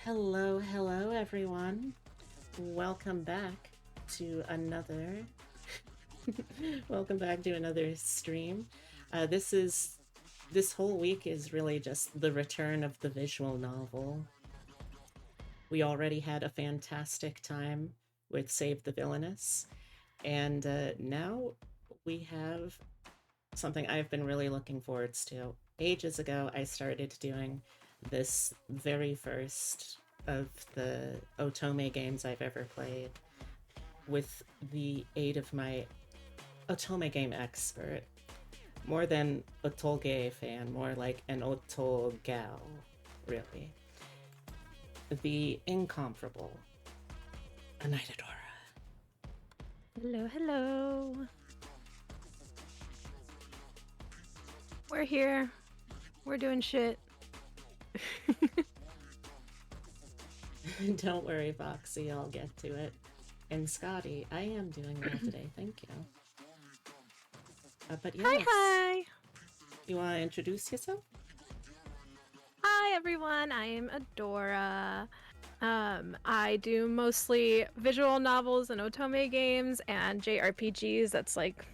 Hello, everyone. Welcome back to another. Welcome back to another stream. This whole week is really just the return of the visual novel. We already had a fantastic time with Save the Villainous, and now we have something I've been really looking forward to. Ages ago, I started doing this very first of the Otome games I've ever played with the aid of my Otome game expert. More than a Tolge fan, more like an Otogal, really. The incomparable Anaitadora. Hello, hello. We're here. We're doing shit. Don't worry, Foxy, I'll get to it. And Scotty, I am doing well today, thank you. But yes, Hi. you want to introduce yourself? Hi, everyone. I am Adora. I do mostly visual novels and otome games and JRPGs. That's like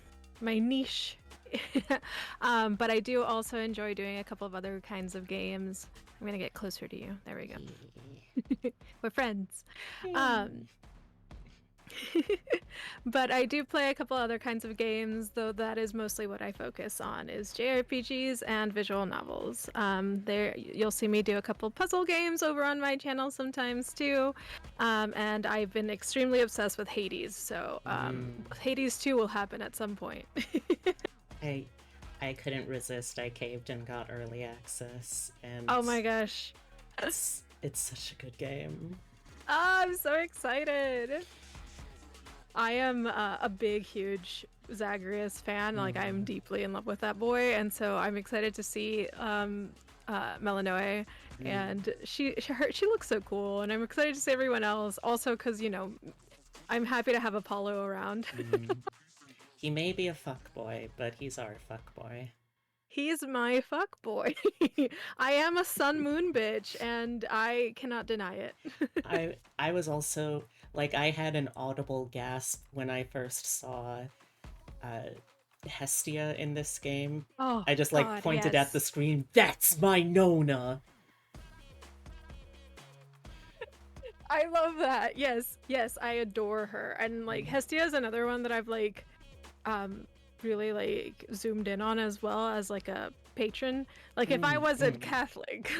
my niche. But I do also enjoy doing a couple of other kinds of games. I'm gonna get closer to you. There we go. We're friends. Um, But I do play a couple other kinds of games, though that is mostly what I focus on is JRPGs and visual novels. There you'll see me do a couple puzzle games over on my channel sometimes too. And I've been extremely obsessed with Hades, so Hades 2 will happen at some point. I I couldn't resist. I caved and got early access, and Oh my gosh. it's such a good game. Oh, I'm so excited. I am a big, huge Zagreus fan. Like, I'm deeply in love with that boy, and so I'm excited to see Melanoe. And she looks so cool, and I'm excited to see everyone else. Also, because I'm happy to have Apollo around. He may be a fuckboy, but he's our fuckboy. He's my fuck boy. I am a sun moon bitch, and I cannot deny it. I was also like I had an audible gasp when I first saw uh, Hestia in this game. Oh I just like God, pointed at the yes. screen. That's my Nona. I love that. Yes, yes, I adore her. And like Hestia is another one that I've like really like zoomed in on as well as like a patron. Like if I wasn't Catholic,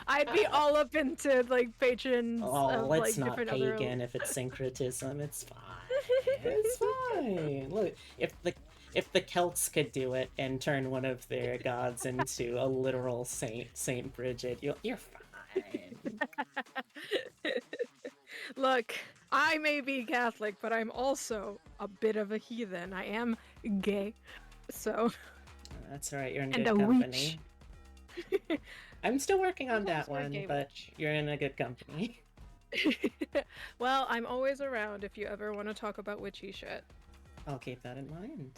I'd be all up into like patrons Oh, of it's like not different other. pagan if it's syncretism. It's fine. It's fine. Look, if the Celts could do it and turn one of their gods into a literal saint, Saint Bridget, you're fine. Look, I may be Catholic, but I'm also a bit of a heathen. I am gay. So, That's all right. You're in and good a company. witch. I'm still working on that Sometimes you're a one, gay but witch. you're in a good company. Well, I'm always around if you ever want to talk about witchy shit. I'll keep that in mind.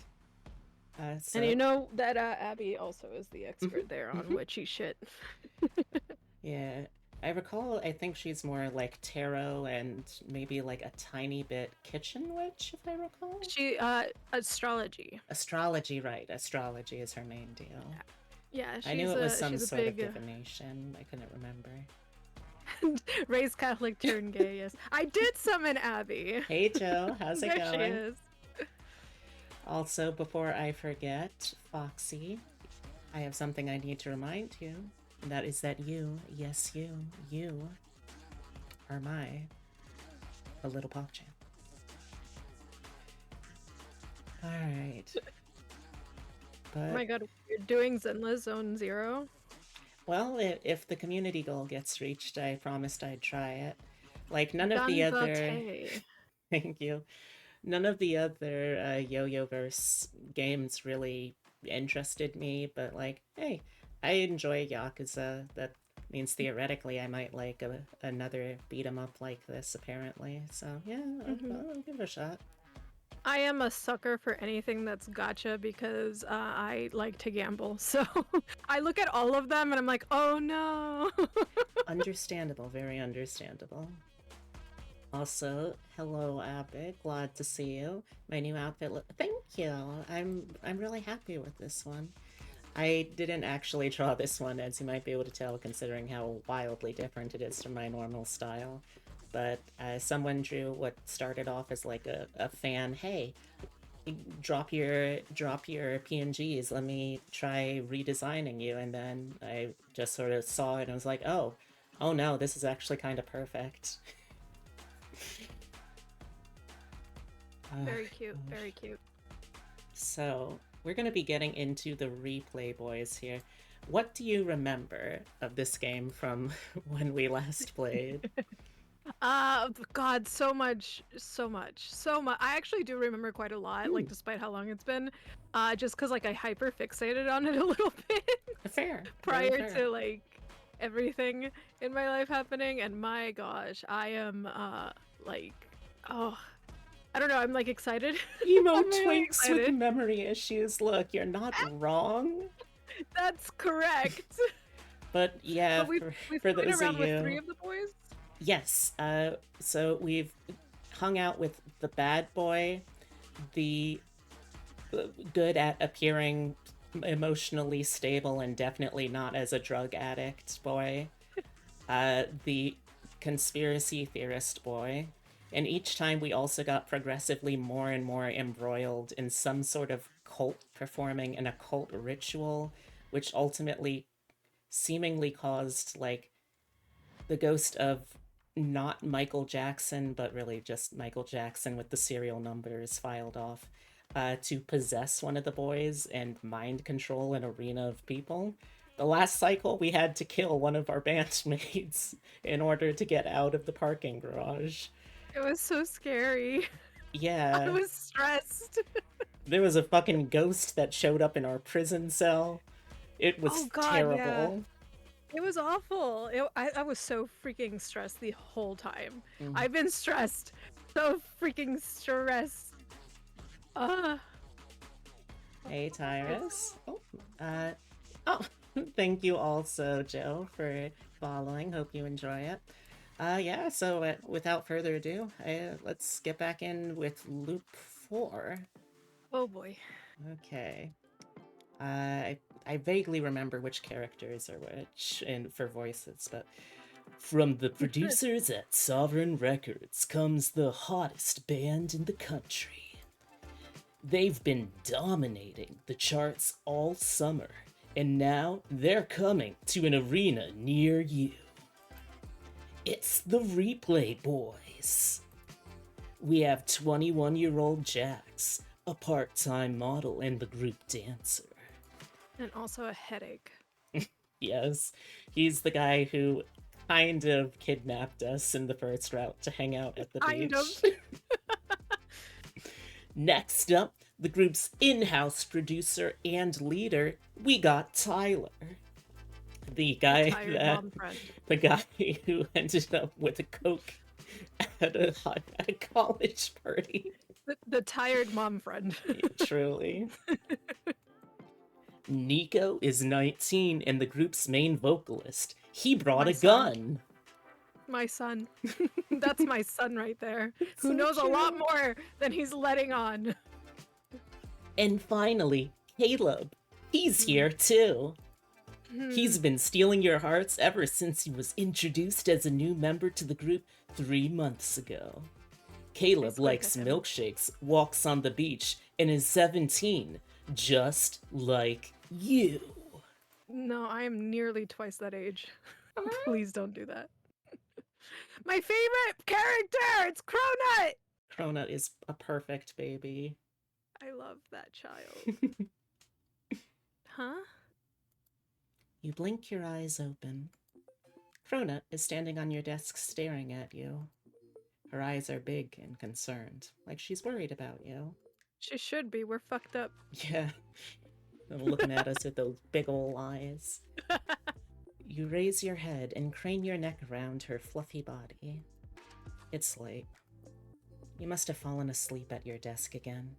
And you So, know that Abby also is the expert there on witchy shit. yeah, I recall. I think she's more like tarot and maybe like a tiny bit kitchen witch, if I recall. She astrology. Astrology, right? Astrology is her main deal. Yeah, I knew it was some she's a sort of big divination. I couldn't remember. raised Catholic turned gay. Yes, I did summon Abby. Hey Joe, how's it There she going? is. Also, before I forget, Foxy, I have something I need to remind you. And that is that you, yes, you are my a little PogChamp. Alright. Oh But, my god, you're doing Zenla Zone Zero. well, if the community goal gets reached, I promised I'd try it. Like, none of the other. Danzate. Thank you. None of the other Yo-Yo Verse games really interested me, but like, hey, I enjoy Yakuza. That means theoretically I might like another beat 'em up like this, apparently. So yeah, Mm-hmm. I'll give it a shot. I am a sucker for anything that's gotcha because I like to gamble. So I look at all of them and I'm like, oh no. Understandable, very understandable. Also, hello, Abbott. Glad to see you. My new outfit. Thank you. I'm really happy with this one. I didn't actually draw this one, as you might be able to tell, considering how wildly different it is from my normal style. But someone drew what started off as like a fan. Hey, drop your PNGs. Let me try redesigning you. And then I just sort of saw it and was like, oh no, this is actually kind of perfect. Very cute, very cute. So, we're going to be getting into the replay, boys, here. What do you remember of this game from when we last played? God, so much, so much, so much. I actually do remember quite a lot, like, Hmm, despite how long it's been. Just because, like, I hyper fixated on it a little bit fair. Very prior fair. to, like, everything in my life happening. And my gosh, I am, like, oh, I don't know, I'm, like, excited. Emo I'm really twinks with excited. memory issues. Look, you're not wrong. That's correct. But yeah, But we've for played those of around with three you, of the boys. yes. So we've hung out with the bad boy, the good at appearing emotionally stable and definitely not as a drug addict boy, the conspiracy theorist boy, and each time we also got progressively more and more embroiled in some sort of cult performing an occult ritual, which ultimately seemingly caused like the ghost of not Michael Jackson, but really just Michael Jackson with the serial numbers filed off, to possess one of the boys and mind control an arena of people. The last cycle, we had to kill one of our bandmates in order to get out of the parking garage. It was so scary. I Yeah, was stressed. there was a fucking ghost that showed up in our prison cell. It Oh was God, yeah. terrible. It was awful. I was so freaking stressed the whole time. Mm. I've been stressed. So freaking stressed. Uh, Hey, it's Tyrus. Uh, oh, thank you also, Joe, for following. Hope you enjoy it. Yeah, so without further ado, let's get back in with loop 4. oh boy. Okay. I vaguely remember which characters are which and for voices, but from the producers at Sovereign Records comes the hottest band in the country. They've been dominating the charts all summer, and now they're coming to an arena near you. It's the Replay Boys. We have 21-year-old Jax, a part time model and the group dancer. And also a headache. Yes, he's the guy who kind of kidnapped us in the first route to hang out at the Kind of. beach. Next up, the group's in house producer and leader, we got Tyler. The guy Tired that mom friend. the guy who ended up with a coke at a college party. The tired mom friend. Truly. Nico is 19 and the group's main vocalist. He brought My a son. gun. My son. That's my son right there. Who So knows a lot true. more than he's letting on. And finally, Caleb. He's Hmm. here too. Hmm. He's been stealing your hearts ever since he was introduced as a new member to the group 3 months ago. Caleb Basically likes hit him. milkshakes, walks on the beach, and is 17, just like you. No, I am nearly twice that age. Please don't do that. My favorite character! It's Cronut! Cronut is a perfect baby. I love that child. Huh? You blink your eyes open. Cronut is standing on your desk staring at you. Her eyes are big and concerned, like she's worried about you. She should be. We're fucked up. Yeah, looking at us with those big ol' eyes. You raise your head and crane your neck around her fluffy body. It's late. You must have fallen asleep at your desk again.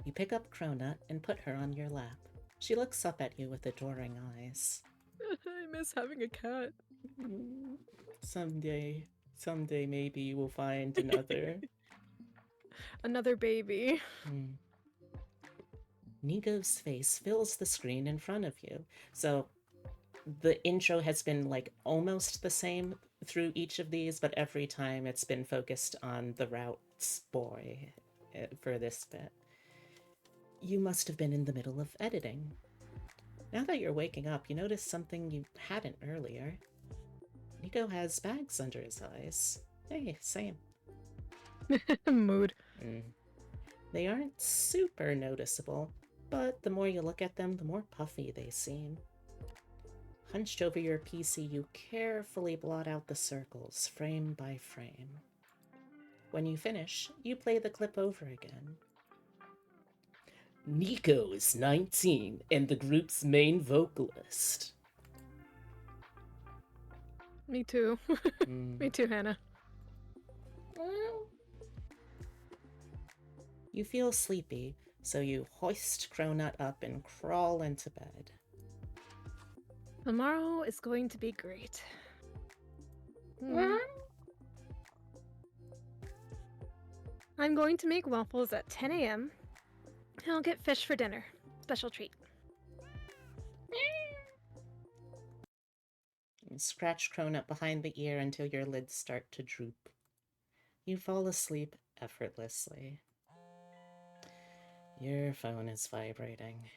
You pick up Cronut and put her on your lap. She looks up at you with adoring eyes. I miss having a cat. Someday maybe you will find another. Another baby. Nico's face fills the screen in front of you. So the intro has been like almost the same through each of these, but every time it's been focused on the Routes boy for this bit. You must have been in the middle of editing. Now that you're waking up, you notice something you hadn't earlier. Nico has bags under his eyes. Hey, same. Mood. They aren't super noticeable, but the more you look at them, the more puffy they seem. Hunched over your PC, you carefully blot out the circles, frame by frame. When you finish, you play the clip over again. Nico is 19 and the group's main vocalist. Me too. Me too, Hannah. You feel sleepy, so you hoist Cronut up and crawl into bed. Tomorrow is going to be great. I'm going to make waffles at 10 a.m. and I'll get fish for dinner. Special treat. You scratch Cronut behind the ear until your lids start to droop. You fall asleep effortlessly. Your phone is vibrating.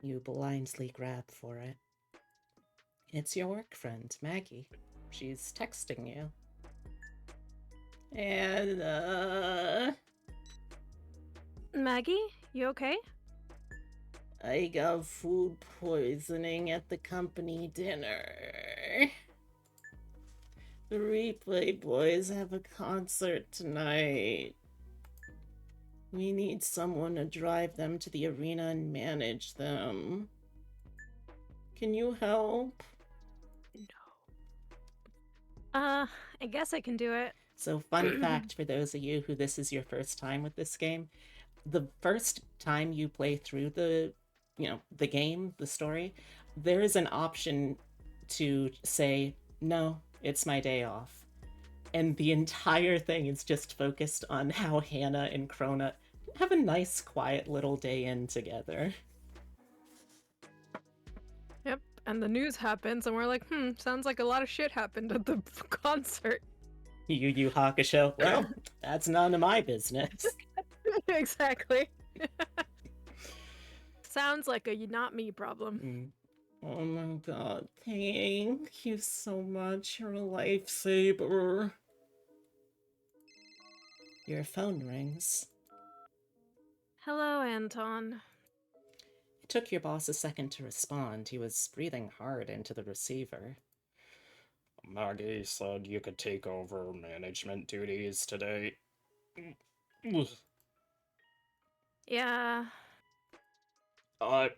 You blindly grab for it. It's your work friend, Maggie. She's texting you. And, Maggie, you okay? I got food poisoning at the company dinner. The Replay Boys have a concert tonight. We need someone to drive them to the arena and manage them. Can you help? No. I guess I can do it. So, fun fact for those of you who this is your first time with this game, the first time you play through the game, the story, there is an option to say, no, it's my day off. And the entire thing is just focused on how Hannah and Cronut have a nice, quiet little day in together. Yep, and the news happens, and we're like, sounds like a lot of shit happened at the concert. Yu Yu Hakusho, well, that's none of my business. Exactly. Sounds like a not me problem. Oh my god, thank you so much. You're a lifesaver. Your phone rings. Hello, Anton. It took your boss a second to respond. He was breathing hard into the receiver. Maggie said you could take over management duties today. Yeah. I'm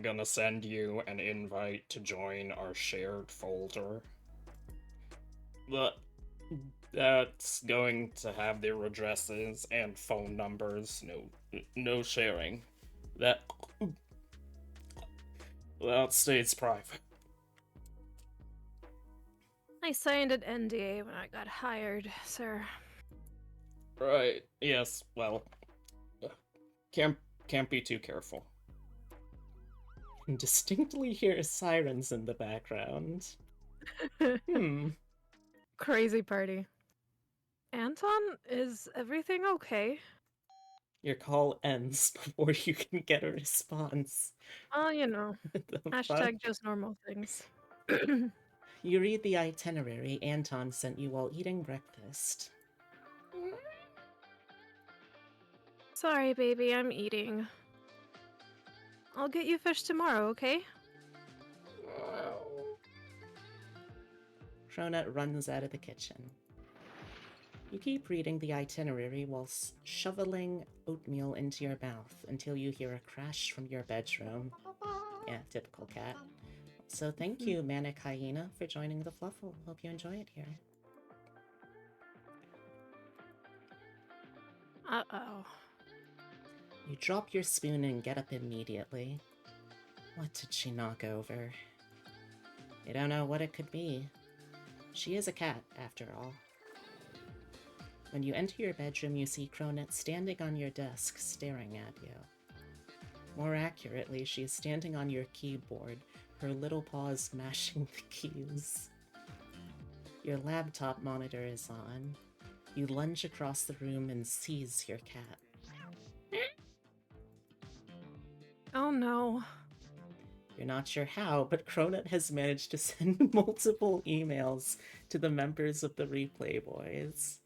gonna send you an invite to join our shared folder. That's going to have their addresses and phone numbers. No sharing. That stays private. I signed an NDA when I got hired, sir. Right. Yes. Well, can't be too careful. You distinctly hear sirens in the background. Crazy party. Anton, is everything okay? Your call ends before you can get a response. Oh, hashtag just normal things. You read the itinerary Anton sent you while eating breakfast. Sorry, baby, I'm eating. I'll get you fish tomorrow, okay? Cronut runs out of the kitchen. You keep reading the itinerary whilst shoveling oatmeal into your mouth until you hear a crash from your bedroom. Yeah, typical cat. So thank Mhm. you, Manic Hyena, for joining the Fluffle. Hope you enjoy it here. Uh-oh. You drop your spoon and get up immediately. What did she knock over? You don't know what it could be. She is a cat, after all. When you enter your bedroom, you see Cronut standing on your desk, staring at you. More accurately, she is standing on your keyboard, her little paws mashing the keys. Your laptop monitor is on. You lunge across the room and seize your cat. Oh no. You're not sure how, but Cronut has managed to send multiple emails to the members of the Replay Boys.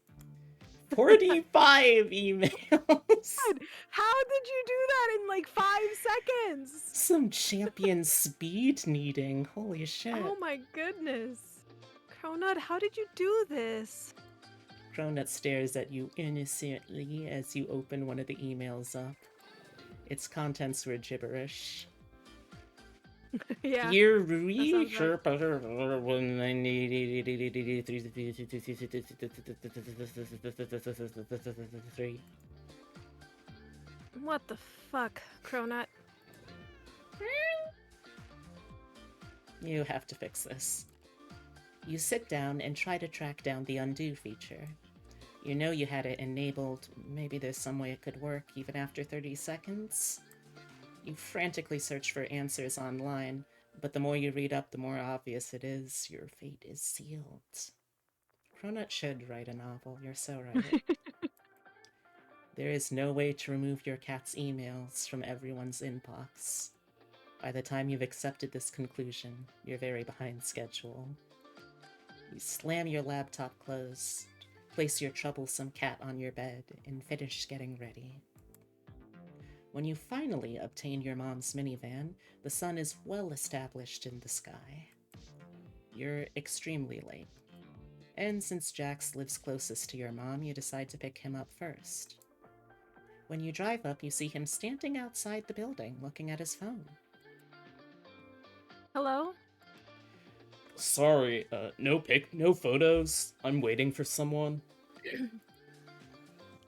45 emails! God, how did you do that in like 5 seconds? Some champion speed needing. Holy shit. Oh my goodness. Cronut, how did you do this? Cronut stares at you innocently as you open one of the emails up. Its contents were gibberish. Yeah. Dear that Rui, sounds right. What the fuck, Cronut? You have to fix this. You sit down and try to track down the undo feature. You know you had it enabled. Maybe there's some way it could work even after 30 seconds. You frantically search for answers online, but the more you read up, the more obvious it is. Your fate is sealed. Cronut should write a novel. You're so right. There is no way to remove your cat's emails from everyone's inbox. By the time you've accepted this conclusion, you're very behind schedule. You slam your laptop closed, place your troublesome cat on your bed, and finish getting ready. When you finally obtain your mom's minivan, the sun is well established in the sky. You're extremely late. And since Jax lives closest to your mom, you decide to pick him up first. When you drive up, you see him standing outside the building, looking at his phone. Hello? Sorry, no photos. I'm waiting for someone.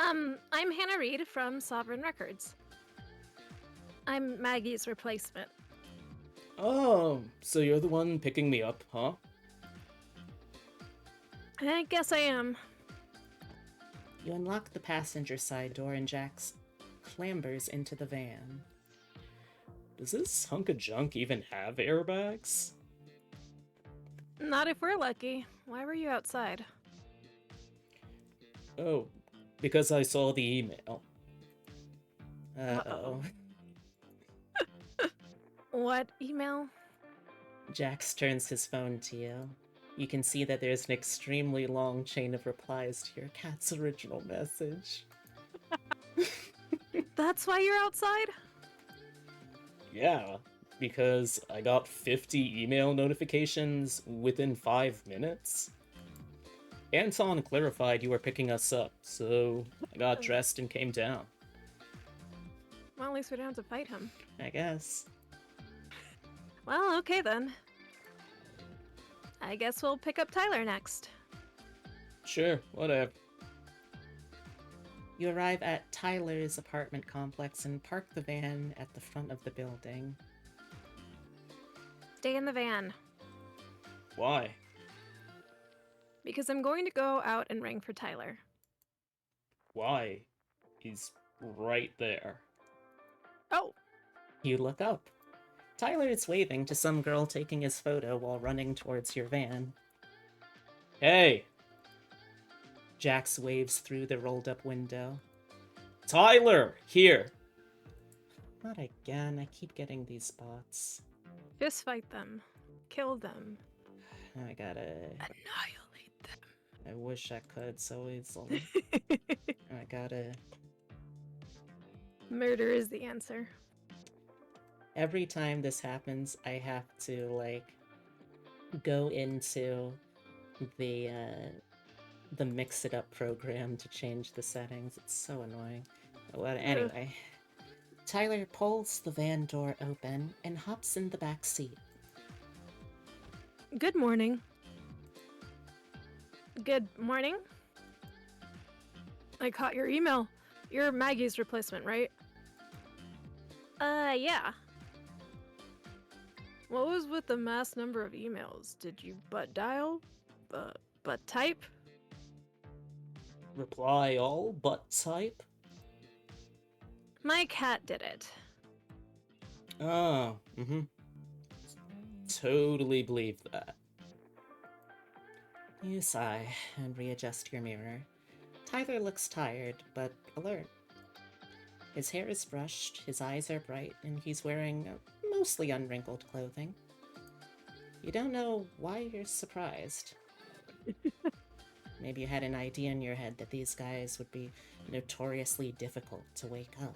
I'm Hannah Reed from Sovereign Records. I'm Maggie's replacement. Oh, so you're the one picking me up, huh? I guess I am. You unlock the passenger side door and Jax clambers into the van. Does this hunk of junk even have airbags? Not if we're lucky. Why were you outside? Oh, because I saw the email. Uh-oh. What email? Jax turns his phone to you. You can see that there's an extremely long chain of replies to your cat's original message. That's why you're outside? Yeah, because I got 50 email notifications within 5 minutes. Anton clarified you were picking us up, so I got dressed and came down. Well, at least we don't have to fight him. I guess. Well, okay then. I guess we'll pick up Tyler next. Sure, whatever. You arrive at Tyler's apartment complex and park the van at the front of the building. Stay in the van. Why? Because I'm going to go out and ring for Tyler. Why? He's right there. Oh! You look up. Tyler is waving to some girl taking his photo while running towards your van. Hey! Jax waves through the rolled-up window. Tyler! Here! Not again, I keep getting these spots. Just fight them. Kill them. I gotta... Annihilate them. I wish I could so easily. I gotta... Murder is the answer. Every time this happens, I have to, like, go into the Mix It Up program to change the settings. It's so annoying. Well, anyway, Tyler pulls the van door open and hops in the back seat. Good morning. Good morning. I caught your email. You're Maggie's replacement, right? Yeah. What was with the mass number of emails? Did you butt dial? Butt type? Reply all, but type? My cat did it. Oh, totally believe that. You sigh and readjust your mirror. Tyler looks tired, but alert. His hair is brushed, his eyes are bright, and he's wearing mostly unwrinkled clothing. You don't know why you're surprised. Maybe you had an idea in your head that these guys would be notoriously difficult to wake up.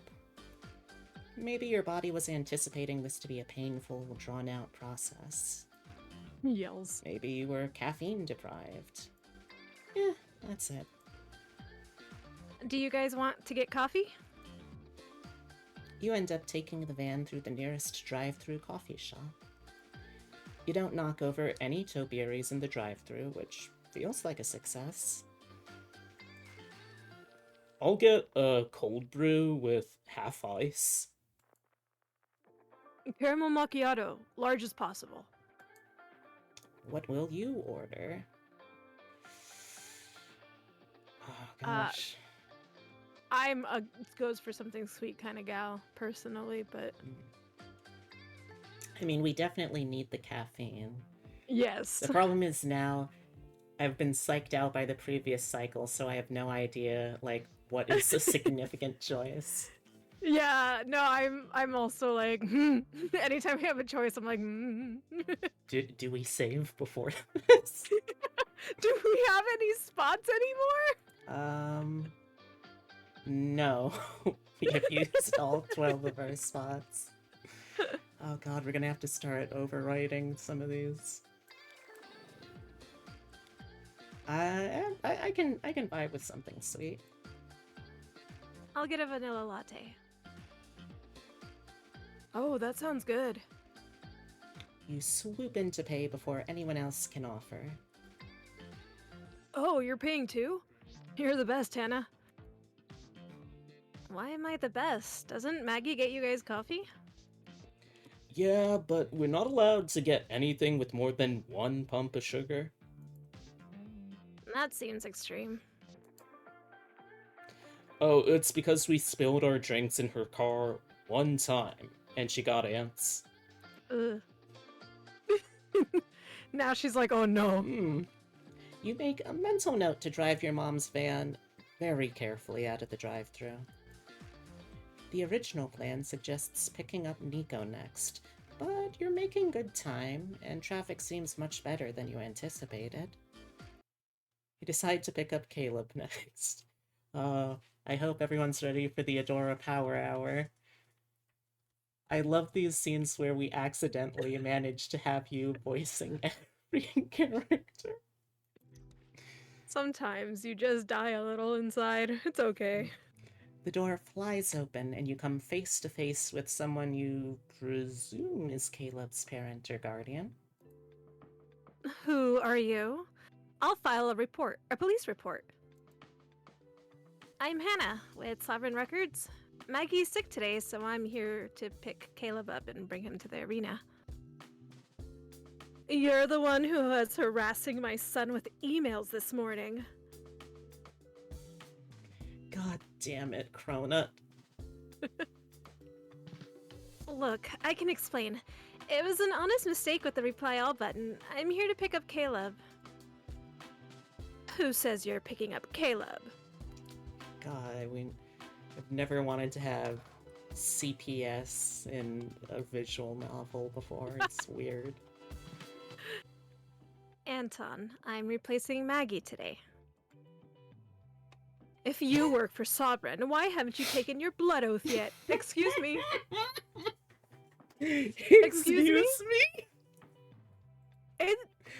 Maybe your body was anticipating this to be a painful, drawn-out process. Yells. Maybe you were caffeine deprived. Yeah, that's it. Do you guys want to get coffee? You end up taking the van through the nearest drive-through coffee shop. You don't knock over any topiaries in the drive-through, which feels like a success. I'll get a cold brew with half ice. Caramel macchiato, large as possible. What will you order? Oh gosh. I'm a goes for something sweet kind of gal, personally, but I mean, we definitely need the caffeine. yes. The problem is now I've been psyched out by the previous cycle, so I have no idea, like, what is a significant choice. Yeah, no, I'm also like, anytime I have a choice, I'm like, Do we save before this? Do we have any spots anymore? No. We have used all 12 of our spots. Oh god, we're gonna have to start overwriting some of these. I can vibe with something sweet. I'll get a vanilla latte. Oh, that sounds good. You swoop in to pay before anyone else can offer. Oh, you're paying too? You're the best, Hannah. Why am I the best? Doesn't Maggie get you guys coffee? Yeah, but we're not allowed to get anything with more than 1 pump of sugar. That seems extreme. Oh, it's because we spilled our drinks in her car one time, and she got ants. Ugh. Now she's like, oh no. You make a mental note to drive your mom's van very carefully out of the drive-thru. The original plan suggests picking up Nico next, but you're making good time, and traffic seems much better than you anticipated. You decide to pick up Caleb next. I hope everyone's ready for the Adora Power Hour. I love these scenes where we accidentally manage to have you voicing every character. Sometimes you just die a little inside. It's okay. The door flies open, and you come face to face with someone you presume is Caleb's parent or guardian. Who are you? I'll file a police report. I'm Hannah with Sovereign Records. Maggie's sick today, so I'm here to pick Caleb up and bring him to the arena. You're the one who was harassing my son with emails this morning. God damn it, Cronut. Look, I can explain. It was an honest mistake with the reply all button. I'm here to pick up Caleb. Who says you're picking up Caleb? God, I've never wanted to have CPS in a visual novel before. It's weird. Anton, I'm replacing Maggie today. If you work for Sovereign, why haven't you taken your blood oath yet? Excuse me? Excuse me? It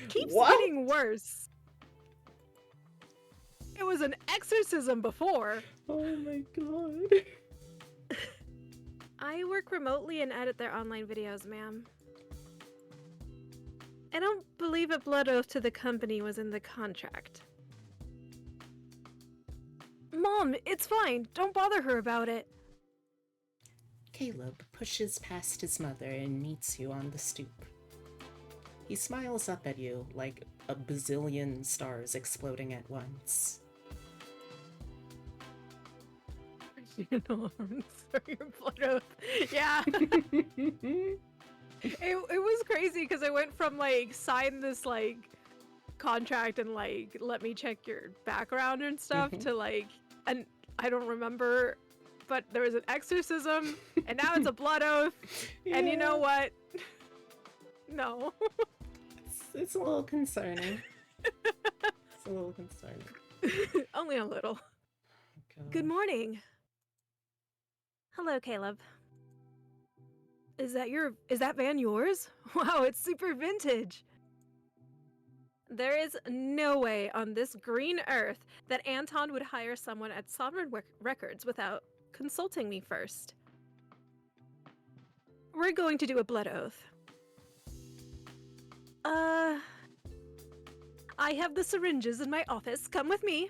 keeps What? getting worse. It was an exorcism before. Oh my god. I work remotely and edit their online videos, ma'am. I don't believe a blood oath to the company was in the contract. Mom, it's fine. Don't bother her about it. Caleb pushes past his mother and meets you on the stoop. He smiles up at you like a bazillion stars exploding at once. You know, I'm sorry, your blood oath. Yeah. It was crazy because I went from like sign this like contract and like let me check your background and stuff to like, and I don't remember, but there was an exorcism and now it's a blood oath. And you know what? No. It's a little concerning. It's a little concerning. Only a little. God. Good morning. Hello, Caleb. Is that van yours? Wow, it's super vintage. There is no way on this green earth that Anton would hire someone at Sovereign Records without consulting me first. We're going to do a blood oath. I have the syringes in my office. Come with me.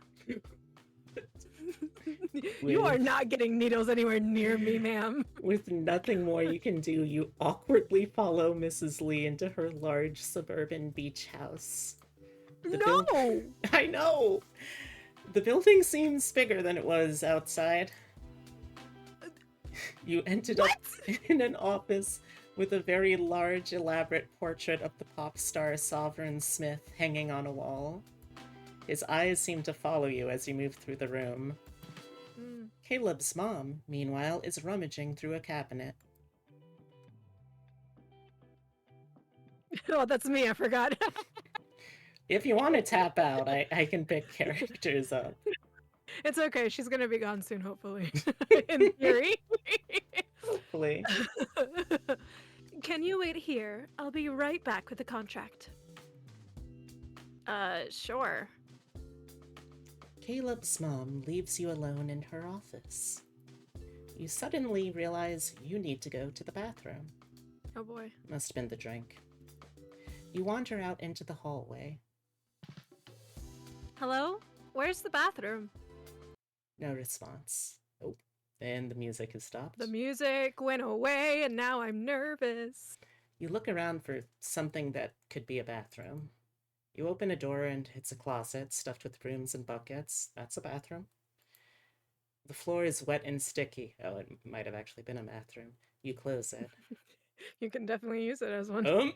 You are not getting needles anywhere near me, ma'am. With nothing more you can do, you awkwardly follow Mrs. Lee into her large suburban beach house. No! I know! The building seems bigger than it was outside. You ended up in an office with a very large, elaborate portrait of the pop star Sovereign Smith hanging on a wall. His eyes seem to follow you as you move through the room. Caleb's mom, meanwhile, is rummaging through a cabinet. Oh, that's me, I forgot. If you want to tap out, I can pick characters up. It's okay, she's gonna be gone soon, hopefully. In theory. Hopefully. Can you wait here? I'll be right back with the contract. Sure. Caleb's mom leaves you alone in her office. You suddenly realize you need to go to the bathroom. Oh boy. Must have been the drink. You wander out into the hallway. Hello? Where's the bathroom? No response. Oh, and the music has stopped. The music went away and now I'm nervous. You look around for something that could be a bathroom. You open a door and it's a closet stuffed with brooms and buckets. That's a bathroom. The floor is wet and sticky. Oh, it might have actually been a bathroom. You close it. You can definitely use it as one.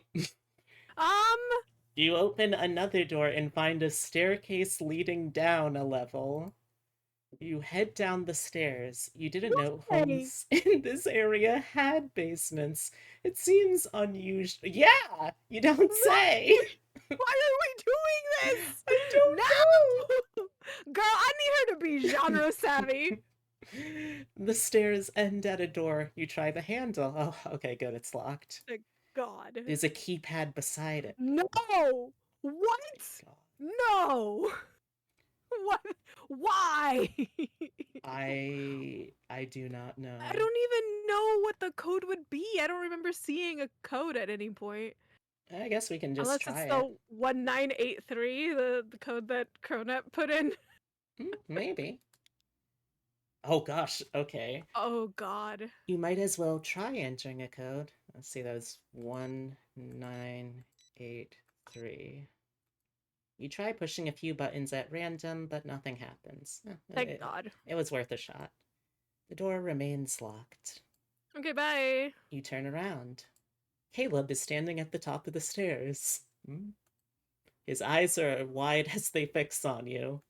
You open another door and find a staircase leading down a level. You head down the stairs. You didn't know homes in this area had basements. It seems unusual. Yeah, you don't say. Why are we doing this? I don't know. Girl, I need her to be genre savvy. The stairs end at a door. You try the handle. Oh, okay, good. It's locked. God. There's a keypad beside it. No! What? God. No! What? Why? I do not know. I don't even know what the code would be. I don't remember seeing a code at any point. I guess we can just Unless try it's the 1983, the code that Cronut put in. Maybe. Oh gosh, okay. Oh god. You might as well try entering a code. Let's see, that was 1983. You try pushing a few buttons at random, but nothing happens. Thank God. It was worth a shot. The door remains locked. Okay, bye. You turn around. Caleb is standing at the top of the stairs. His eyes are wide as they fix on you.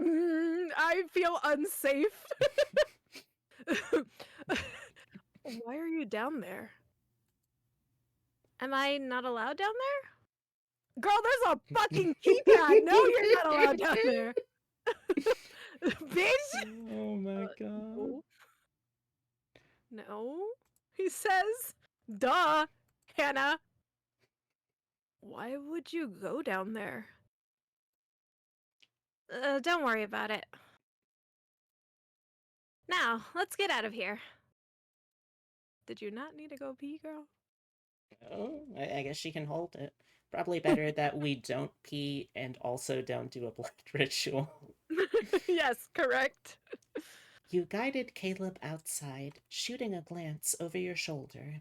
I feel unsafe. Why are you down there? Am I not allowed down there? Girl, there's a fucking keypad! No, you're not allowed down there! Bitch! Oh my god. No. He says, duh, Hannah. Why would you go down there? Don't worry about it. Now, let's get out of here. Did you not need to go pee, girl? Oh, I guess she can hold it. Probably better that we don't pee and also don't do a blood ritual. Yes, correct. You guided Caleb outside, shooting a glance over your shoulder.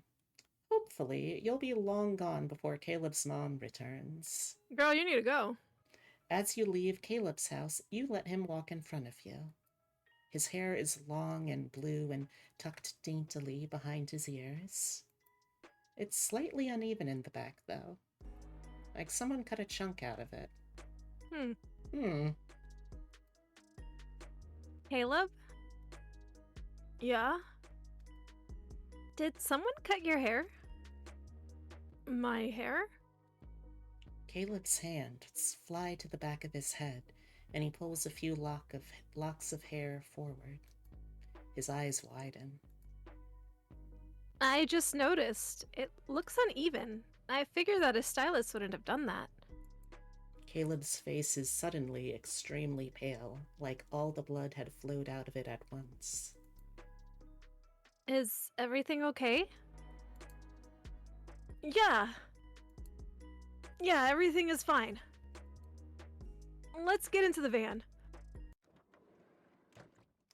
Hopefully, you'll be long gone before Caleb's mom returns. Girl, you need to go. As you leave Caleb's house, you let him walk in front of you. His hair is long and blue and tucked daintily behind his ears. It's slightly uneven in the back, though. Like someone cut a chunk out of it. Hmm. Caleb? Yeah? Did someone cut your hair? My hair? Caleb's hands fly to the back of his head, and he pulls a few locks of hair forward. His eyes widen. I just noticed. It looks uneven. I figure that a stylist wouldn't have done that. Caleb's face is suddenly extremely pale, like all the blood had flowed out of it at once. Is everything okay? Yeah. Yeah, everything is fine. Let's get into the van.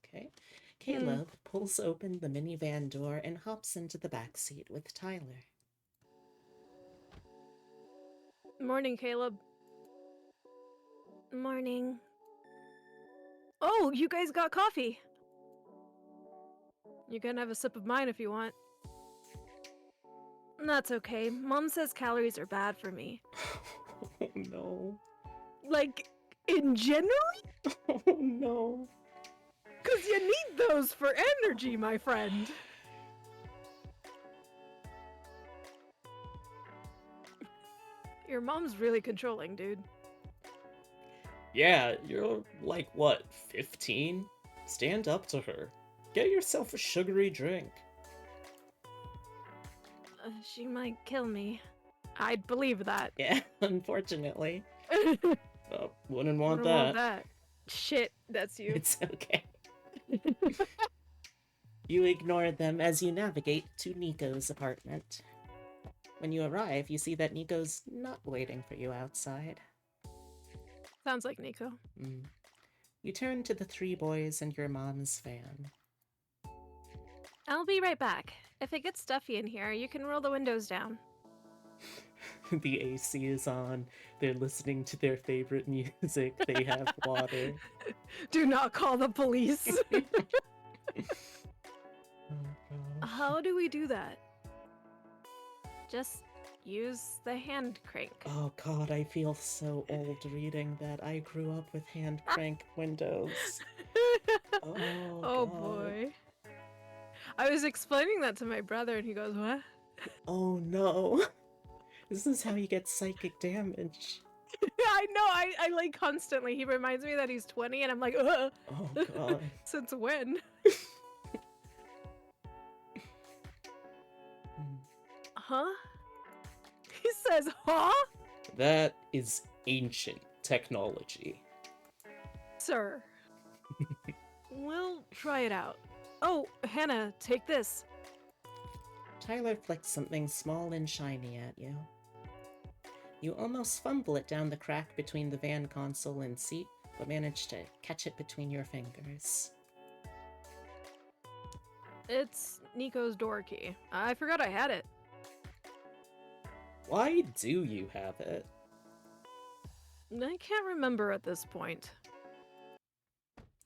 Okay. Caleb pulls open the minivan door and hops into the back seat with Tyler. Morning, Caleb. Morning. Oh, you guys got coffee. You can have a sip of mine if you want. That's okay. Mom says calories are bad for me. Oh no. Like, in general? Oh no. Because you need those for energy, my friend. Your mom's really controlling, dude. Yeah, you're like, what, 15? Stand up to her. Get yourself a sugary drink. She might kill me. I'd believe that. Yeah, unfortunately. Wouldn't want Wouldn't that. Shit, that's you. It's okay. You ignore them as you navigate to Nico's apartment. When you arrive, you see that Nico's not waiting for you outside. Sounds like Nico. You turn to the three boys and your mom's fan. I'll be right back. If it gets stuffy in here, you can roll the windows down. The AC is on. They're listening to their favorite music. They have water. Do not call the police. Oh, gosh. How do we do that? Just use the hand crank. Oh god, I feel so old reading that. I grew up with hand crank windows. Oh, Oh God. boy. I was explaining that to my brother and he goes, what? Oh no. This is how you get psychic damage. I know, I like constantly. He reminds me that he's 20 and I'm like, ugh. Oh god. Since when? Huh? He says, huh? That is ancient technology. Sir. We'll try it out. Oh, Hannah, take this. Tyler flicks something small and shiny at you. You almost fumble it down the crack between the van console and seat, but manage to catch it between your fingers. It's Nico's door key. I forgot I had it. Why do you have it? I can't remember at this point.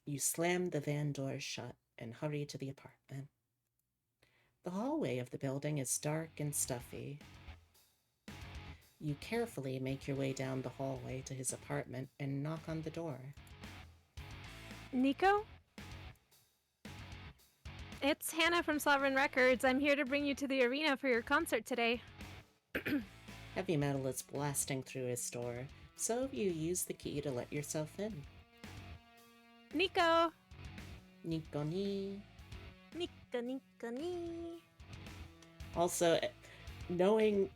You slam the van door shut and hurry to the apartment. The hallway of the building is dark and stuffy. You carefully make your way down the hallway to his apartment and knock on the door. Nico? It's Hannah from Sovereign Records. I'm here to bring you to the arena for your concert today. Heavy metal is blasting through his door, so you use the key to let yourself in. Nico! Nico ni. Nico, Nico, ni. Also, knowing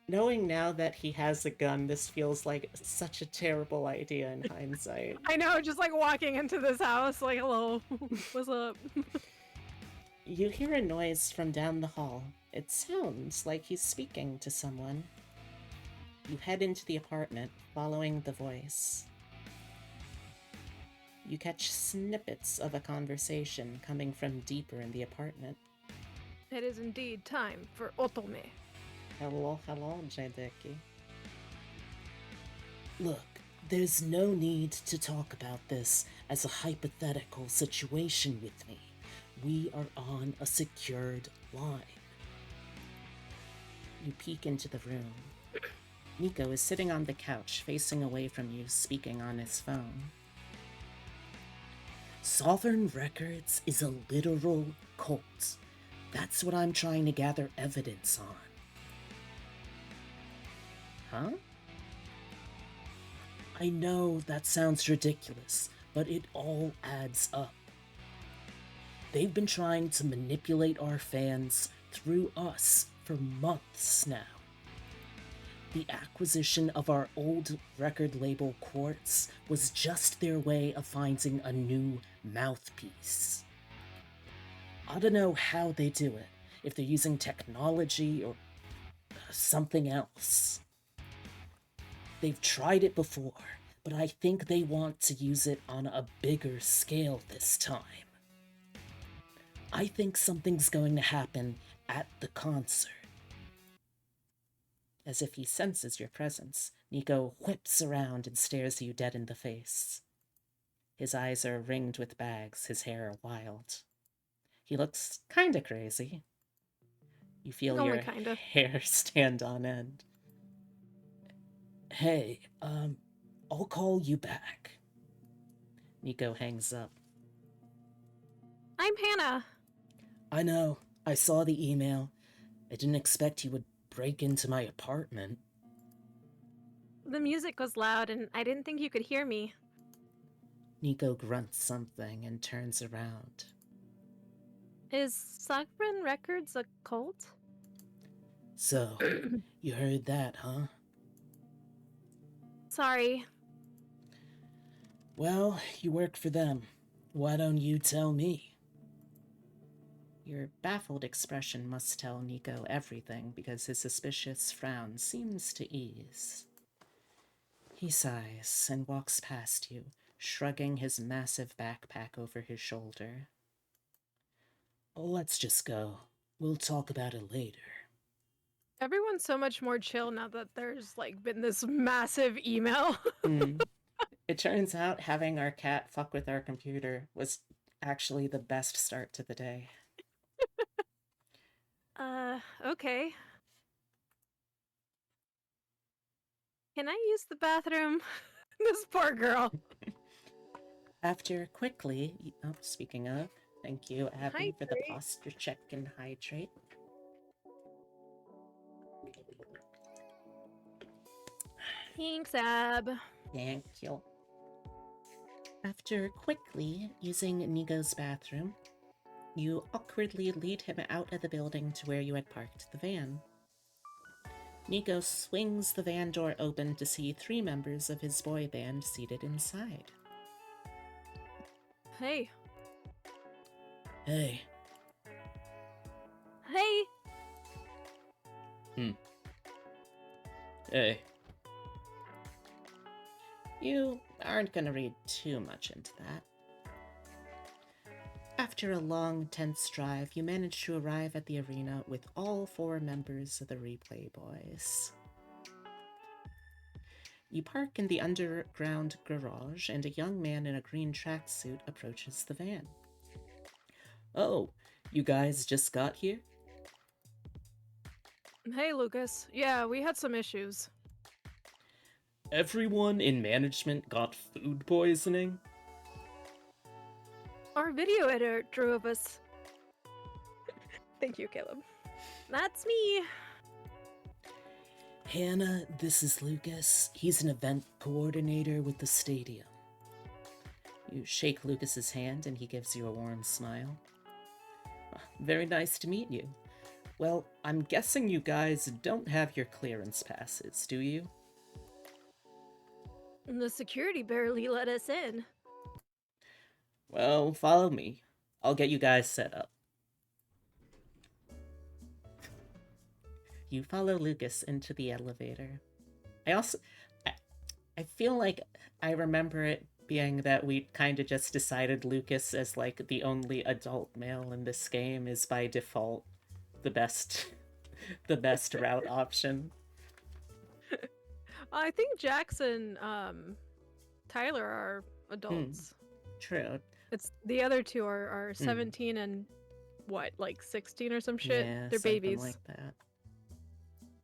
now that he has a gun, this feels like such a terrible idea in hindsight. I know, just like walking into this house, like, hello, what's up? You hear a noise from down the hall. It sounds like he's speaking to someone. You head into the apartment, following the voice. You catch snippets of a conversation coming from deeper in the apartment. It is indeed time for Otome. Hello, Jaideki. Look, there's no need to talk about this as a hypothetical situation with me. We are on a secured line. You peek into the room. Nico is sitting on the couch, facing away from you, speaking on his phone. Sovereign Records is a literal cult. That's what I'm trying to gather evidence on. Huh? I know that sounds ridiculous, but it all adds up. They've been trying to manipulate our fans through us for months now. The acquisition of our old record label Quartz was just their way of finding a new mouthpiece. I don't know how they do it, if they're using technology or something else. They've tried it before, but I think they want to use it on a bigger scale this time. I think something's going to happen at the concert. As if he senses your presence, Nico whips around and stares you dead in the face. His eyes are ringed with bags, his hair wild. He looks kinda crazy. You feel Only your kinda. hair stand on end. Hey, I'll call you back. Nico hangs up. I'm Hannah. I know, I saw the email. I didn't expect you would break into my apartment. The music was loud and I didn't think you could hear me. Nico grunts something and turns around. Is Sovereign Records a cult? So, you heard that, huh? Sorry. Well, you work for them. Why don't you tell me? Your baffled expression must tell Nico everything because his suspicious frown seems to ease. He sighs and walks past you, shrugging his massive backpack over his shoulder. Let's just go. We'll talk about it later. Everyone's so much more chill now that there's like been this massive email. It turns out having our cat fuck with our computer was actually the best start to the day. Okay. Can I use the bathroom? This poor girl. After quickly, speaking of, thank you, Abby, for the Hydrate. posture check and hydrate. Thanks, Ab. Thank you. After quickly using Nico's bathroom, you awkwardly lead him out of the building to where you had parked the van. Nico swings the van door open to see 3 members of his boy band seated inside. Hey. Hey, Hey. Hey. You aren't going to read too much into that. After a long, tense drive, you manage to arrive at the arena with all 4 members of the Replay Boys. You park in the underground garage, and a young man in a green tracksuit approaches the van. Oh, you guys just got here? Hey, Lucas. Yeah, we had some issues. Everyone in management got food poisoning? Our video editor drove us. Thank you, Caleb. That's me. Hannah, this is Lucas. He's an event coordinator with the stadium. You shake Lucas's hand, and he gives you a warm smile. Very nice to meet you. Well, I'm guessing you guys don't have your clearance passes, do you? The security barely let us in. Well, follow me. I'll get you guys set up. You follow Lucas into the elevator. I also, I, I feel like I remember it being that we kind of just decided Lucas as like the only adult male in this game is by default the best, the best route option. I think Jackson, Tyler are adults. True. It's the other two are Hmm. 17 and what, like 16 or some shit? Yeah, They're something babies. like that.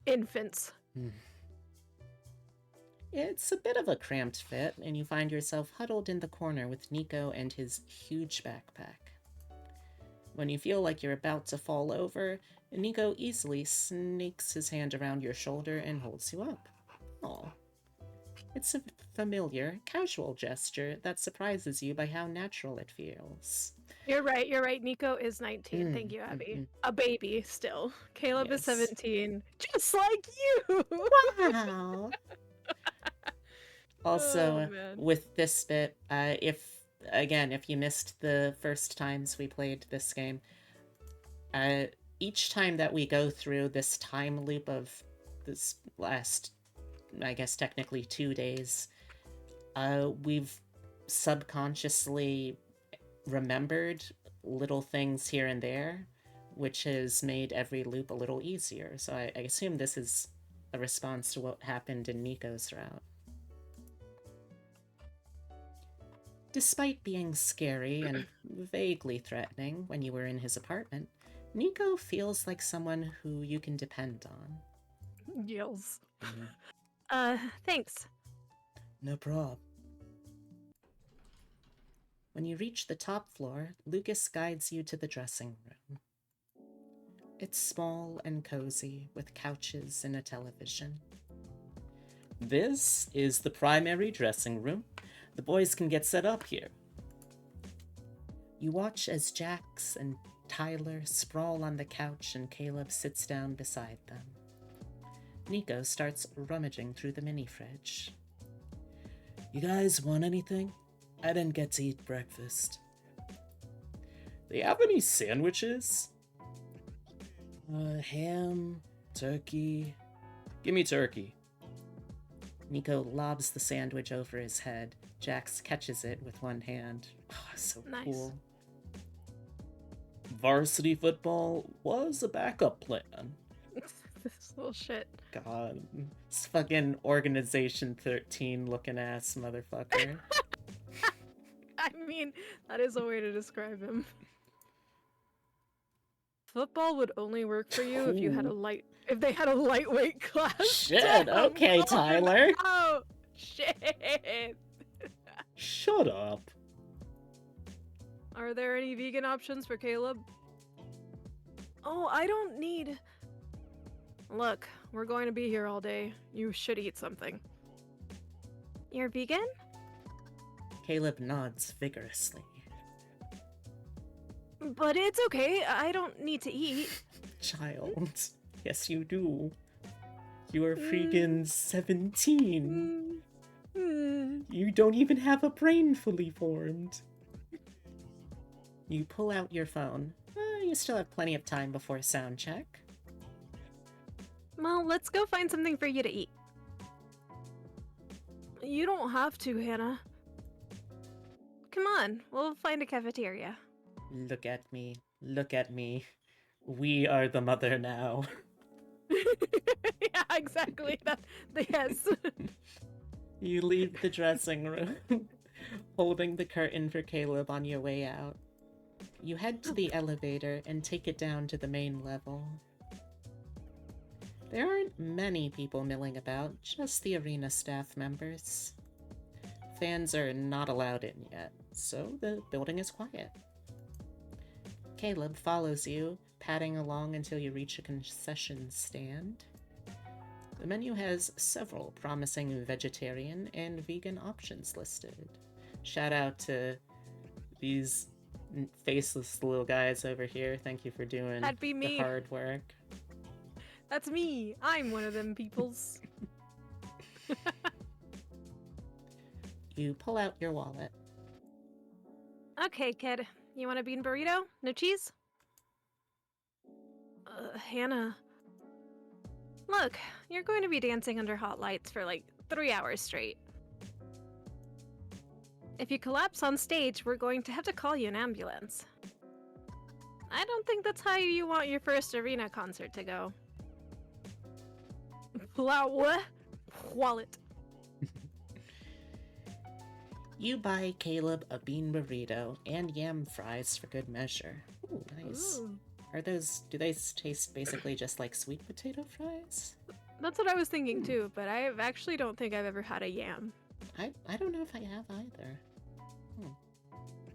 Infants. It's a bit of a cramped fit, and you find yourself huddled in the corner with Nico and his huge backpack. When you feel like you're about to fall over, Nico easily snakes his hand around your shoulder and holds you up. Aw. It's a familiar, casual gesture that surprises you by how natural it feels. You're right. Nico is 19. Thank you, Abby. A baby still. Caleb is Yes. 17. Just like you! Wow! Also, Oh, man. with this bit, if you missed the first times we played this game, each time that we go through this time loop of this last, I guess technically 2 days, we've subconsciously remembered little things here and there, which has made every loop a little easier. So I assume this is a response to what happened in Nico's route. Despite being scary and vaguely threatening when you were in his apartment, Nico feels like someone who you can depend on. Yells. Mhm. Thanks. No prob. When you reach the top floor, Lucas guides you to the dressing room. It's small and cozy, with couches and a television. This is the primary dressing room. The boys can get set up here. You watch as Jax and Tyler sprawl on the couch and Caleb sits down beside them. Nico starts rummaging through the mini fridge. You guys want anything? I didn't get to eat breakfast. They have any sandwiches? Ham, turkey. Give me turkey. Nico lobs the sandwich over his head. Jax catches it with one hand. Oh, so Nice. cool. Varsity football was a backup plan. This little shit. God. This fucking Organization 13 looking ass motherfucker. I mean, that is a way to describe him. Football would only work for you if you had if they had a lightweight class. Shit, Damn, okay, oh, Tyler. Oh, shit. Shut up. Are there any vegan options for Caleb? Oh, I don't need... Look, we're going to be here all day. You should eat something. You're vegan? Caleb nods vigorously. But it's okay. I don't need to eat. Child. Yes, you do. You are freaking 17. You don't even have a brain fully formed. You pull out your phone. You still have plenty of time before sound check. Well, let's go find something for you to eat. You don't have to, Hannah. Come on, we'll find a cafeteria. Look at me. Look at me. We are the mother now. Yeah, exactly. Yes. You leave the dressing room, holding the curtain for Caleb on your way out. You head to the elevator and take it down to the main level. There aren't many people milling about, just the arena staff members. Fans are not allowed in yet, so the building is quiet. Caleb follows you, padding along until you reach a concession stand. The menu has several promising vegetarian and vegan options listed. Shout out to these faceless little guys over here. Thank you for doing That'd be me. the hard work. That's me. I'm one of them peoples. You pull out your wallet. Okay, kid. You want a bean burrito? No cheese? Hannah. Look, you're going to be dancing under hot lights for like 3 hours straight. If you collapse on stage, we're going to have to call you an ambulance. I don't think that's how you want your first arena concert to go. Pull out what? Wallet. You buy Caleb a bean burrito and yam fries for good measure. Ooh, nice. Ooh. Do they taste basically just like sweet potato fries? That's what I was thinking too, but I actually don't think I've ever had a yam. I don't know if I have either.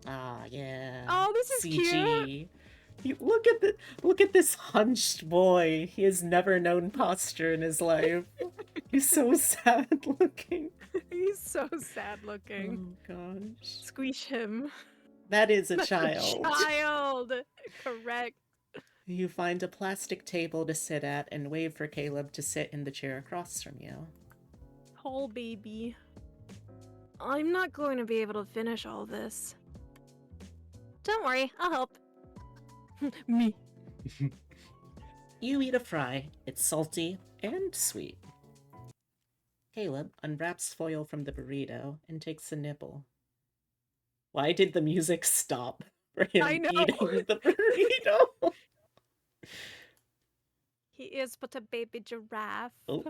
Ah, yeah. Oh, this is cute. Look at this hunched boy. He has never known posture in his life. He's so sad looking. He's so sad looking. Oh gosh. Squeeze him. That is a That's child. A child. Correct. You find a plastic table to sit at and wave for Caleb to sit in the chair across from you. Whole baby. I'm not going to be able to finish all this. Don't worry, I'll help. Me. You eat a fry. It's salty and sweet. Caleb unwraps foil from the burrito and takes a nibble. Why did the music stop for him I know. eating the burrito? He is but a baby giraffe. Oh.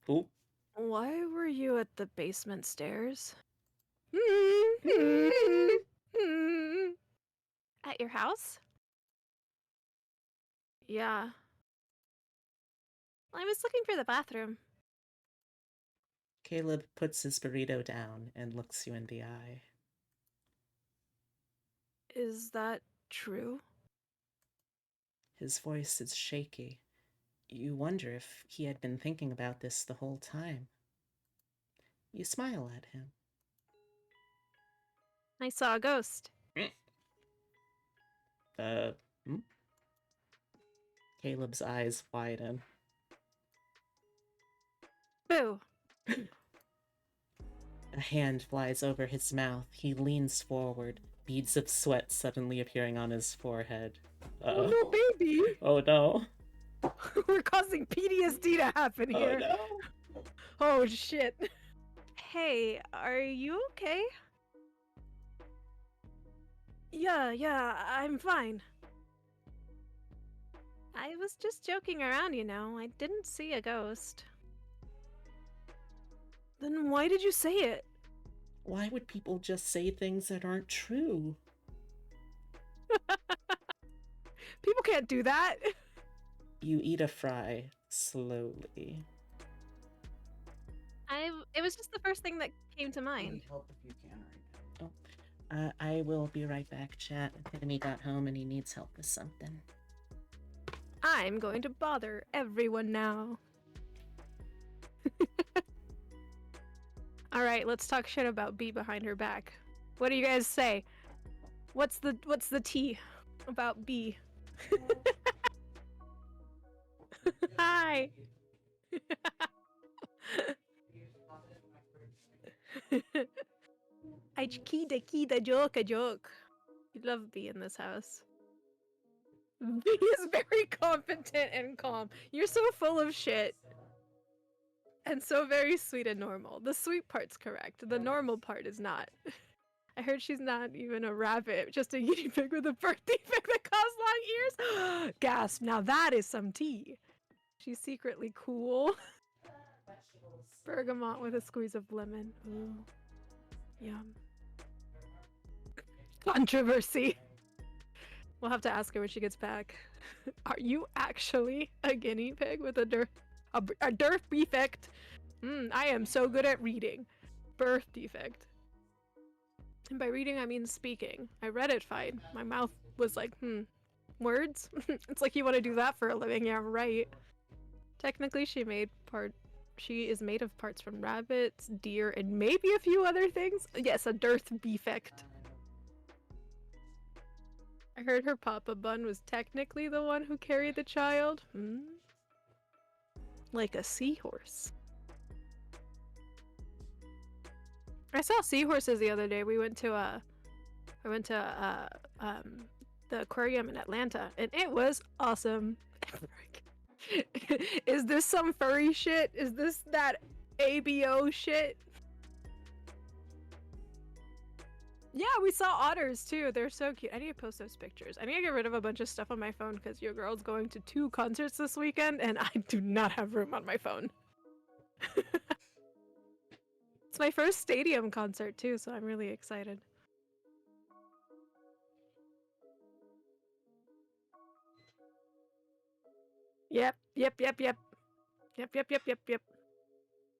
Oh. Why were you at the basement stairs? At your house? Yeah. I was looking for the bathroom. Caleb puts his burrito down and looks you in the eye. Is that true? His voice is shaky. You wonder if he had been thinking about this the whole time. You smile at him. I saw a ghost. Caleb's eyes widen. Boo. A hand flies over his mouth. He leans forward, beads of sweat suddenly appearing on his forehead. Oh no, baby! Oh no. We're causing PTSD to happen Oh here. no. Oh shit. Hey, are you okay? Yeah, I'm fine. I was just joking around, you know. I didn't see a ghost. Then why did you say it? Why would people just say things that aren't true? People can't do that. You eat a fry slowly. It was just the first thing that came to mind. Need help if you can right now. I will be right back, chat. Epitome got home and he needs help with something. I'm going to bother everyone now. Alright, let's talk shit about B behind her back. What do you guys say? What's the tea about B? Hi! Kida joke, a joke. You love B in this house. B is very competent and calm. You're so full of shit. And so very sweet and normal. The sweet part's correct. The normal part is not. I heard she's not even a rabbit, just a guinea pig with a birth defect that caused long ears. Gasp, now that is some tea. She's secretly cool. Bergamot with a squeeze of lemon. Ooh. Yum. Controversy. We'll have to ask her when she gets back. Are you actually a guinea pig with a birth defect? I am so good at reading. Birth defect. And by reading, I mean speaking. I read it fine. My mouth was like, words? It's like you want to do that for a living. Yeah, right. Technically, she is made of parts from rabbits, deer, and maybe a few other things. Yes, a dearth defect. I heard her Papa Bun was technically the one who carried the child. Like a seahorse. I saw seahorses the other day. We went to the aquarium in Atlanta, and it was awesome. Is this some furry shit? Is this that ABO shit? Yeah, we saw otters too. They're so cute. I need to post those pictures. I need to get rid of a bunch of stuff on my phone because your girl's going to 2 concerts this weekend and I do not have room on my phone. It's my first stadium concert too, so I'm really excited. Yep.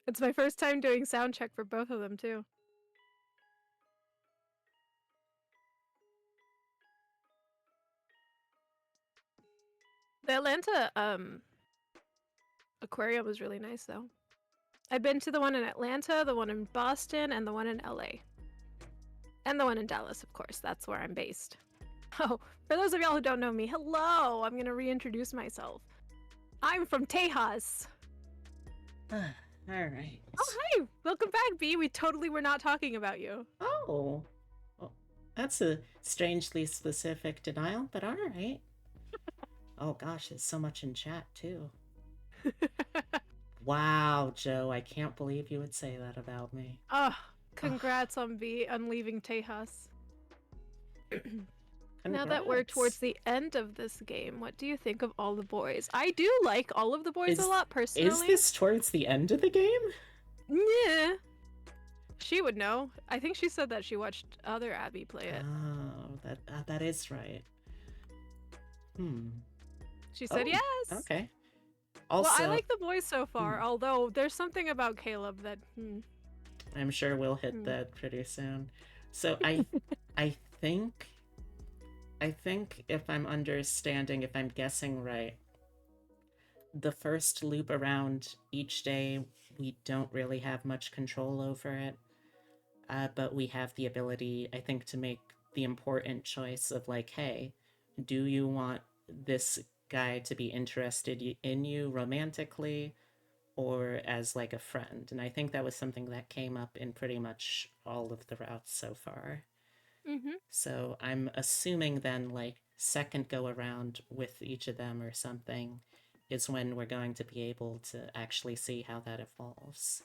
It's my first time doing sound check for both of them too. The Atlanta aquarium was really nice though. I've been to the one in Atlanta, the one in Boston, and the one in LA. And the one in Dallas, of course. That's where I'm based. Oh, for those of y'all who don't know me, hello! I'm gonna reintroduce myself. I'm from Tejas. All right. Oh, hi! Welcome back, B. We totally were not talking about you. Oh. Well, that's a strangely specific denial, but all right. Oh gosh, there's so much in chat too. Wow, Joe, I can't believe you would say that about me. Oh, congrats on B on leaving Tejas. Now that we're towards the end of this game, what do you think of all the boys? I do like all of the boys a lot, personally. Is this towards the end of the game? Yeah. She would know. I think she said that she watched other Abby play it. Oh, that is right. She said yes. Okay. Also, well, I like the boys so far, although there's something about Caleb that... I'm sure we'll hit that pretty soon. So I think if I'm understanding, if I'm guessing right, the first loop around each day, we don't really have much control over it. But we have the ability, I think, to make the important choice of like, hey, do you want this guy to be interested in you romantically or as like a friend? And I think that was something that came up in pretty much all of the routes so far. So I'm assuming then like second go around with each of them or something is when we're going to be able to actually see how that evolves.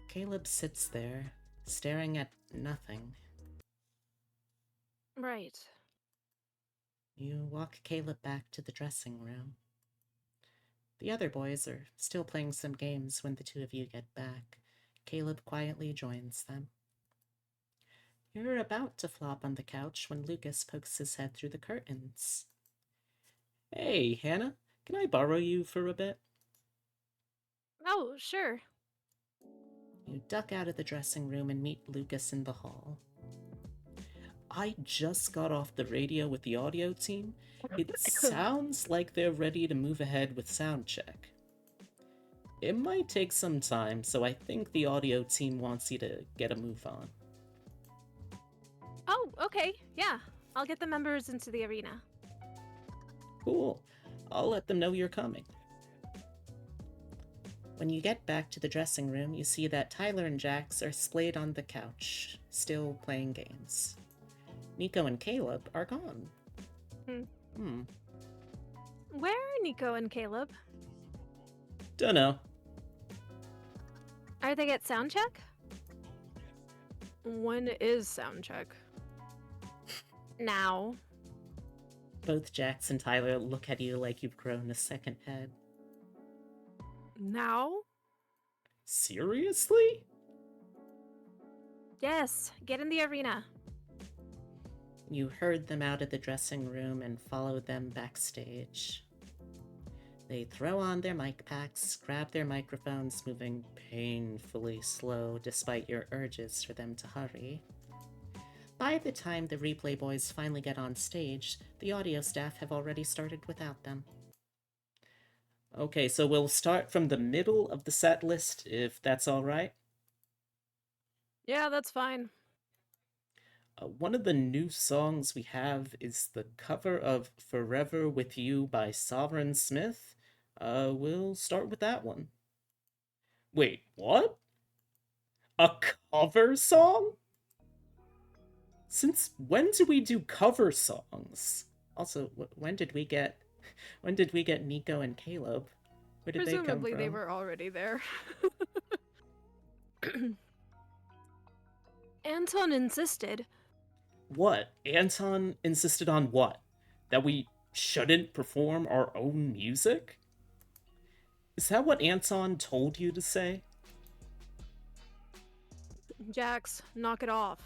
Caleb sits there, staring at nothing. Right. You walk Caleb back to the dressing room. The other boys are still playing some games when the two of you get back. Caleb quietly joins them. You're about to flop on the couch when Lucas pokes his head through the curtains. Hey, Hannah, can I borrow you for a bit? Oh, sure. You duck out of the dressing room and meet Lucas in the hall. I just got off the radio with the audio team. It sounds like they're ready to move ahead with sound check. It might take some time, so I think the audio team wants you to get a move on. Oh, okay. Yeah. I'll get the members into the arena. Cool. I'll let them know you're coming. When you get back to the dressing room, you see that Tyler and Jax are splayed on the couch, still playing games. Nico and Caleb are gone. Where are Nico and Caleb? Dunno. Are they at sound check? When is sound check? Now. Both Jax and Tyler look at you like you've grown a second head. Now? Seriously? Yes, get in the arena. You herd them out of the dressing room and follow them backstage. They throw on their mic packs, grab their microphones, moving painfully slow despite your urges for them to hurry. By the time the replay boys finally get on stage, the audio staff have already started without them. Okay, so we'll start from the middle of the set list, if that's all right. Yeah, that's fine. One of the new songs we have is the cover of Forever With You by Sovereign Smith. We'll start with that one. Wait, what? A cover song? Since when do we do cover songs? Also, when did we get Nico and Caleb? Where did they come Presumably from? they were already there. Anton insisted. What? Anton insisted on what? That we shouldn't perform our own music? Is that what Anton told you to say? Jax, knock it off.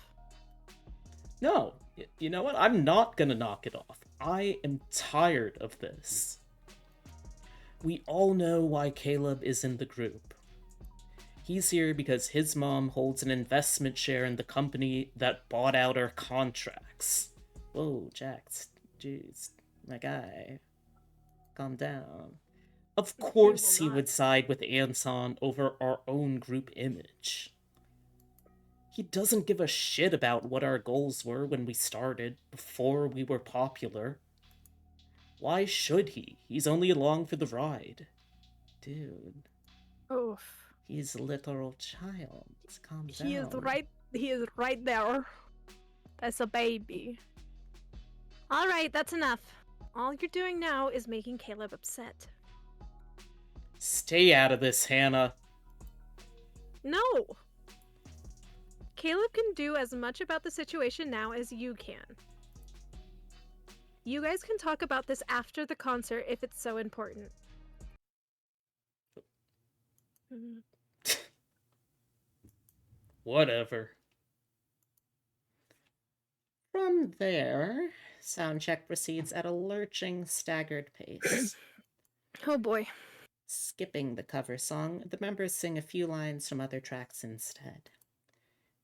No. You know what? I'm not gonna knock it off. I am tired of this. We all know why Caleb is in the group. He's here because his mom holds an investment share in the company that bought out our contracts. Whoa, Jax. Jeez, my guy. Calm down. Of course he would side with Anton over our own group image. He doesn't give a shit about what our goals were when we started, before we were popular. Why should he? He's only along for the ride. Dude, Oof. he's a literal child. Calm down. He is right there. That's a baby. Alright, that's enough. All you're doing now is making Caleb upset. Stay out of this, Hannah. No! Caleb can do as much about the situation now as you can. You guys can talk about this after the concert if it's so important. Whatever. From there, soundcheck proceeds at a lurching, staggered pace. Oh boy. Skipping the cover song, the members sing a few lines from other tracks instead.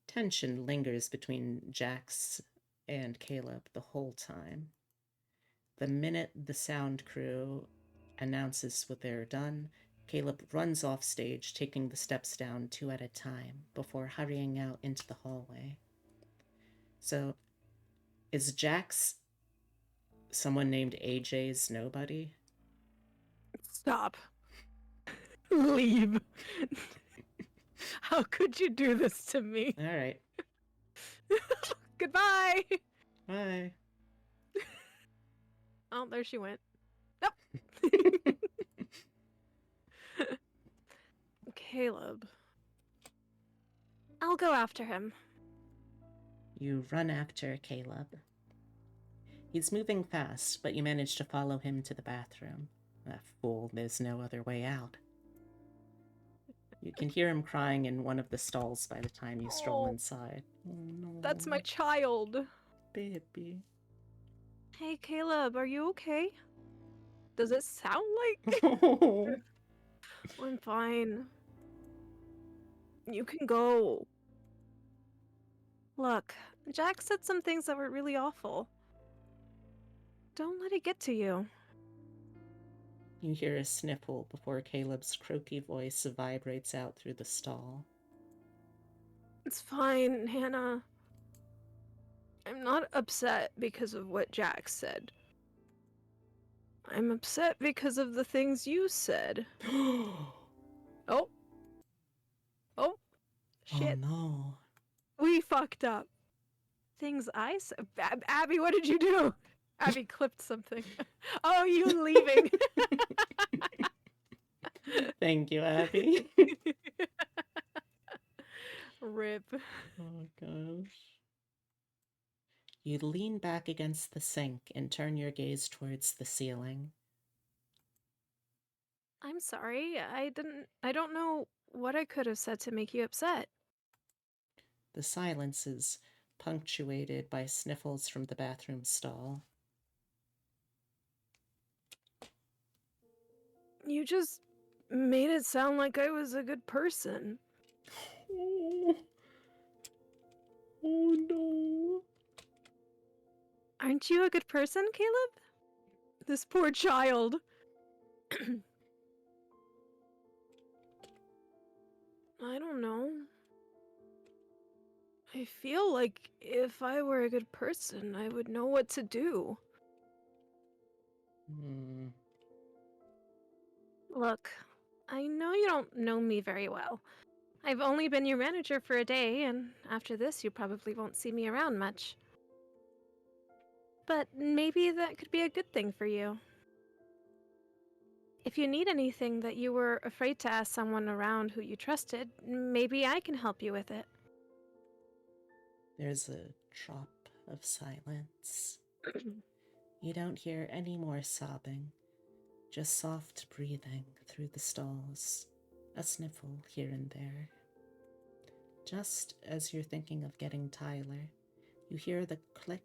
Tension lingers between Jax and Caleb the whole time. The minute the sound crew announces what they're done, Caleb runs off stage, taking the steps down 2 at a time before hurrying out into the hallway. So, is Jax someone named AJ's nobody? Stop. Leave. How could you do this to me? Alright, Goodbye. bye. Oh, there she went. Nope. Caleb. I'll go after him. You run after Caleb. He's moving fast, but you manage to follow him to the bathroom. That fool, there's no other way out. You can hear him crying in one of the stalls by the time you stroll Oh. inside. Oh no. That's my child. baby. Hey, Caleb, are you okay? Does it sound like? I'm fine. You can go. Look, Jack said some things that were really awful. Don't let it get to you. You hear a sniffle before Caleb's croaky voice vibrates out through the stall. It's fine, Hannah. I'm not upset because of what Jack said. I'm upset because of the things you said. Oh. Oh. Shit. Oh no. We fucked up. Things I said. Abby, what did you do? Abby clipped something. Oh, you leaving. Thank you, Abby. Rip. Oh gosh. You lean back against the sink and turn your gaze towards the ceiling. I'm sorry. I don't know what I could have said to make you upset. The silence is punctuated by sniffles from the bathroom stall. You just made it sound like I was a good person. Oh no. Aren't you a good person, Caleb? This poor child. I don't know. I feel like if I were a good person, I would know what to do. Look, I know you don't know me very well. I've only been your manager for a day, and after this, you probably won't see me around much. but maybe that could be a good thing for you. If you need anything that you were afraid to ask someone around who you trusted, maybe I can help you with it. There's a drop of silence. You don't hear any more sobbing, just soft breathing through the stalls, a sniffle here and there. Just as you're thinking of getting Tyler, you hear the click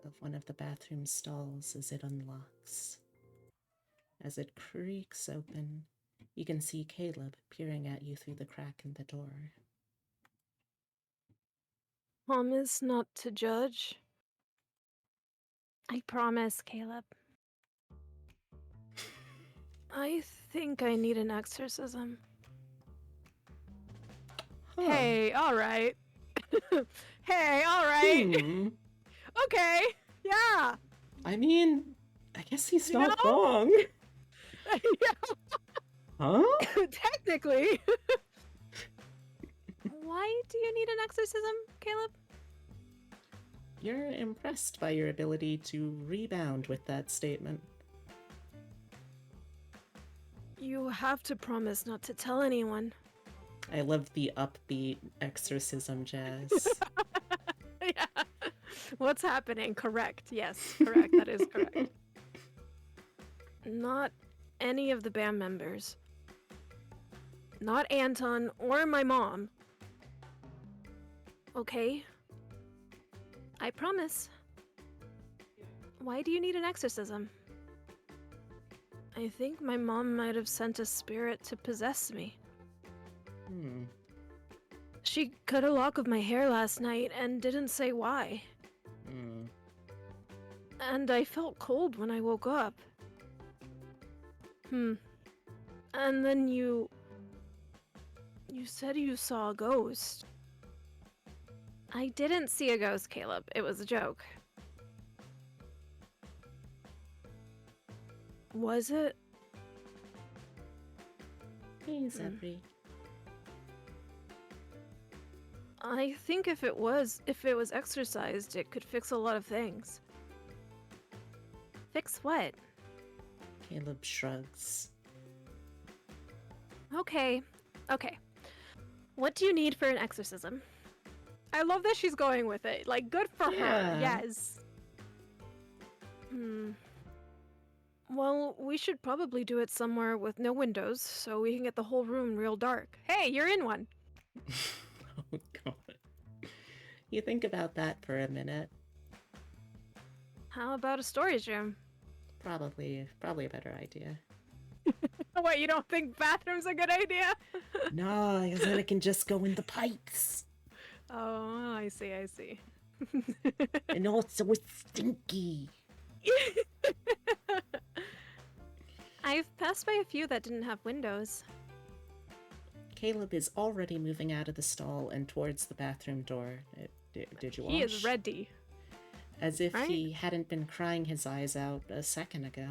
of one of the bathroom stalls as it unlocks. As it creaks open, you can see Caleb peering at you through the crack in the door. Promise not to judge. I promise, Caleb. I think I need an exorcism. Huh. Hey, alright. Hey, alright. Hmm. Okay, yeah. I mean, I guess he's You not know? wrong. Yeah, Huh? technically. Why do you need an exorcism, Caleb? You're impressed by your ability to rebound with that statement. You have to promise not to tell anyone. I love the upbeat exorcism jazz. Yeah. What's happening? Correct. Yes, correct. That is correct. Not any of the band members. Not Anton or my mom. Okay? I promise. Why do you need an exorcism? I think my mom might have sent a spirit to possess me. Hmm. She cut a lock of my hair last night and didn't say why. Hmm. And I felt cold when I woke up. And then you said you saw a ghost. I didn't see a ghost, Caleb. It was a joke. Was it? Hey, Zebri. I think if it was exercised, it could fix a lot of things. Fix what? Caleb shrugs. Okay. What do you need for an exorcism? I love that she's going with it. Like, good for Yeah. her. Yes. Well, we should probably do it somewhere with no windows so we can get the whole room real dark. Hey, you're in one. Oh, God. You think about that for a minute. How about a storage room? Probably a better idea. What, you don't think bathroom's a good idea? No, because then it can just go in the pipes. Oh, I see. And also it's stinky. I've passed by a few that didn't have windows. Caleb is already moving out of the stall and towards the bathroom door. Did you watch? He is ready. As if right? he hadn't been crying his eyes out a second ago.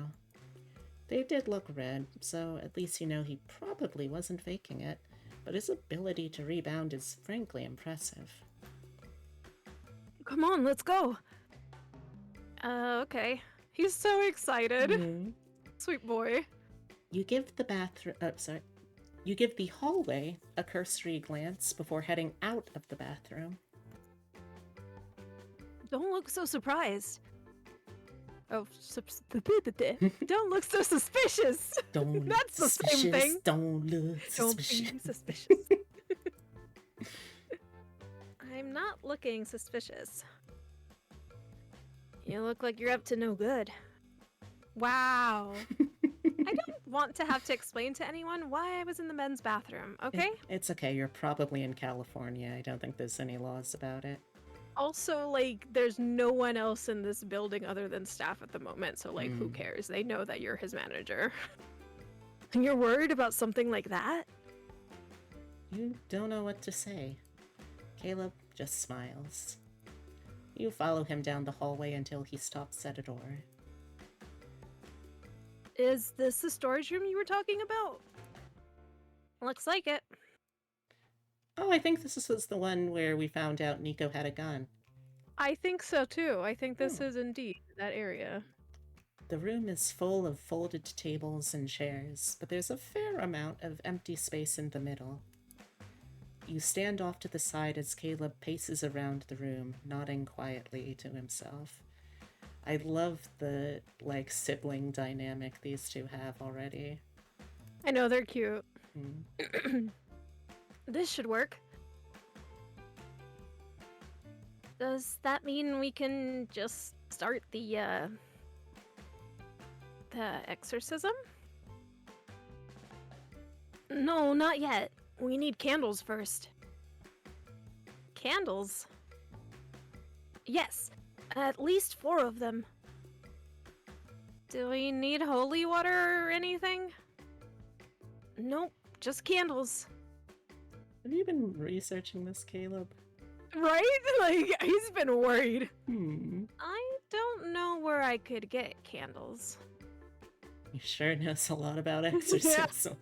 They did look red, so at least you know he probably wasn't faking it, but his ability to rebound is frankly impressive. Come on, let's go. Okay. He's so excited. Mhm. Sweet boy. You give You give the hallway a cursory glance before heading out of the bathroom. Don't look so surprised. Oh, don't look so suspicious. Don't look That's the same suspicious. thing. Don't look Don't suspicious. be suspicious. I'm not looking suspicious. You look like you're up to no good. Wow. I don't want to have to explain to anyone why I was in the men's bathroom, okay? It's okay, you're probably in California. I don't think there's any laws about it. Also, like, there's no one else in this building other than staff at the moment, so, like, who Mm. cares? They know that you're his manager. And you're worried about something like that? You don't know what to say. Caleb just smiles. You follow him down the hallway until he stops at a door. Is this the storage room you were talking about? Looks like it. Oh, I think this was the one where we found out Nico had a gun. I think so too. I think this Hmm. is indeed that area. The room is full of folded tables and chairs, but there's a fair amount of empty space in the middle. You stand off to the side as Caleb paces around the room, nodding quietly to himself. I love the, like, sibling dynamic these two have already. I know they're cute. Hmm. This should work. Does that mean we can just start the exorcism? No, not yet. We need candles first. Candles? Yes, at least 4 of them. Do we need holy water or anything? Nope, just candles. Have you been researching this, Caleb? Right? Like, he's been worried. I don't know where I could get candles. He sure knows a lot about exorcism.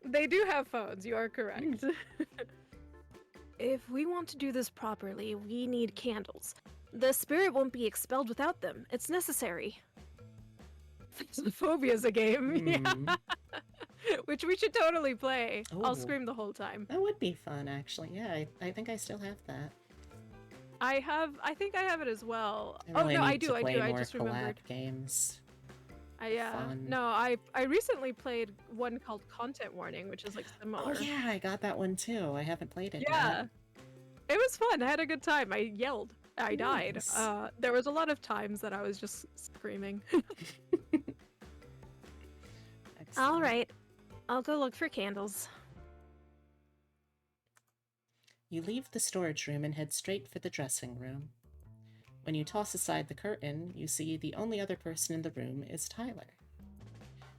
They do have phones, you are correct. If we want to do this properly, we need candles. The spirit won't be expelled without them. It's necessary. Phasmophobia's a game, yeah. Which we should totally play. I'll Oh. scream the whole time. That would be fun, actually. Yeah, I think I still have that. I think I have it as well. I really oh no, need I do, to I play do. I more just collab remembered. games. Yeah. Fun. No, I recently played one called Content Warning, which is like similar. Oh yeah, I got that one too. I haven't played it Yeah. yet. It was fun. I had a good time. I yelled. I died. Nice. There was a lot of times that I was just screaming. Excellent. All right. I'll go look for candles. You leave the storage room and head straight for the dressing room. When you toss aside the curtain, you see the only other person in the room is Tyler.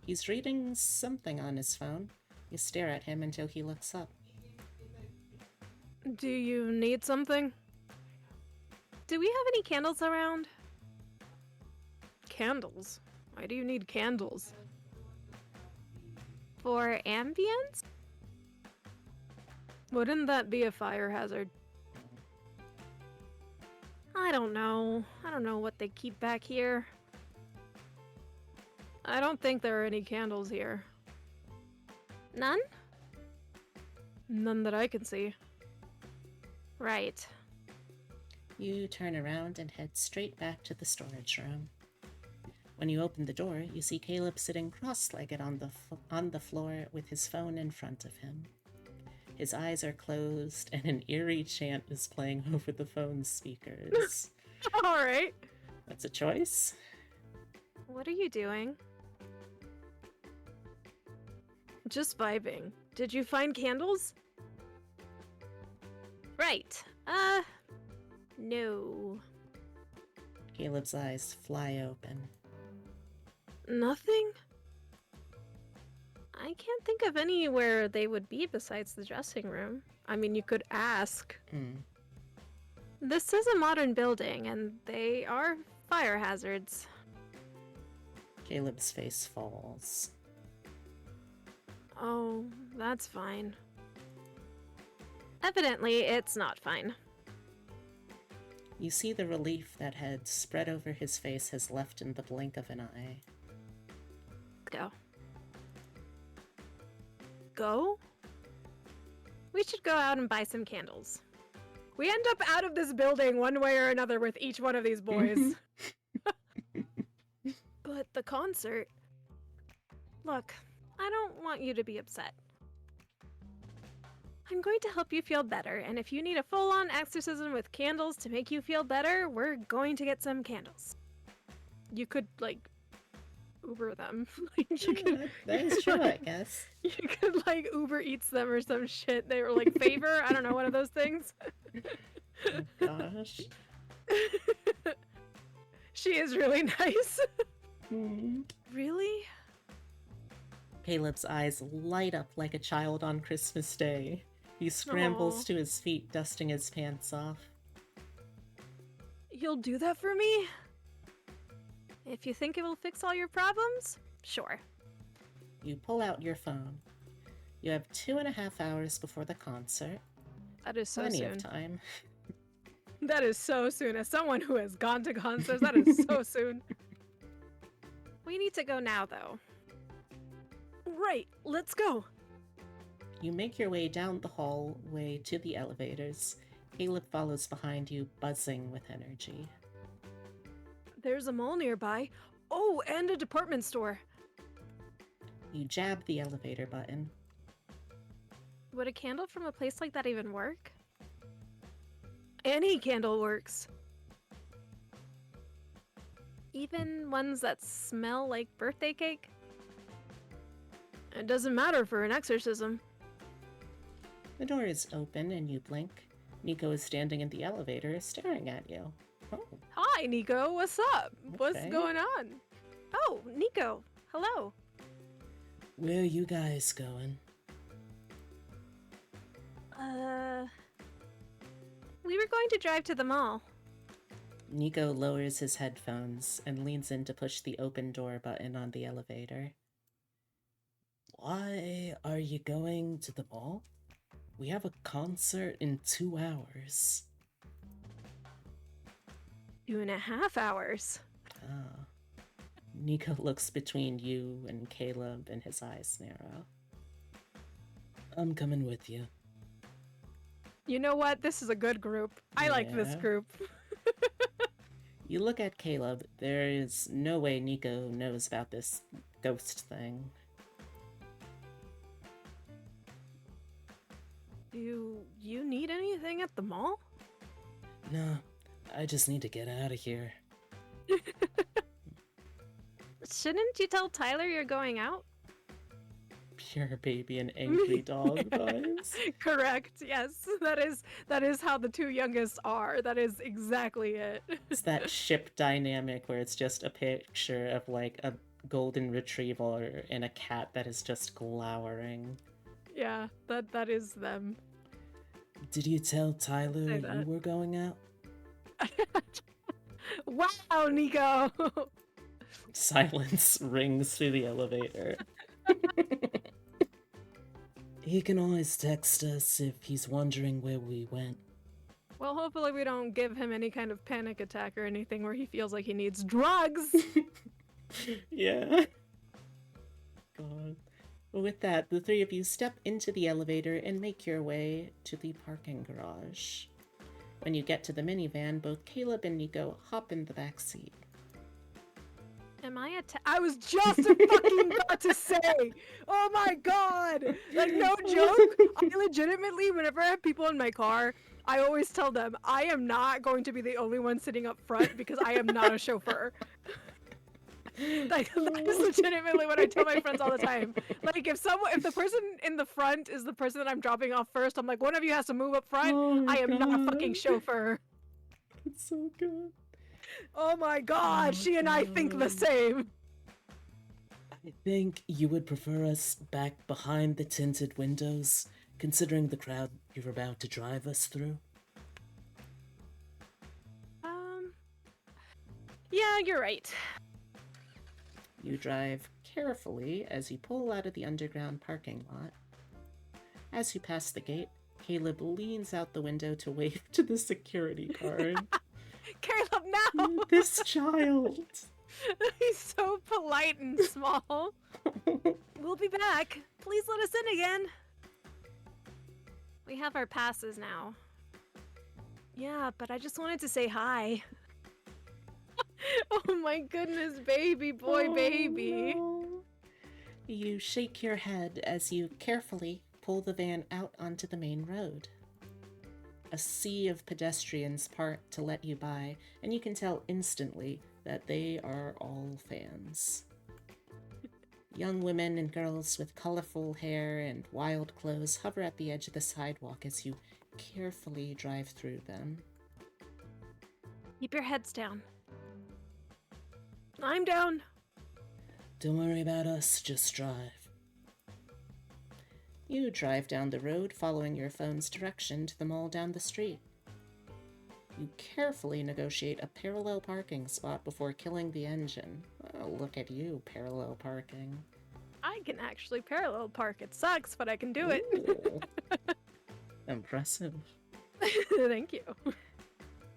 He's reading something on his phone. You stare at him until he looks up. Do you need something? Do we have any candles around? Candles? Why do you need candles? For ambience? Wouldn't that be a fire hazard? I don't know. I don't know what they keep back here. I don't think there are any candles here. None? None that I can see. Right. You turn around and head straight back to the storage room. When you open the door, you see Caleb sitting cross-legged on the floor with his phone in front of him. His eyes are closed, and an eerie chant is playing over the phone's speakers. All right. That's a choice. What are you doing? Just vibing. Did you find candles? Right. No. Caleb's eyes fly open. Nothing? I can't think of anywhere they would be besides the dressing room. I mean, you could ask. This is a modern building, and they are fire hazards. Caleb's face falls. Oh, that's fine. Evidently, it's not fine. You see the relief that had spread over his face has left in the blink of an eye. Go. Go? We should go out and buy some candles. We end up out of this building one way or another with each one of these boys. But the concert... Look, I don't want you to be upset. I'm going to help you feel better, and if you need a full-on exorcism with candles to make you feel better, we're going to get some candles. You could, like, Uber them. Like, you could, That is true, I guess. you could, like, Uber Eats them or some shit. They were, like, favor? I don't know, one of those things. Oh, gosh. She is really nice. Hmm. Really? Caleb's eyes light up like a child on Christmas Day. He scrambles Aw. to his feet, dusting his pants off. You'll do that for me? If you think it will fix all your problems, sure. You pull out your phone. You have 2.5 hours before the concert. That is so Plenty soon. of time. That is so soon. As someone who has gone to concerts, that is so soon. We need to go now, though. Right, let's go. You make your way down the hallway to the elevators. Caleb follows behind you, buzzing with energy. There's a mall nearby. Oh, and a department store. You jab the elevator button. Would a candle from a place like that even work? Any candle works. Even ones that smell like birthday cake? It doesn't matter for an exorcism. The door is open and you blink. Nico is standing in the elevator, staring at you. Oh, Hi, Nico. What's up? What's Okay. going on? Oh, Nico. Hello. Where are you guys going? We were going to drive to the mall. Nico lowers his headphones and leans in to push the open door button on the elevator. Why are you going to the mall? We have a concert in 2 hours. 2.5 hours. Ah. Nico looks between you and Caleb and his eyes narrow. I'm coming with you. You know what? This is a good group. I like this Yeah. group. You look at Caleb. There is no way Nico knows about this ghost thing. Do you need anything at the mall? No, I just need to get out of here. Shouldn't you tell Tyler you're going out? Pure baby and angry dog vibes. Correct. Yes. That is how the two youngest are. That is exactly it. It's that ship dynamic where it's just a picture of like a golden retriever and a cat that is just glowering. Yeah, that is them. Did you tell Tyler Say you that. were going out? Wow, Nico. Silence rings through the elevator. He can always text us if he's wondering where we went. Well, hopefully we don't give him any kind of panic attack or anything where he feels like he needs drugs. Yeah. God. With that, the three of you step into the elevator and make your way to the parking garage. When you get to the minivan, both Caleb and Nico hop in the back seat. Am I I was just fucking about to say. Oh my god! Like, no joke. I legitimately, whenever I have people in my car, I always tell them I am not going to be the only one sitting up front because I am not a chauffeur. Like, that is legitimately what I tell my friends all the time. Like, if the person in the front is the person that I'm dropping off first, I'm like, one of you has to move up front. Oh my I am not a fucking God. chauffeur. It's so good. Oh my god, she and I think the same. I think you would prefer us back behind the tinted windows, considering the crowd you're about to drive us through. Yeah, you're right. You drive carefully as you pull out of the underground parking lot. As you pass the gate, Caleb leans out the window to wave to the security guard. Caleb, now! This child! He's so polite and small. We'll be back. Please let us in again. We have our passes now. Yeah, but I just wanted to say hi. Oh my goodness, baby boy, Oh, baby. no. You shake your head as you carefully pull the van out onto the main road. A sea of pedestrians part to let you by, and you can tell instantly that they are all fans. Young women and girls with colorful hair and wild clothes hover at the edge of the sidewalk as you carefully drive through them. Keep your heads down. I'm down. Don't worry about us, just drive. You drive down the road following your phone's direction to the mall down the street. You carefully negotiate a parallel parking spot before killing the engine. Oh, look at you, parallel parking. I can actually parallel park. It sucks, but I can do it. Ooh. Impressive. Thank you.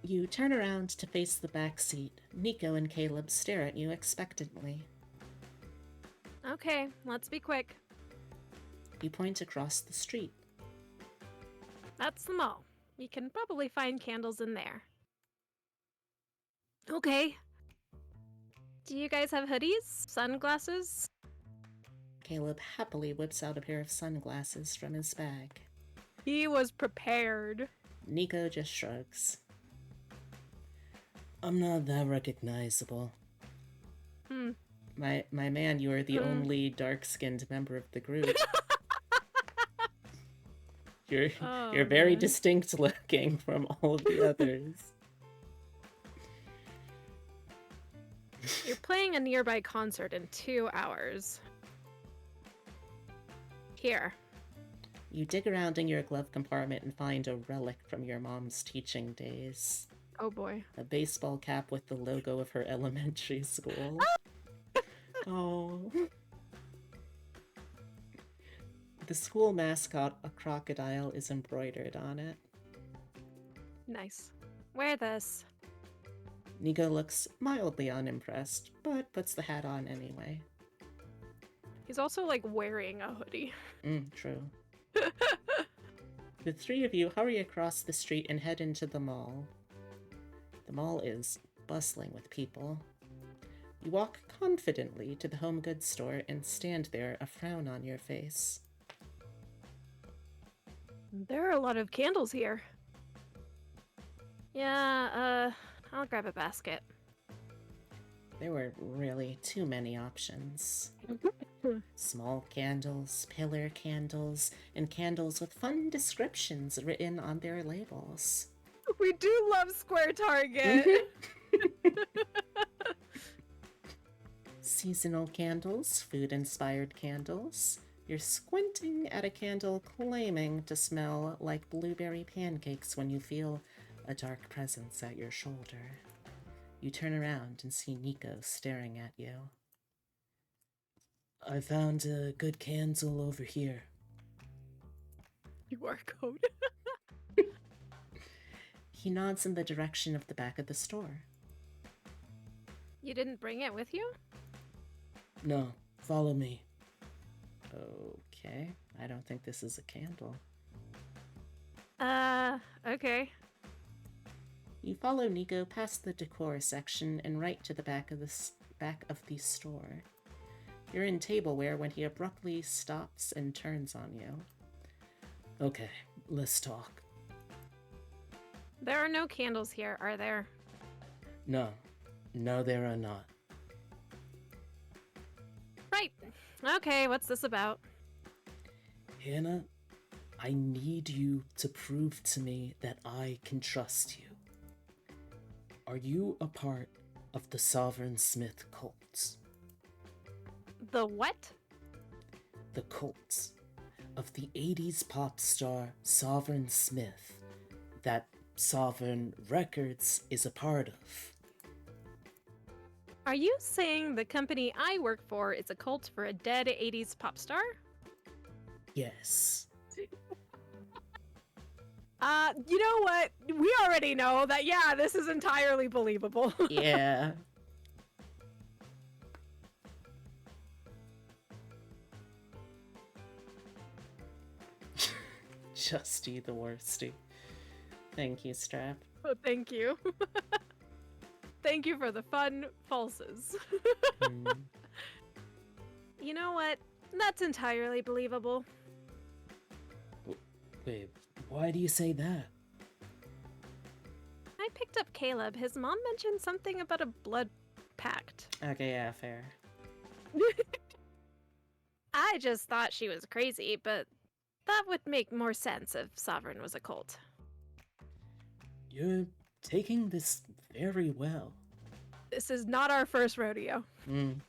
You turn around to face the back seat. Nico and Caleb stare at you expectantly. Okay, let's be quick. You point across the street. That's the mall. You can probably find candles in there. Okay. Do you guys have hoodies? Sunglasses? Caleb happily whips out a pair of sunglasses from his bag. He was prepared. Nico just shrugs. I'm not that recognizable. My man, you are the only dark-skinned member of the group. You're Oh, you're very man. distinct looking from all of the others. You're playing a nearby concert in 2 hours. Here. You dig around in your glove compartment and find a relic from your mom's teaching days. Oh boy. A baseball cap with the logo of her elementary school. Oh. The school mascot, a crocodile, is embroidered on it. Nice. Wear this. Nico looks mildly unimpressed, but puts the hat on anyway. He's also like wearing a hoodie. True. The three of you hurry across the street and head into the mall. The mall is bustling with people. You walk confidently to the home goods store and stand there, a frown on your face. There are a lot of candles here. Yeah, I'll grab a basket. There were really too many options. Small candles, pillar candles, and candles with fun descriptions written on their labels. We do love Square Target. Seasonal candles, food-inspired candles. You're squinting at a candle claiming to smell like blueberry pancakes when you feel a dark presence at your shoulder. You turn around and see Nico staring at you. I found a good candle over here. QR code. He nods in the direction of the back of the store. You didn't bring it with you? No, follow me. Okay, I don't think this is a candle. Okay. You follow Nico past the decor section and right to the back of the store. You're in tableware when he abruptly stops and turns on you. Okay, let's talk. There are no candles here, are there? No, there are not. Right. Okay, what's this about? Hannah, I need you to prove to me that I can trust you. Are you a part of the Sovereign Smith cult? The what? The cult of the 80s pop star Sovereign Smith that Sovereign Records is a part of. Are you saying the company I work for is a cult for a dead 80s pop star? Yes. You know what? We already know that, yeah, this is entirely believable. Yeah. Justy the worsty. Thank you, Strap. Oh, thank you. Thank you for the fun falses. Mm. You know what? That's entirely believable. Wait, why do you say that? I picked up Caleb. His mom mentioned something about a blood pact. Okay, yeah, fair. I just thought she was crazy, but that would make more sense if Sovereign was a cult. You're taking this very well. This is not our first rodeo. Mm.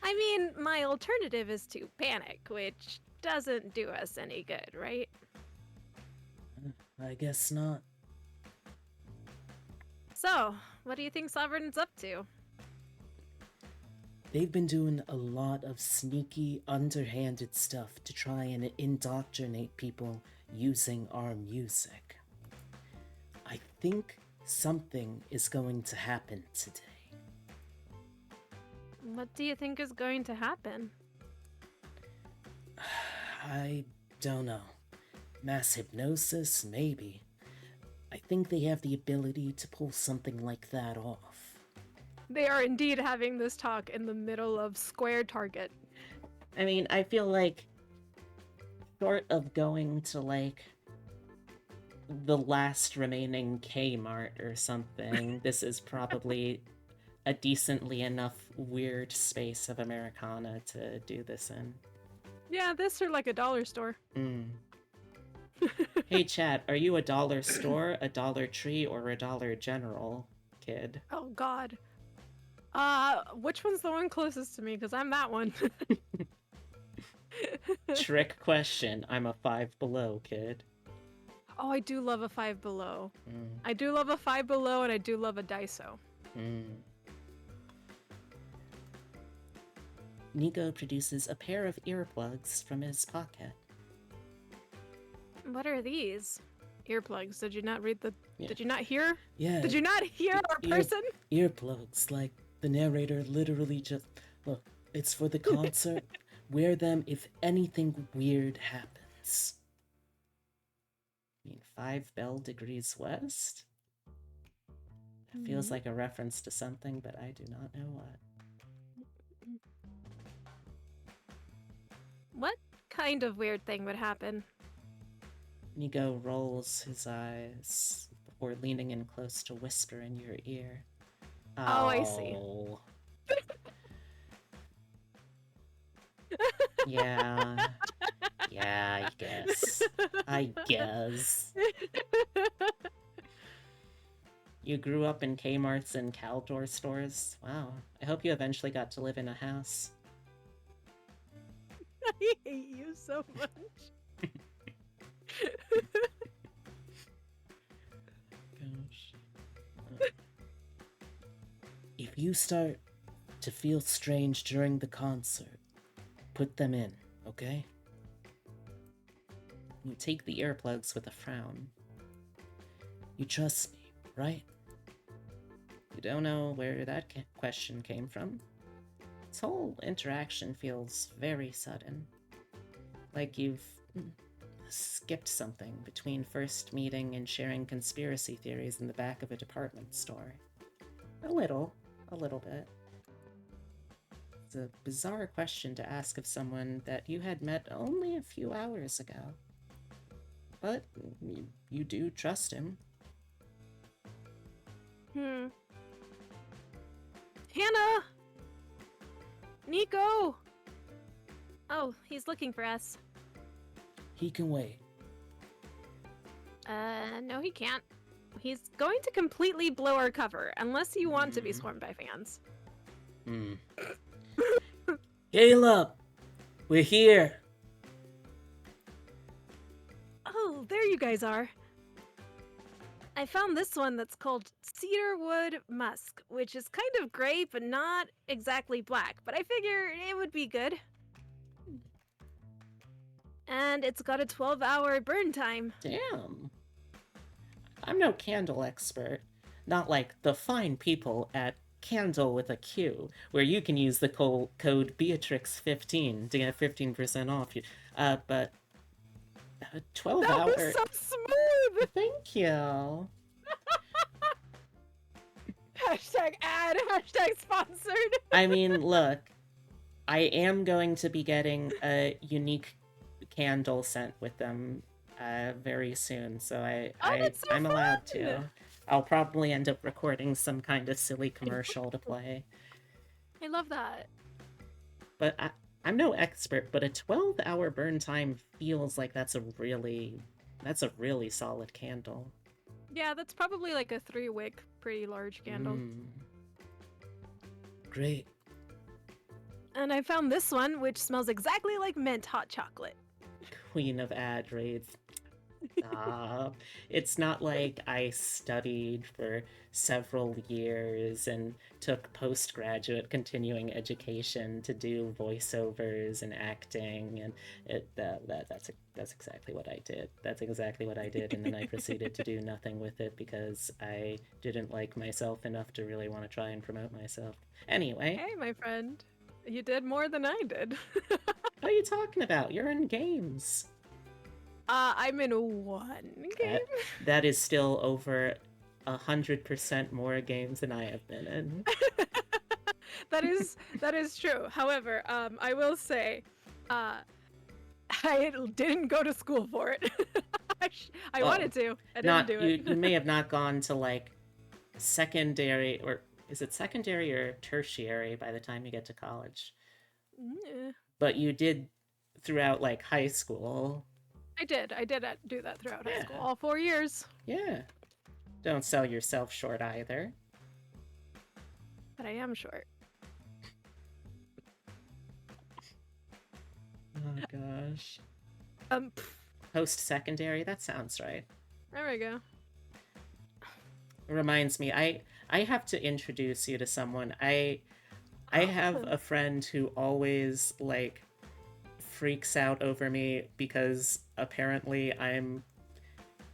I mean, my alternative is to panic, which doesn't do us any good, right? I guess not. So, what do you think Sovereign's up to? They've been doing a lot of sneaky, underhanded stuff to try and indoctrinate people using our music. I think something is going to happen today. What do you think is going to happen? I don't know. Mass hypnosis, maybe. I think they have the ability to pull something like that off. They are indeed having this talk in the middle of Square Target. I mean, I feel like, short of going to, like, the last remaining Kmart or something, this is probably a decently enough weird space of Americana to do this in. Yeah, this or like a dollar store. Mm. Hey, chat, are you a dollar store, a Dollar Tree, or a Dollar General kid? Oh God. Which one's the one closest to me? Because I'm that one. Trick question. I'm a Five Below kid. Oh, I do love a Five Below. Mm. I do love a Five Below, and I do love a Daiso. Mm. Nico produces a pair of earplugs from his pocket. What are these? Earplugs. Did you not read the? Yeah. Did you not hear? Yeah, Did you not hear our Ear- person? earplugs, like the narrator literally just. Look, it's for the concert. Wear them if anything weird happens. I mean, 5 Bell Degrees West? That feels like a reference to something, but I do not know what. What kind of weird thing would happen? Nico rolls his eyes before leaning in close to whisper in your ear. Oh, I see. Yeah. Yeah, I guess. I guess. You grew up in Kmart's and Caldor stores? Wow. I hope you eventually got to live in a house. I hate you so much. Gosh. If you start to feel strange during the concert, put them in, okay? You take the earplugs with a frown. You trust me, right? You don't know where that question came from? This whole interaction feels very sudden. Like you've skipped something between first meeting and sharing conspiracy theories in the back of a department store. A little bit. It's a bizarre question to ask of someone that you had met only a few hours ago. But you do trust him. Hannah! Nico! Oh, he's looking for us. He can wait. No, he can't. He's going to completely blow our cover, unless you want to be swarmed by fans. Hmm. Caleb! We're here! Oh, there you guys are. I found this one that's called Cedarwood Musk, which is kind of gray, but not exactly black, but I figure it would be good. And it's got a 12-hour burn time. Damn. I'm no candle expert. Not like the fine people at Candle with a Q, where you can use the code Beatrix15 to get 15% off. But 12 That hours. was so smooth! Thank you. Hashtag ad, hashtag sponsored. I mean, look, I am going to be getting a unique candle sent with them very soon, so that's so I'm allowed fun! to. I'll probably end up recording some kind of silly commercial to play. I love that. But I'm no expert, but a 12-hour burn time feels like that's a really solid candle. Yeah, that's probably like a 3-wick, pretty large candle. Great. And I found this one, which smells exactly like mint hot chocolate. Queen of ad reads. It's not like I studied for several years and took postgraduate continuing education to do voiceovers and acting, and that's exactly what I did. That's exactly what I did, and then I proceeded to do nothing with it because I didn't like myself enough to really want to try and promote myself. Anyway, Hey, my friend. You did more than I did. what are you talking about? You're in games. I'm in one game. That is still over 100% more games than I have been in. That is true. However, I will say, I didn't go to school for it. I wanted to. I didn't do it. You may have not gone to like secondary, or is it secondary or tertiary by the time you get to college? Yeah. But you did throughout like high school. I did do that throughout high school, Yeah. all 4 years. Yeah. Don't sell yourself short either. But I am short. Oh gosh. Pff, Post secondary, that sounds right. there we go. Reminds me, I have to introduce you to someone. I have a friend who always like freaks out over me because apparently I'm,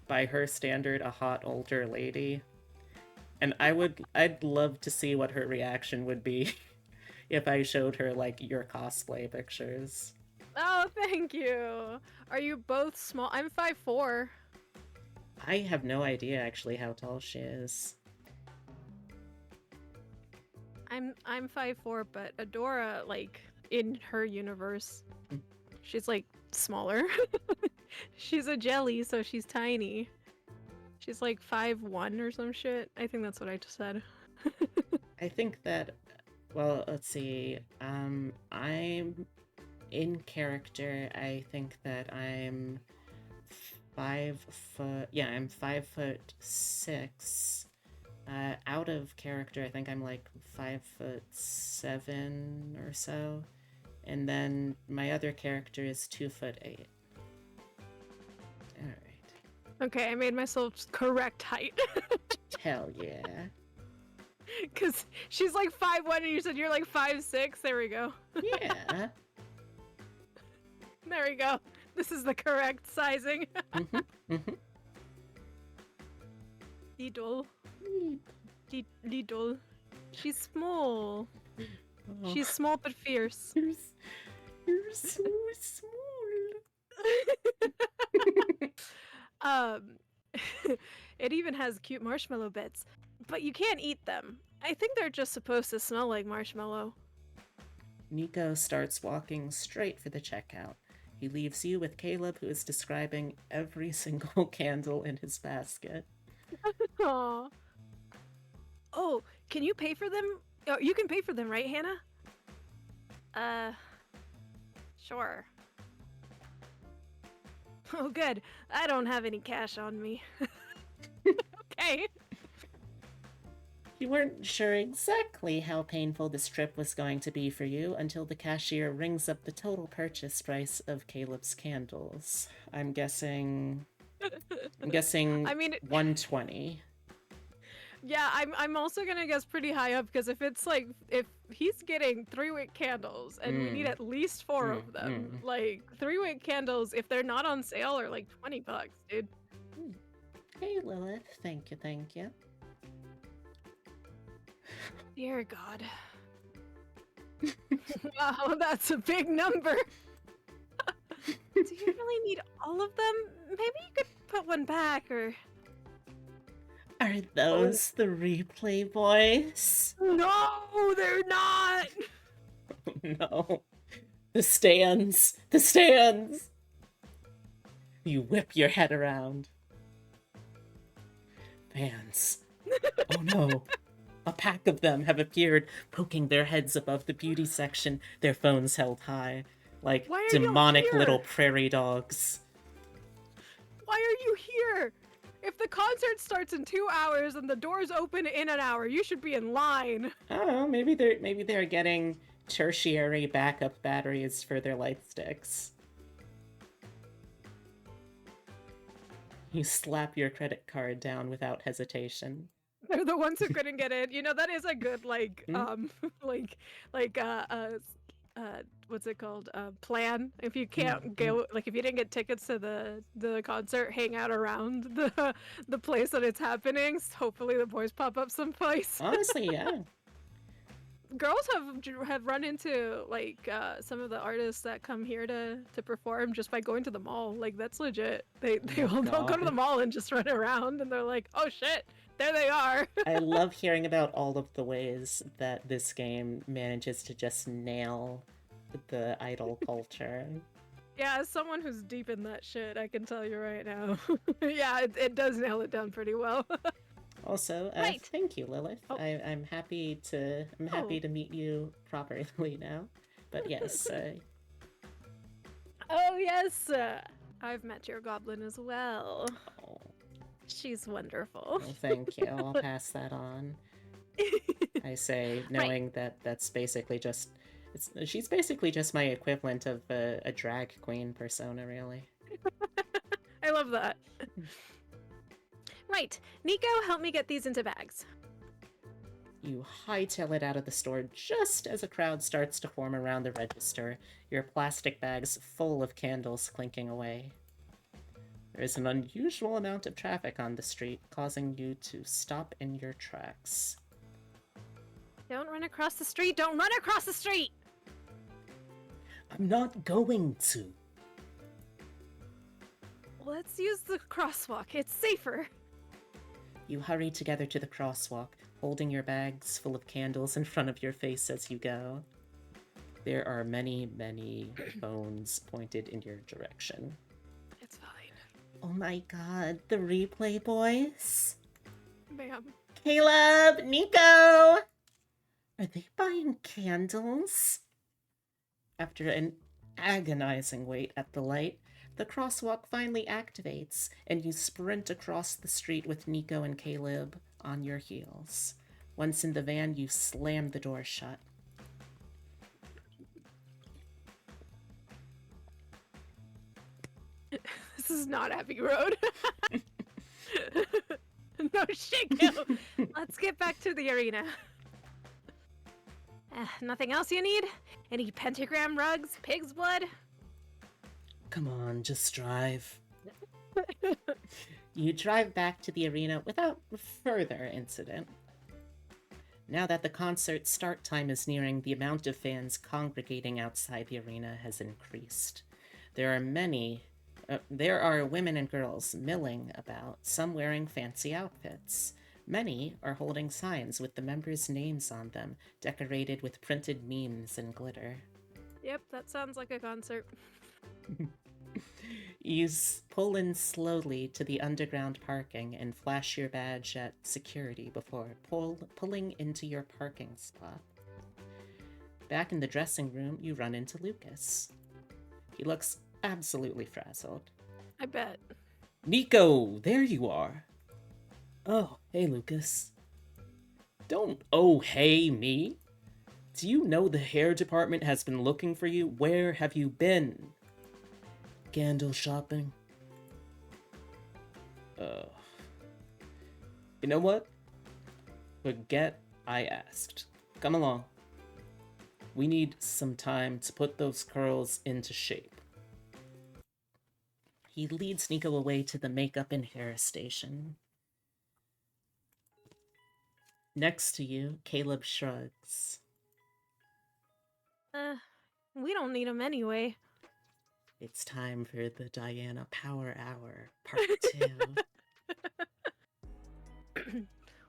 by her standard, a hot older lady. And I'd love to see what her reaction would be if I showed her like your cosplay pictures. Oh, thank you. Are you both small? I'm 5'4". I have no idea actually how tall she is. I'm 5'4", but Adora, like, in her universe, she's like smaller. She's a jelly, so she's tiny. She's like 5'1" or some shit. I think that's what I just said. I think that, well, let's see. I'm in character. I think that I'm 5 foot. Yeah, I'm 5'6". Out of character, I think I'm like 5'7" or so, and then my other character is 2'8". All right. Okay, I made myself correct height. Hell yeah. Because she's like 5'1" and you said you're like 5'6". There we go. Yeah. There we go. This is the correct sizing. Lidl. Lidl. She's small. Oh, She's small but fierce. you're so small. It even has cute marshmallow bits, but you can't eat them. I think they're just supposed to smell like marshmallow. Nico starts walking straight for the checkout. He leaves you with Caleb, who is describing every single candle in his basket. Aww. Oh, can you pay for them? Oh, you can pay for them, right, Hannah? Sure. Oh, good. I don't have any cash on me. Okay. You weren't sure exactly how painful this trip was going to be for you until the cashier rings up the total purchase price of Caleb's candles. I'm guessing I mean, 120. yeah, I'm also gonna guess pretty high up because if he's getting 3-wick candles and we need at least 4 of them, like 3-wick candles, if they're not on sale, are like $20, dude. Hey Lilith, thank you, thank you. Dear God. Wow, that's a big number. Do you really need all of them? Maybe you could put one back, or... Are those the replay boys? No, they're not! No. The stands! The stands! You whip your head around. Fans. Oh no. A pack of them have appeared, poking their heads above the beauty section, their phones held high, like Why are you demonic here? little prairie dogs. Why are you here? If the concert starts in 2 hours and the doors open in an hour, you should be in line. I don't know, maybe they're getting tertiary backup batteries for their light sticks. You slap your credit card down without hesitation. They're the ones who couldn't get in. You know, that is a good Hmm? like what's it called? Plan. If you can't Mm. go, like if you didn't get tickets to the concert, hang out around the place that it's happening. Hopefully the boys pop up someplace. Honestly, yeah. Girls have run into like some of the artists that come here to perform just by going to the mall. Like that's legit. They'll go to the God. mall and just run around, and they're like, oh shit, there they are. I love hearing about all of the ways that this game manages to just nail the idol culture. Yeah, as someone who's deep in that shit, I can tell you right now. Yeah, it does nail it down pretty well. Also, Right. thank you, Lilith. Oh. I'm happy to Oh. meet you properly now. But yes, Oh yes, I've met your goblin as well. oh, She's wonderful. well, thank you. I'll pass that on. I say, knowing that that's basically just she's basically just my equivalent of a drag queen persona, really. I love that. Right, Nico, help me get these into bags. You hightail it out of the store just as a crowd starts to form around the register, your plastic bags full of candles clinking away. There is an unusual amount of traffic on the street, causing you to stop in your tracks. Don't run across the street! Don't run across the street! I'm not going to. Let's use the crosswalk. It's safer. You hurry together to the crosswalk, holding your bags full of candles in front of your face as you go. There are many, many phones pointed in your direction. It's fine. Oh my god, the replay boys? Ma'am. Caleb! Nico! Are they buying candles? After an agonizing wait at the light, the crosswalk finally activates, and you sprint across the street with Nico and Caleb on your heels. Once in the van, you slam the door shut. This is not Abbey Road. No shit, Gil. Let's get back to the arena. Nothing else you need? Any pentagram rugs, pig's blood? Come on, just drive. You drive back to the arena without further incident. Now that the concert start time is nearing, the amount of fans congregating outside the arena has increased. There are women and girls milling about, some wearing fancy outfits. Many are holding signs with the members' names on them, decorated with printed memes and glitter. Yep, that sounds like a concert. You pull in slowly to the underground parking and flash your badge at security before pulling into your parking spot. Back in the dressing room, you run into Lucas. He looks absolutely frazzled. I bet. Nico, there you are. Oh, hey, Lucas. Don't oh hey me. Do you know the hair department has been looking for you? Where have you been? Candle shopping. You know what? Forget I asked. Come along. We need some time to put those curls into shape. He leads Nico away to the makeup and hair station. Next to you, Caleb shrugs. We don't need them anyway. It's time for the Diana Power Hour, Part 2.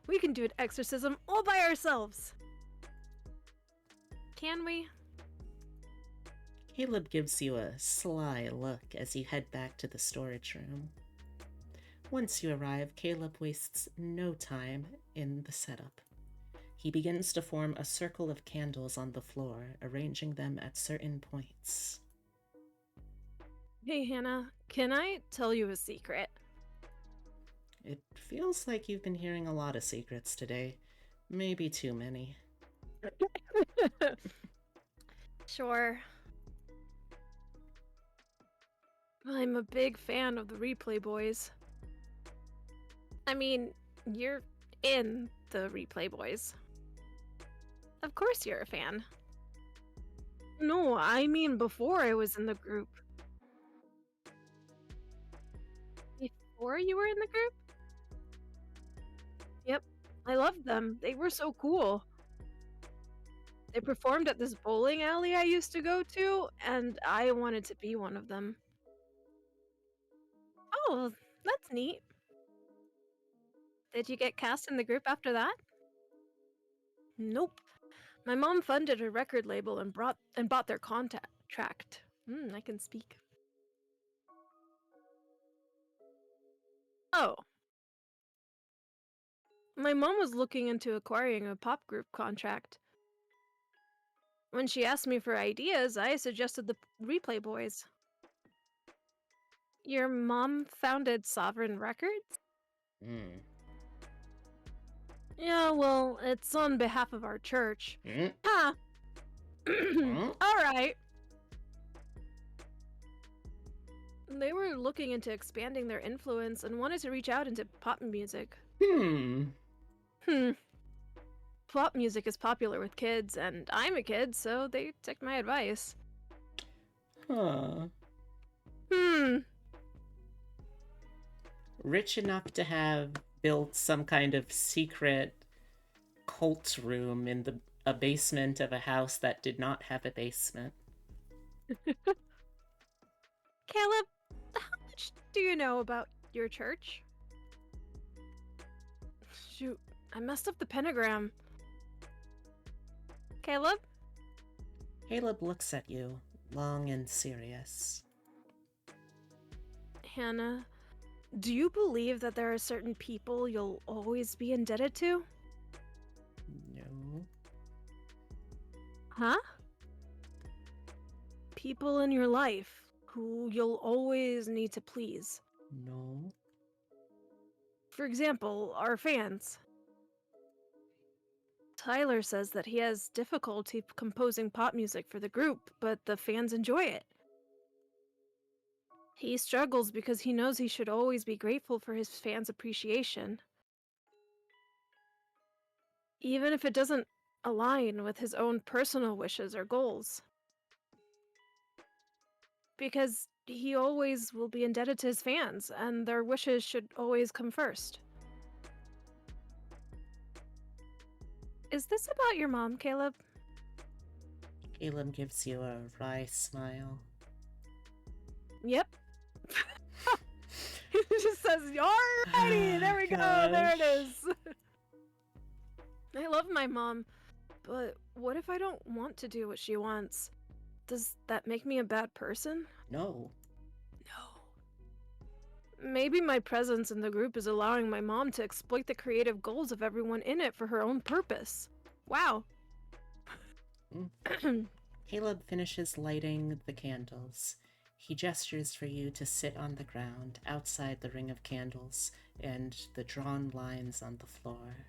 We can do an exorcism all by ourselves. Can we? Caleb gives you a sly look as you head back to the storage room. Once you arrive, Caleb wastes no time in the setup. He begins to form a circle of candles on the floor, arranging them at certain points. Hey, Hannah, can I tell you a secret? It feels like you've been hearing a lot of secrets today. Maybe too many. Sure. I'm a big fan of the Replay Boys. I mean, you're in the Replay Boys. Of course you're a fan. No, I mean before I was in the group. Before you were in the group? Yep, I loved them. They were so cool. They performed at this bowling alley I used to go to, and I wanted to be one of them. Oh, that's neat. Did you get cast in the group after that? Nope. My mom funded a record label and bought their contract. I can speak. Oh. My mom was looking into acquiring a pop group contract. When she asked me for ideas, I suggested the Replay Boys. Your mom founded Sovereign Records? Hmm. Yeah, well, it's on behalf of our church. Mm. Huh. Alright. They were looking into expanding their influence and wanted to reach out into pop music. Hmm. Pop music is popular with kids, and I'm a kid, so they took my advice. Huh. Rich enough to have built some kind of secret cult room in a basement of a house that did not have a basement. Caleb, how much do you know about your church? Shoot, I messed up the pentagram. Caleb? Caleb looks at you, long and serious. Hannah, do you believe that there are certain people you'll always be indebted to? No. Huh? People in your life who you'll always need to please. No. For example, our fans. Tyler says that he has difficulty composing pop music for the group, but the fans enjoy it. He struggles because he knows he should always be grateful for his fans' appreciation. Even if it doesn't align with his own personal wishes or goals. Because he always will be indebted to his fans, and their wishes should always come first. Is this about your mom, Caleb? Caleb gives you a wry smile. Yep. He just says, alrighty, there we go, there it is. I love my mom, but what if I don't want to do what she wants? Does that make me a bad person? No. No. Maybe my presence in the group is allowing my mom to exploit the creative goals of everyone in it for her own purpose. Wow. Caleb finishes lighting the candles. He gestures for you to sit on the ground outside the ring of candles and the drawn lines on the floor.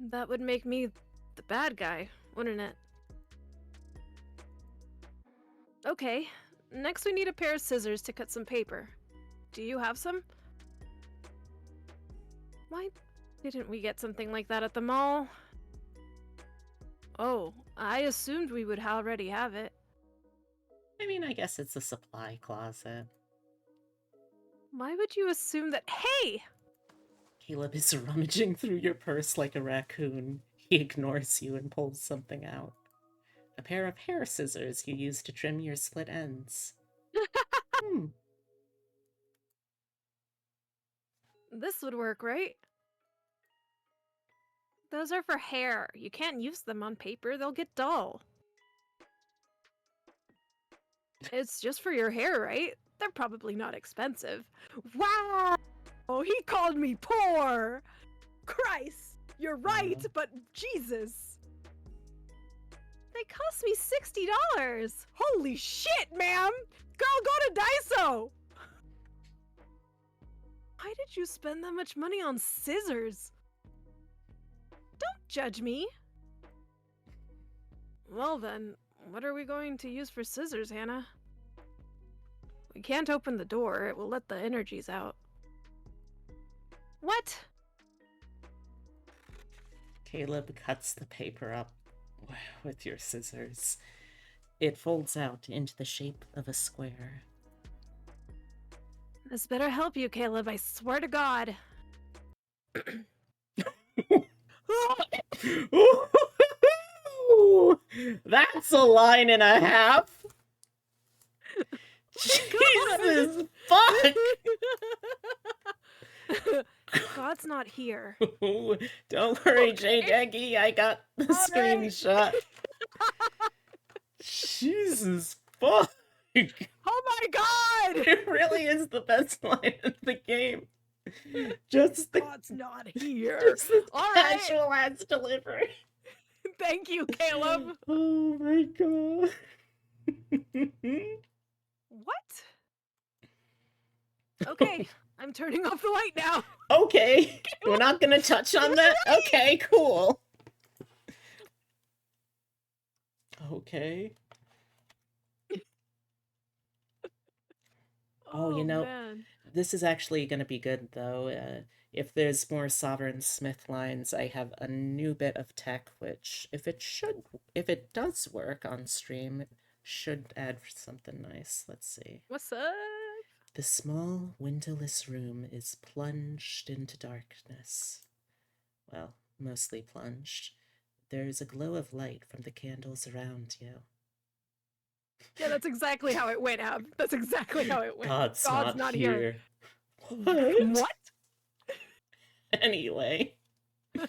That would make me the bad guy, wouldn't it? Okay, next we need a pair of scissors to cut some paper. Do you have some? Why didn't we get something like that at the mall? Oh, I assumed we would already have it. I mean, I guess it's a supply closet. Why would you assume that? Hey! Caleb is rummaging through your purse like a raccoon. He ignores you and pulls something out. A pair of hair scissors you use to trim your split ends. This would work, right? Those are for hair. You can't use them on paper, they'll get dull. It's just for your hair, right? They're probably not expensive. Wow! Oh, he called me poor! Christ! You're right, but Jesus! They cost me $60! Holy shit, ma'am! Girl, go to Daiso! Why did you spend that much money on scissors? Don't judge me! Well then, what are we going to use for scissors, Hannah? We can't open the door, it will let the energies out. What? Caleb cuts the paper up with your scissors. It folds out into the shape of a square. This better help you, Caleb. I swear to God. Ooh, that's a line and a half. Jesus fuck! God's not here. Don't worry, Jay Deggy. I got the All right. screenshot. Jesus fuck! Oh my God! It really is the best line in the game. Just the, God's not here. just the All right. casual ass delivery. Thank you, Caleb. Oh my god. What? Okay, I'm turning off the light now. Okay, we're not gonna touch on that? Okay, cool. Okay. Oh, you know, man. this is actually gonna be good though. If there's more Sovereign Smith lines, I have a new bit of tech which, if it does work on stream, it should add something nice. Let's see. What's up? The small, windowless room is plunged into darkness. Well, mostly plunged. There is a glow of light from the candles around you. Yeah, that's exactly how it went, Ab. That's exactly how it went. God's not here. here. What? Anyway. God.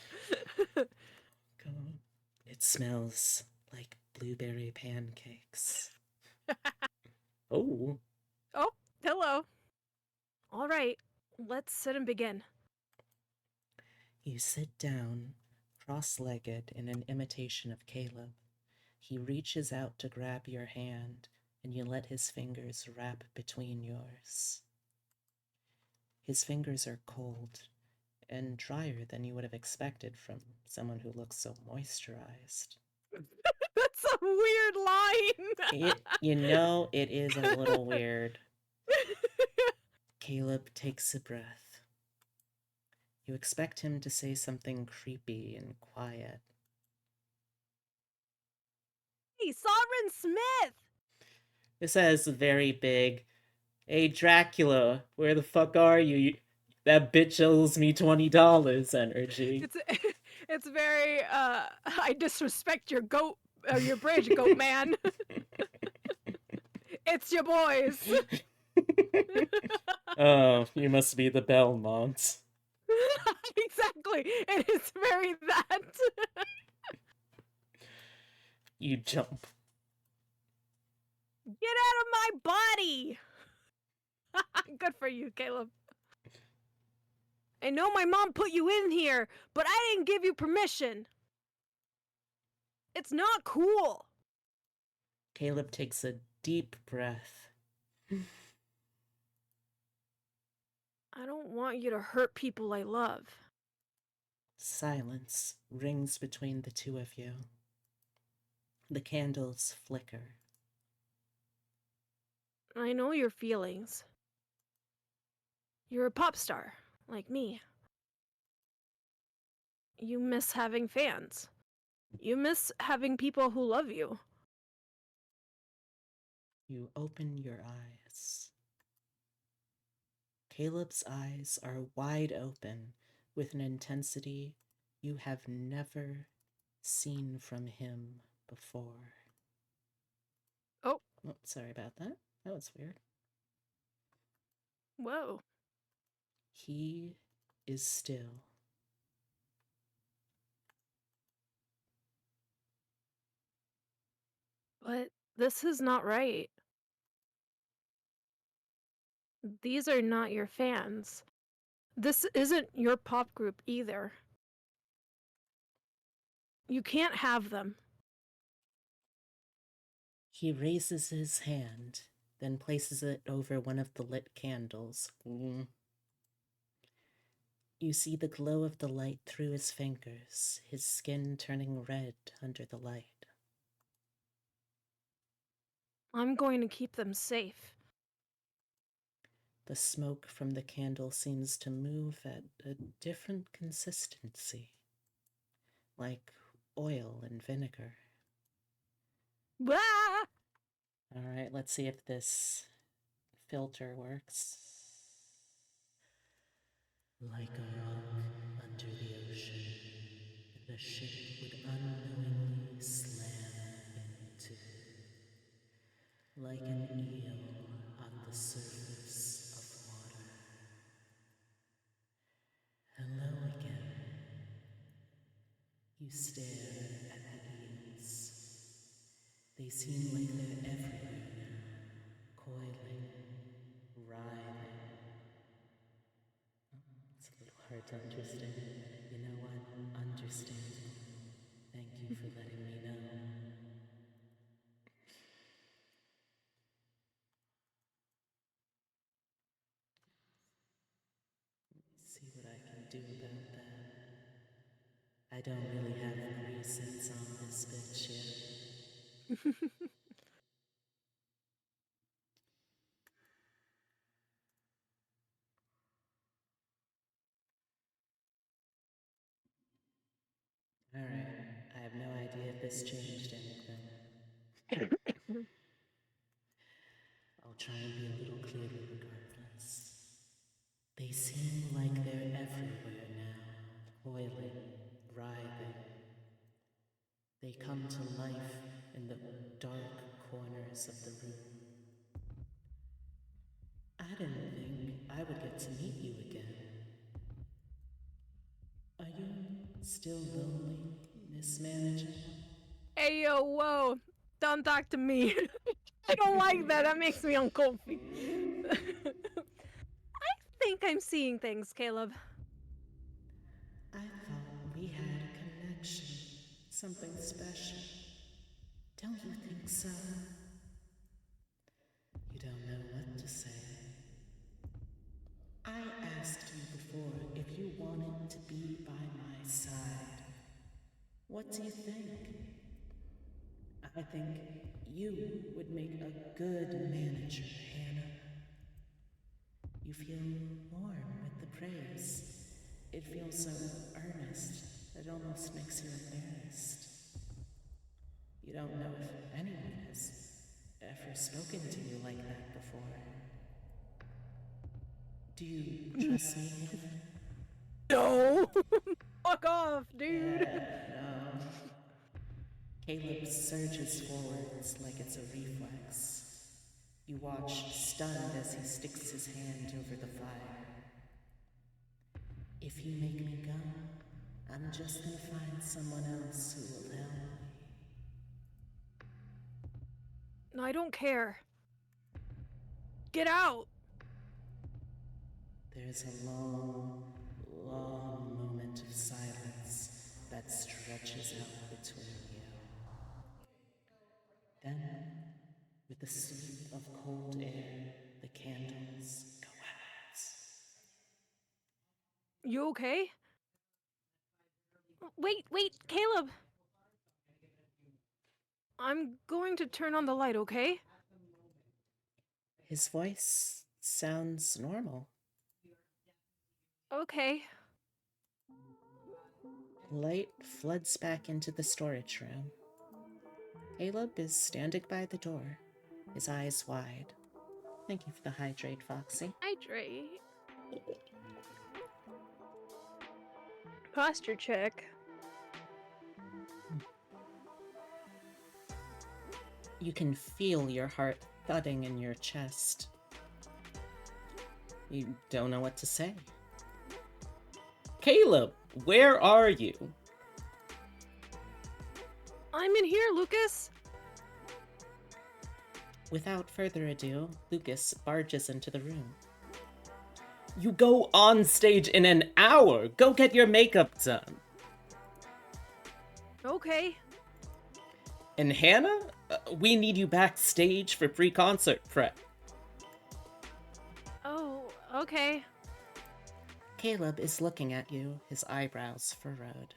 It smells like blueberry pancakes. Oh. Oh, hello. All right, let's sit and begin. You sit down, cross-legged in an imitation of Caleb. He reaches out to grab your hand, and you let his fingers wrap between yours. His fingers are cold and drier than you would have expected from someone who looks so moisturized. That's a weird line. It is a little weird. Caleb takes a breath. You expect him to say something creepy and quiet. Hey, Sovereign Smith! It says very big, "Hey Dracula, where the fuck are you? That bitch owes me $20 energy." It's very, I disrespect your goat, your bridge, goat man. It's your boys. Oh, you must be the Belmonts. Exactly. It is very that. You jump. Get out of my body! Good for you, Caleb. I know my mom put you in here, but I didn't give you permission. It's not cool. Caleb takes a deep breath. I don't want you to hurt people I love. Silence rings between the two of you. The candles flicker. I know your feelings. You're a pop star, like me. You miss having fans. You miss having people who love you. You open your eyes. Caleb's eyes are wide open with an intensity you have never seen from him before. Oh. Oh, sorry about that. That was weird. Whoa. He is still. But this is not right. These are not your fans. This isn't your pop group either. You can't have them. He raises his hand, then places it over one of the lit candles. You see the glow of the light through his fingers, his skin turning red under the light. I'm going to keep them safe. The smoke from the candle seems to move at a different consistency, like oil and vinegar. Blah! All right, let's see if this filter works. Like a rock under the ocean that a ship would unknowingly slam into. Like an eel on the surface of water. Hello again. You stare at the eels. They seem like they're everywhere now, coiling, writhing. It's a little hard to understand, but you know what? Understandable. Thank you for letting me know. See what I can do about that. I don't really have presets on this bitch yet. Alright, I have no idea if this changed anything. I'll try and be a little clearer regardless. They seem like they're everywhere now, coiling, writhing. They come to life in the dark corners of the room. I didn't think I would get to meet you again. Are you still lonely, Miss Manager? Hey, yo, whoa. Don't talk to me. I don't like that. That makes me uncomfy. I think I'm seeing things, Caleb. I thought we had a connection, something special. Don't you think so? You don't know what to say. I asked you before if you wanted to be by my side. What do you think? I think you would make a good manager, Hannah. You feel warm with the praise. It feels so earnest that it almost makes you embarrassed. You don't know if anyone has ever spoken to you like that before. Do you trust me? No! Fuck off, dude! No. Caleb surges forwards like it's a reflex. You watch, stunned, as he sticks his hand over the fire. If you make me go, I'm just gonna find someone else who will help me. No, I don't care. Get out! There's a long, long moment of silence that stretches out between you. Then, with a sweep of cold air, the candles go out. You okay? Wait, Caleb! I'm going to turn on the light, okay? His voice sounds normal. Okay. Light floods back into the storage room. Caleb is standing by the door, his eyes wide. Thank you for the hydrate, Foxy. Hydrate. Posture check. You can feel your heart thudding in your chest. You don't know what to say. Caleb, where are you? I'm in here, Lucas! Without further ado, Lucas barges into the room. You go on stage in an hour! Go get your makeup done! Okay. And Hannah, we need you backstage for pre-concert prep. Oh, okay. Caleb is looking at you, his eyebrows furrowed.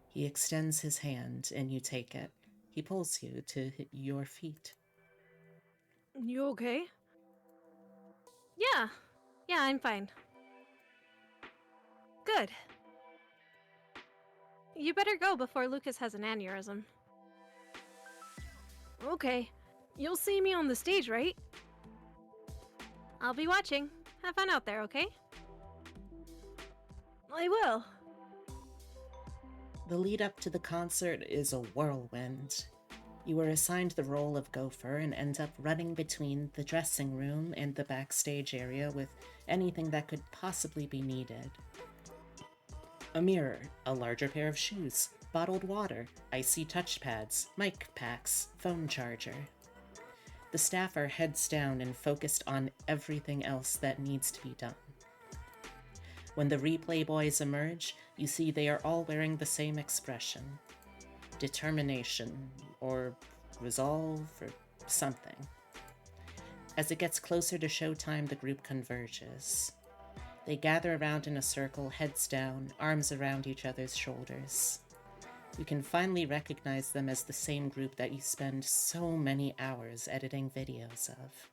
He extends his hand and you take it. He pulls you to your feet. You okay? Yeah. Yeah, I'm fine. Good. You better go before Lucas has an aneurysm. Okay. You'll see me on the stage, right? I'll be watching. Have fun out there, okay? I will. The lead up to the concert is a whirlwind. You were assigned the role of Gopher and end up running between the dressing room and the backstage area with anything that could possibly be needed. A mirror, a larger pair of shoes, bottled water, icy touchpads, mic packs, phone charger. The staff are heads down and focused on everything else that needs to be done. When the replay boys emerge, you see they are all wearing the same expression. Determination, or resolve, or something. As it gets closer to showtime, the group converges. They gather around in a circle, heads down, arms around each other's shoulders. You can finally recognize them as the same group that you spend so many hours editing videos of.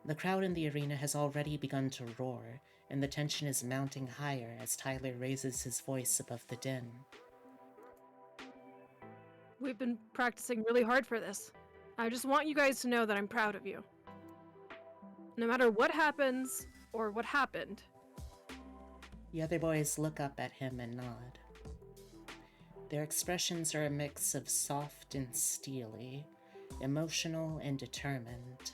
The crowd in the arena has already begun to roar, and the tension is mounting higher as Tyler raises his voice above the din. We've been practicing really hard for this. I just want you guys to know that I'm proud of you. No matter what happens, or what happened. The other boys look up at him and nod. Their expressions are a mix of soft and steely, emotional and determined.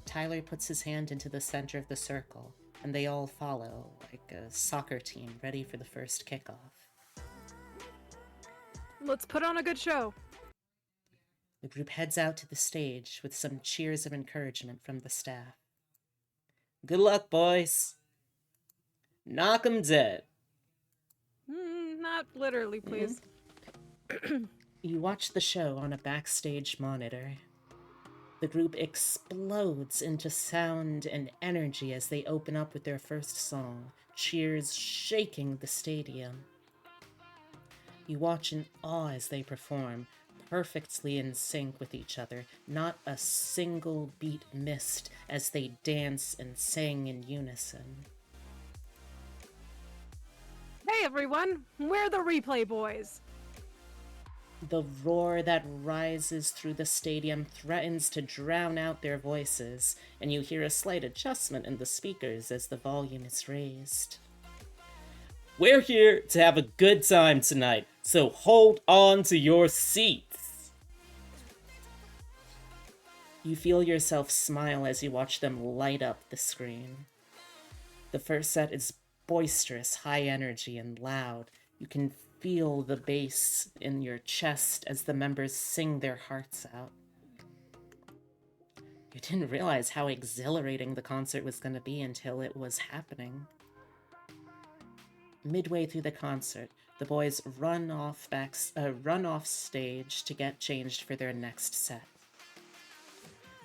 Tyler puts his hand into the center of the circle, and they all follow, like a soccer team ready for the first kickoff. Let's put on a good show. The group heads out to the stage with some cheers of encouragement from the staff. Good luck, boys. Knock 'em dead. Not literally, please. You watch the show on a backstage monitor. The group explodes into sound and energy as they open up with their first song, cheers shaking the stadium. You watch in awe as they perform, perfectly in sync with each other, not a single beat missed as they dance and sing in unison. Hey everyone, we're the Replay Boys. The roar that rises through the stadium threatens to drown out their voices, and you hear a slight adjustment in the speakers as the volume is raised. We're here to have a good time tonight, so hold on to your seats. You feel yourself smile as you watch them light up the screen. The first set is boisterous, high energy, and loud. You can feel the bass in your chest as the members sing their hearts out. You didn't realize how exhilarating the concert was going to be until it was happening. Midway through the concert, the boys run off stage to get changed for their next set.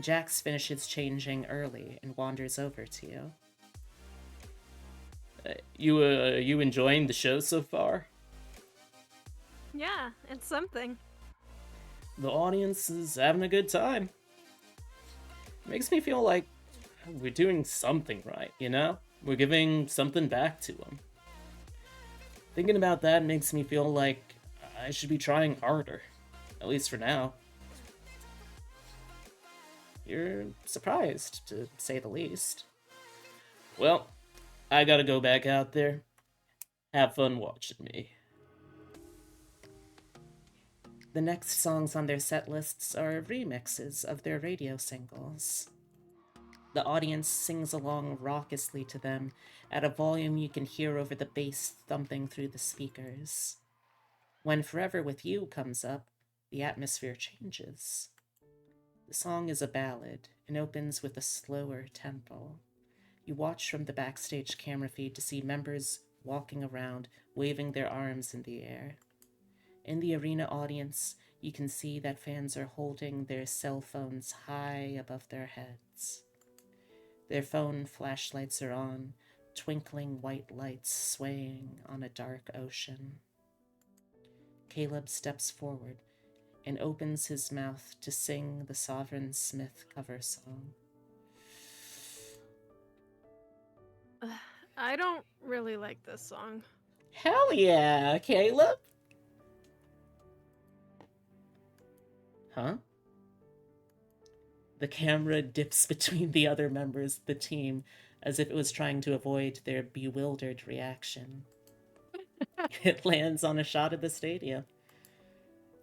Jax finishes changing early and wanders over to you. You enjoying the show so far? Yeah, it's something. The audience is having a good time. Makes me feel like we're doing something right, you know? We're giving something back to them. Thinking about that makes me feel like I should be trying harder, at least for now. You're surprised, to say the least. Well, I gotta go back out there. Have fun watching me. The next songs on their set lists are remixes of their radio singles. The audience sings along raucously to them at a volume you can hear over the bass thumping through the speakers. When Forever With You comes up, the atmosphere changes. The song is a ballad and opens with a slower tempo. You watch from the backstage camera feed to see members walking around, waving their arms in the air. In the arena audience, you can see that fans are holding their cell phones high above their heads. Their phone flashlights are on, twinkling white lights swaying on a dark ocean. Caleb steps forward and opens his mouth to sing the Sovereign Smith cover song. I don't really like this song. Hell yeah, Caleb! Huh? The camera dips between the other members of the team as if it was trying to avoid their bewildered reaction. It lands on a shot of the stadium.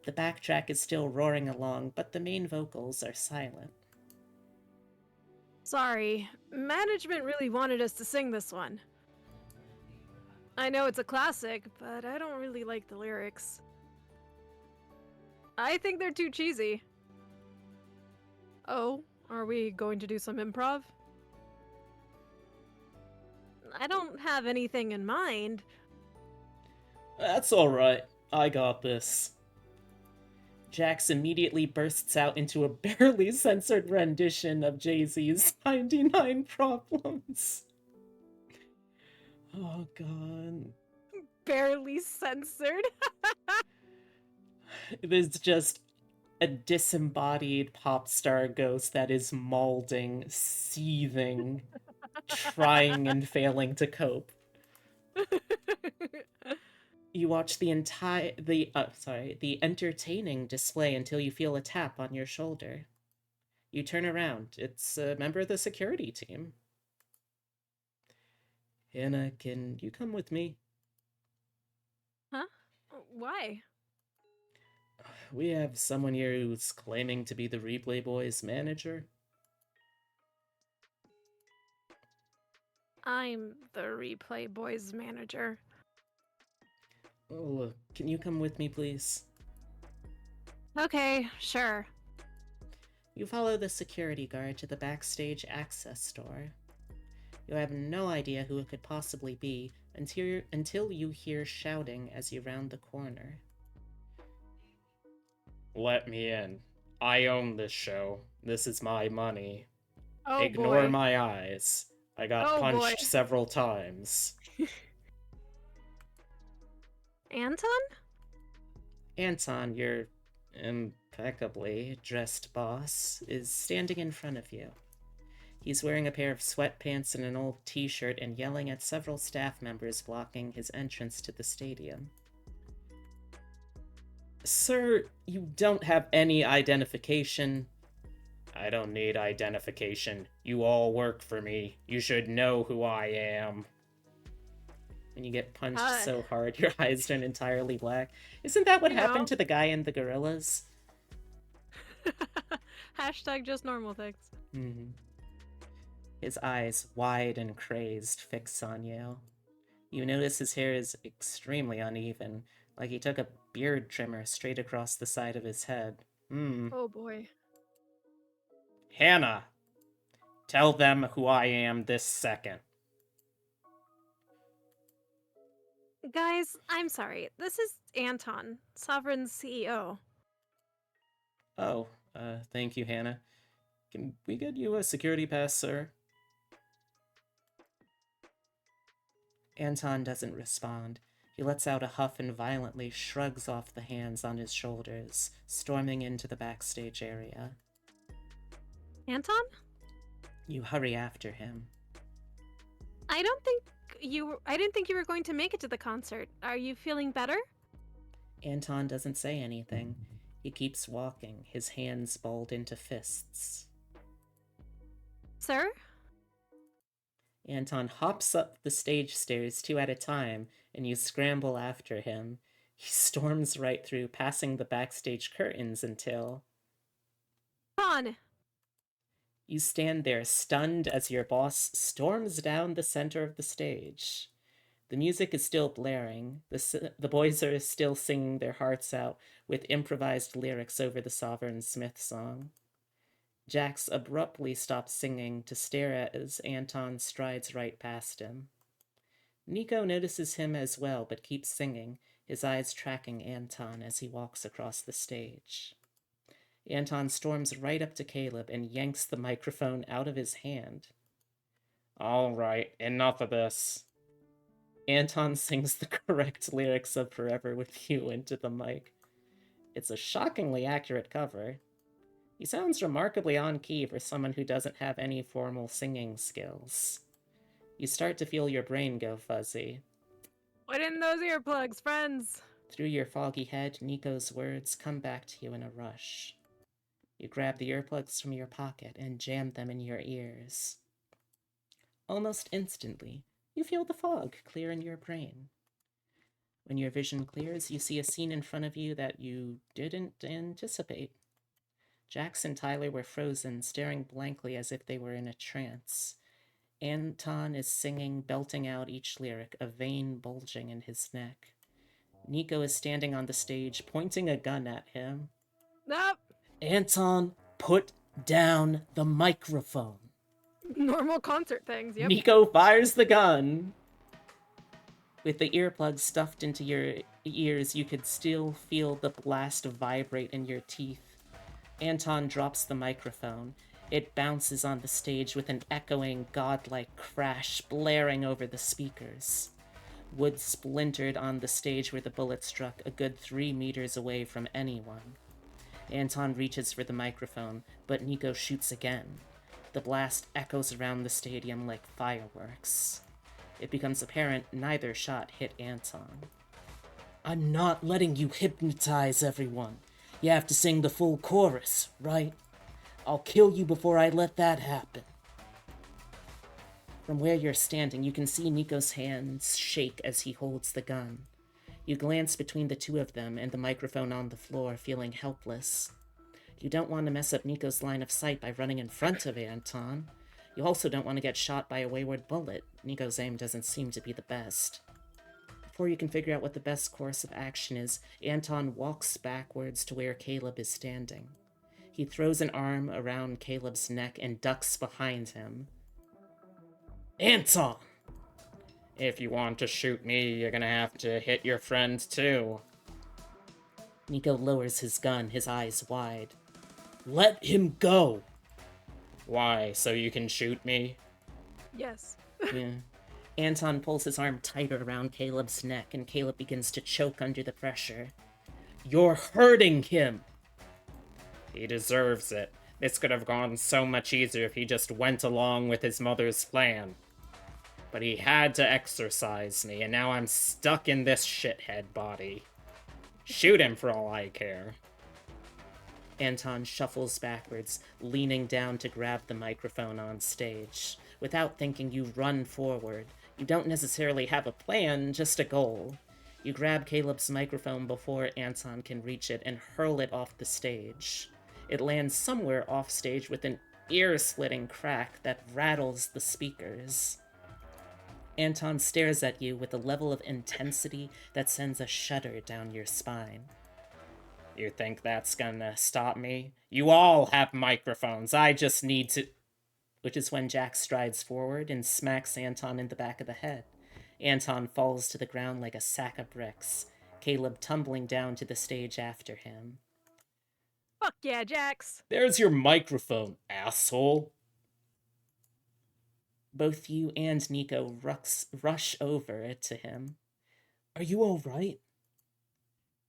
The backtrack is still roaring along, but the main vocals are silent. Sorry, management really wanted us to sing this one. I know it's a classic, but I don't really like the lyrics. I think they're too cheesy. Oh, are we going to do some improv? I don't have anything in mind. That's alright, I got this. Jax immediately bursts out into a barely censored rendition of Jay-Z's 99 Problems. Oh god. Barely censored. There's just a disembodied pop star ghost that is maulding, seething, trying and failing to cope. You watch the entertaining display until you feel a tap on your shoulder. You turn around. It's a member of the security team. Hannah, can you come with me? Huh? Why? We have someone here who's claiming to be the Replay Boys manager. I'm the Replay Boys manager. Oh, look, can you come with me, please? Okay, sure. You follow the security guard to the backstage access door. You have no idea who it could possibly be until you hear shouting as you round the corner. Let me in. I own this show. This is my money. Oh Ignore boy. my eyes. I got Oh, punched boy. several times. Anton? Anton, your impeccably dressed boss, is standing in front of you. He's wearing a pair of sweatpants and an old t-shirt and yelling at several staff members blocking his entrance to the stadium. Sir, you don't have any identification. I don't need identification. You all work for me. You should know who I am. When you get punched so hard, your eyes turn entirely black. Isn't that what happened to the guy in the gorillas? Hashtag just normal things. Mm-hmm. His eyes, wide and crazed, fix on you. You notice his hair is extremely uneven, like he took a beard trimmer straight across the side of his head. Oh boy. Hannah, tell them who I am this second. Guys, I'm sorry. This is Anton, Sovereign's CEO. Oh, thank you, Hannah. Can we get you a security pass, sir? Anton doesn't respond. He lets out a huff and violently shrugs off the hands on his shoulders, storming into the backstage area. Anton? You hurry after him. I didn't think you were going to make it to the concert. Are you feeling better? Anton doesn't say anything. He keeps walking, his hands balled into fists. Sir? Anton hops up the stage stairs 2 at a time, and you scramble after him. He storms right through, passing the backstage curtains until... On! You stand there, stunned, as your boss storms down the center of the stage. The music is still blaring. The boys are still singing their hearts out with improvised lyrics over the Sovereign Smith song. Jax abruptly stops singing to stare as Anton strides right past him. Nico notices him as well, but keeps singing, his eyes tracking Anton as he walks across the stage. Anton storms right up to Caleb and yanks the microphone out of his hand. All right, enough of this. Anton sings the correct lyrics of Forever With You into the mic. It's a shockingly accurate cover. He sounds remarkably on key for someone who doesn't have any formal singing skills. You start to feel your brain go fuzzy. Put in those earplugs, friends. Through your foggy head, Nico's words come back to you in a rush. You grab the earplugs from your pocket and jam them in your ears. Almost instantly, you feel the fog clear in your brain. When your vision clears, you see a scene in front of you that you didn't anticipate. Jax and Tyler were frozen, staring blankly as if they were in a trance. Anton is singing, belting out each lyric, a vein bulging in his neck. Nico is standing on the stage, pointing a gun at him. Nope. Anton, put down the microphone. Normal concert things, yep. Nico fires the gun. With the earplugs stuffed into your ears, you could still feel the blast vibrate in your teeth. Anton drops the microphone. It bounces on the stage with an echoing, godlike crash blaring over the speakers. Wood splintered on the stage where the bullet struck, a good 3 meters away from anyone. Anton reaches for the microphone, but Nico shoots again. The blast echoes around the stadium like fireworks. It becomes apparent neither shot hit Anton. I'm not letting you hypnotize everyone. You have to sing the full chorus, right? I'll kill you before I let that happen. From where you're standing, you can see Nico's hands shake as he holds the gun. You glance between the two of them and the microphone on the floor, feeling helpless. You don't want to mess up Nico's line of sight by running in front of Anton. You also don't want to get shot by a wayward bullet. Nico's aim doesn't seem to be the best. Before you can figure out what the best course of action is, Anton walks backwards to where Caleb is standing. He throws an arm around Caleb's neck and ducks behind him. Anton! If you want to shoot me, you're gonna have to hit your friend too. Nico lowers his gun, his eyes wide. Let him go! Why, so you can shoot me? Yes. Yeah. Anton pulls his arm tighter around Caleb's neck, and Caleb begins to choke under the pressure. You're hurting him! He deserves it. This could have gone so much easier if he just went along with his mother's plan. But he had to exorcise me, and now I'm stuck in this shithead body. Shoot him for all I care. Anton shuffles backwards, leaning down to grab the microphone on stage. Without thinking, you run forward. You don't necessarily have a plan, just a goal. You grab Caleb's microphone before Anton can reach it and hurl it off the stage. It lands somewhere off stage with an ear-splitting crack that rattles the speakers. Anton stares at you with a level of intensity that sends a shudder down your spine. You think that's gonna stop me? You all have microphones, I just need to... Which is when Jack strides forward and smacks Anton in the back of the head. Anton falls to the ground like a sack of bricks, Caleb tumbling down to the stage after him. Fuck yeah, Jax. There's your microphone, asshole. Both you and Nico rush over to him. Are you alright?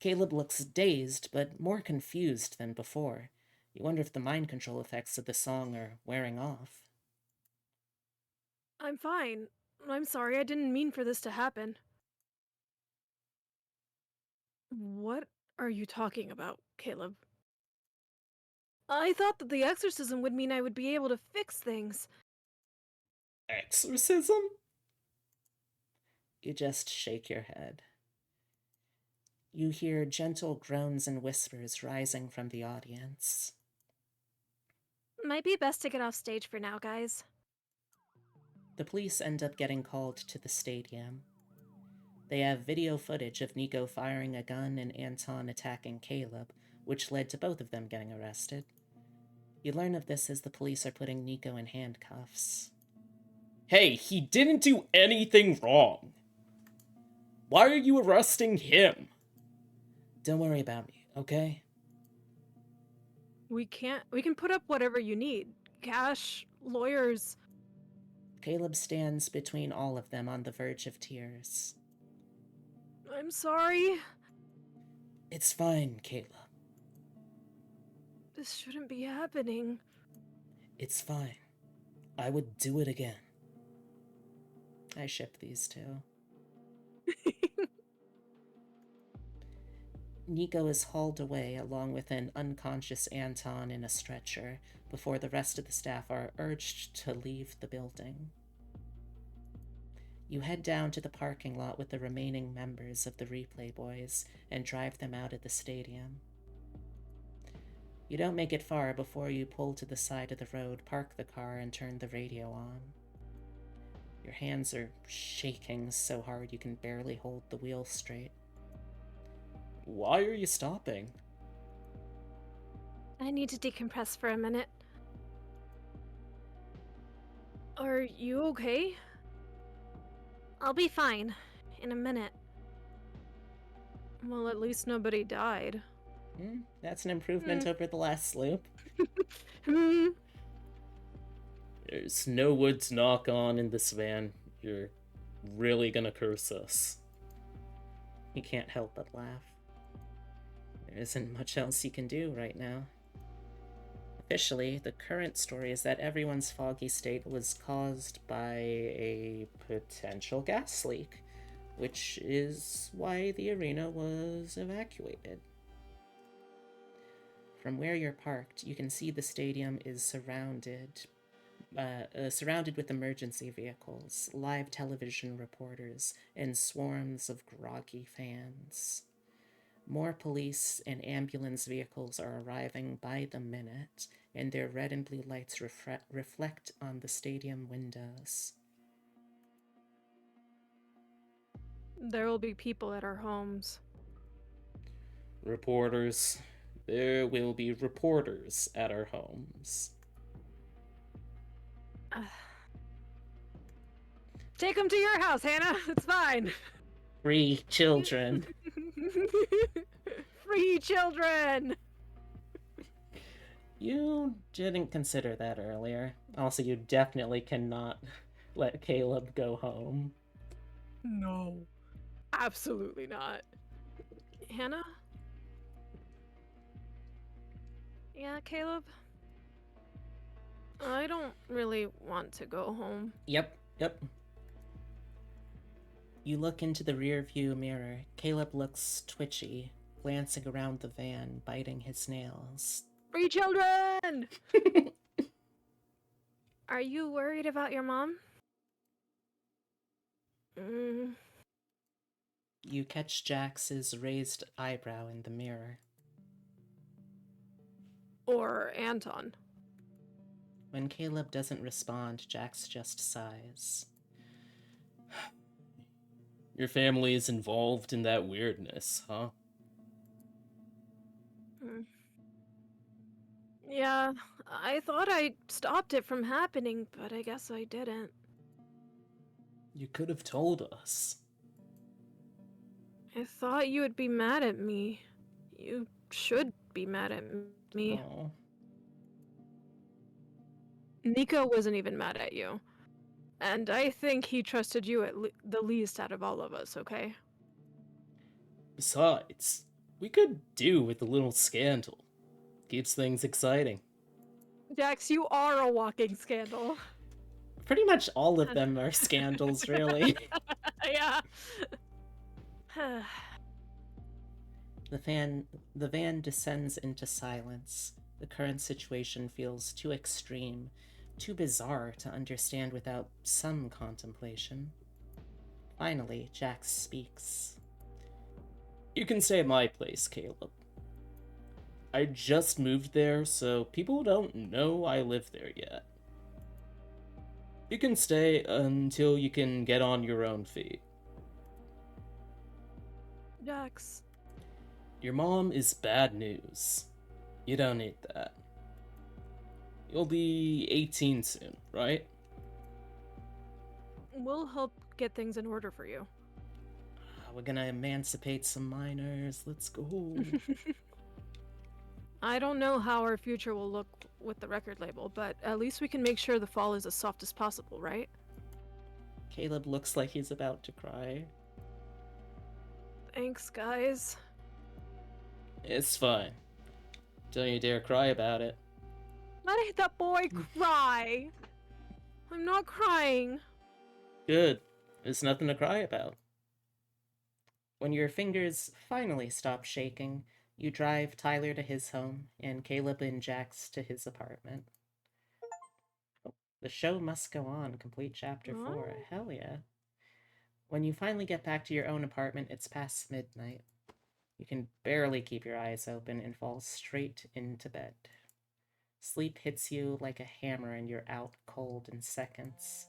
Caleb looks dazed, but more confused than before. You wonder if the mind control effects of the song are wearing off. I'm fine. I'm sorry, I didn't mean for this to happen. What are you talking about, Caleb? I thought that the exorcism would mean I would be able to fix things. Exorcism? You just shake your head. You hear gentle groans and whispers rising from the audience. Might be best to get off stage for now, guys. The police end up getting called to the stadium. They have video footage of Nico firing a gun and Anton attacking Caleb, which led to both of them getting arrested. You learn of this as the police are putting Nico in handcuffs. Hey, he didn't do anything wrong. Why are you arresting him? Don't worry about me, okay? We can put up whatever you need. Cash, lawyers. Caleb stands between all of them on the verge of tears. I'm sorry. It's fine, Kayla. This shouldn't be happening. It's fine. I would do it again. I ship these two. Nico is hauled away along with an unconscious Anton in a stretcher before the rest of the staff are urged to leave the building. You head down to the parking lot with the remaining members of the Replay Boys and drive them out of the stadium. You don't make it far before you pull to the side of the road, park the car, and turn the radio on. Your hands are shaking so hard you can barely hold the wheel straight. Why are you stopping? I need to decompress for a minute. Are you okay? I'll be fine in a minute. Well, at least nobody died. That's an improvement over the last sloop. There's no wood to knock on in this van. You're really gonna curse us. He can't help but laugh. There isn't much else you can do right now. Officially, the current story is that everyone's foggy state was caused by a potential gas leak, which is why the arena was evacuated. From where you're parked, you can see the stadium is surrounded with emergency vehicles, live television reporters, and swarms of groggy fans. More police and ambulance vehicles are arriving by the minute, and their red and blue lights reflect on the stadium windows. There will be people at our homes. Reporters. There will be reporters at our homes. Take them to your house, Hannah. It's fine. Free children. Free children. You didn't consider that earlier. Also, you definitely cannot let Caleb go home. No. Absolutely not. Hannah? Yeah, Caleb? I don't really want to go home. Yep. You look into the rear view mirror. Caleb looks twitchy, glancing around the van, biting his nails. Free children! Are you worried about your mom? You catch Jax's raised eyebrow in the mirror. Or Anton? When Caleb doesn't respond, Jax just sighs. Your family is involved in that weirdness, huh? Yeah, I thought I stopped it from happening, but I guess I didn't. You could have told us. I thought you would be mad at me. You should be mad at me. Oh. Nico wasn't even mad at you. And I think he trusted you at the least out of all of us, okay? Besides, we could do with a little scandal. Keeps things exciting. Jax, you are a walking scandal. Pretty much all of them are scandals, really. Yeah. The van descends into silence. The current situation feels too extreme, too bizarre to understand without some contemplation. Finally, Jax speaks. You can stay at my place, Caleb. I just moved there, so people don't know I live there yet. You can stay until you can get on your own feet. Jax. Your mom is bad news. You don't need that. You'll be 18 soon, right? We'll help get things in order for you. We're gonna emancipate some minors. Let's go. I don't know how our future will look with the record label, but at least we can make sure the fall is as soft as possible, right? Caleb looks like he's about to cry. Thanks, guys. It's fine. Don't you dare cry about it. Let that boy cry. I'm not crying. Good. There's nothing to cry about. When your fingers finally stop shaking, you drive Tyler to his home and Caleb and Jax to his apartment. Oh, the show must go on. Complete chapter 4. Oh. Hell yeah. When you finally get back to your own apartment, it's past midnight. You can barely keep your eyes open and fall straight into bed. Sleep hits you like a hammer and you're out cold in seconds.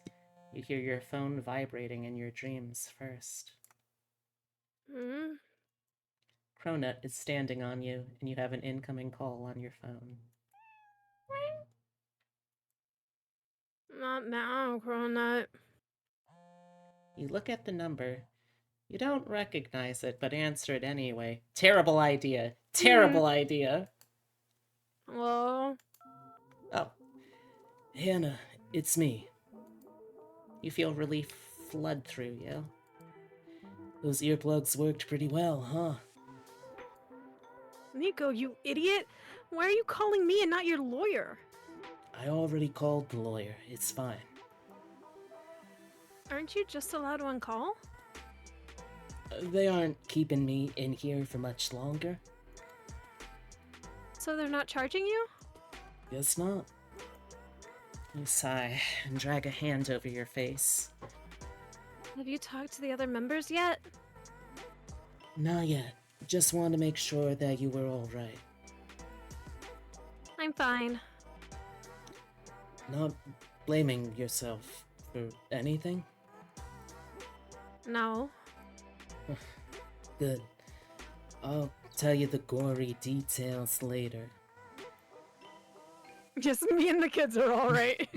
You hear your phone vibrating in your dreams first. Hmm? Cronut is standing on you, and you have an incoming call on your phone. Not now, Cronut. You look at the number. You don't recognize it, but answer it anyway. Terrible idea. Terrible idea. Hello? Oh, Hannah, it's me. you feel relief flood through you. Those earplugs worked pretty well, huh? Nico, you idiot! Why are you calling me and not your lawyer? I already called the lawyer. It's fine. Aren't you just allowed one call? They aren't keeping me in here for much longer. So they're not charging you? Guess not. You sigh and drag a hand over your face. Have you talked to the other members yet? Not yet. Just wanted to make sure that you were alright. I'm fine. Not blaming yourself for anything? No. Good. I'll tell you the gory details later. Just me and the kids are alright.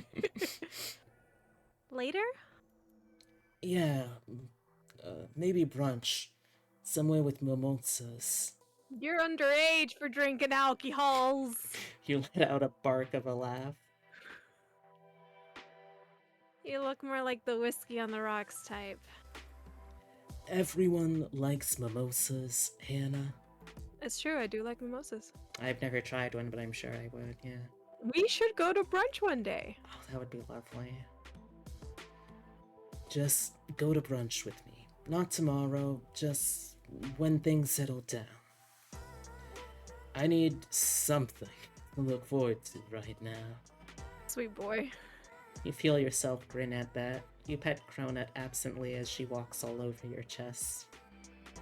Later? Yeah, maybe brunch. Somewhere with mimosas. You're underage for drinking alcohols. You let out a bark of a laugh. You look more like the whiskey on the rocks type. Everyone likes mimosas, Hannah. It's true, I do like mimosas. I've never tried one, but I'm sure I would, yeah. We should go to brunch one day. Oh, that would be lovely. Just go to brunch with me. Not tomorrow, just when things settle down. I need something to look forward to right now. Sweet boy. You feel yourself grin at that. You pet Cronut absently as she walks all over your chest.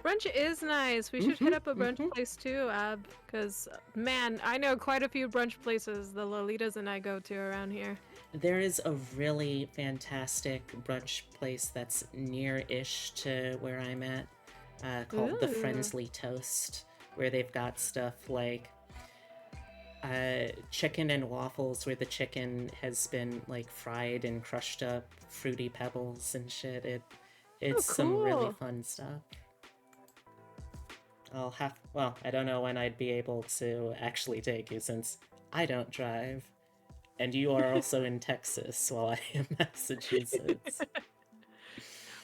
Brunch is nice. We should hit up a brunch place too, Ab. Because, man, I know quite a few brunch places the Lolitas and I go to around here. There is a really fantastic brunch place that's near-ish to where I'm at, called the Ooh. Friendly Toast, where they've got stuff like chicken and waffles, where the chicken has been like fried and crushed up fruity pebbles and shit. It's some really cool. fun stuff. I don't know when I'd be able to actually take you since I don't drive. And you are also in Texas while I am in Massachusetts.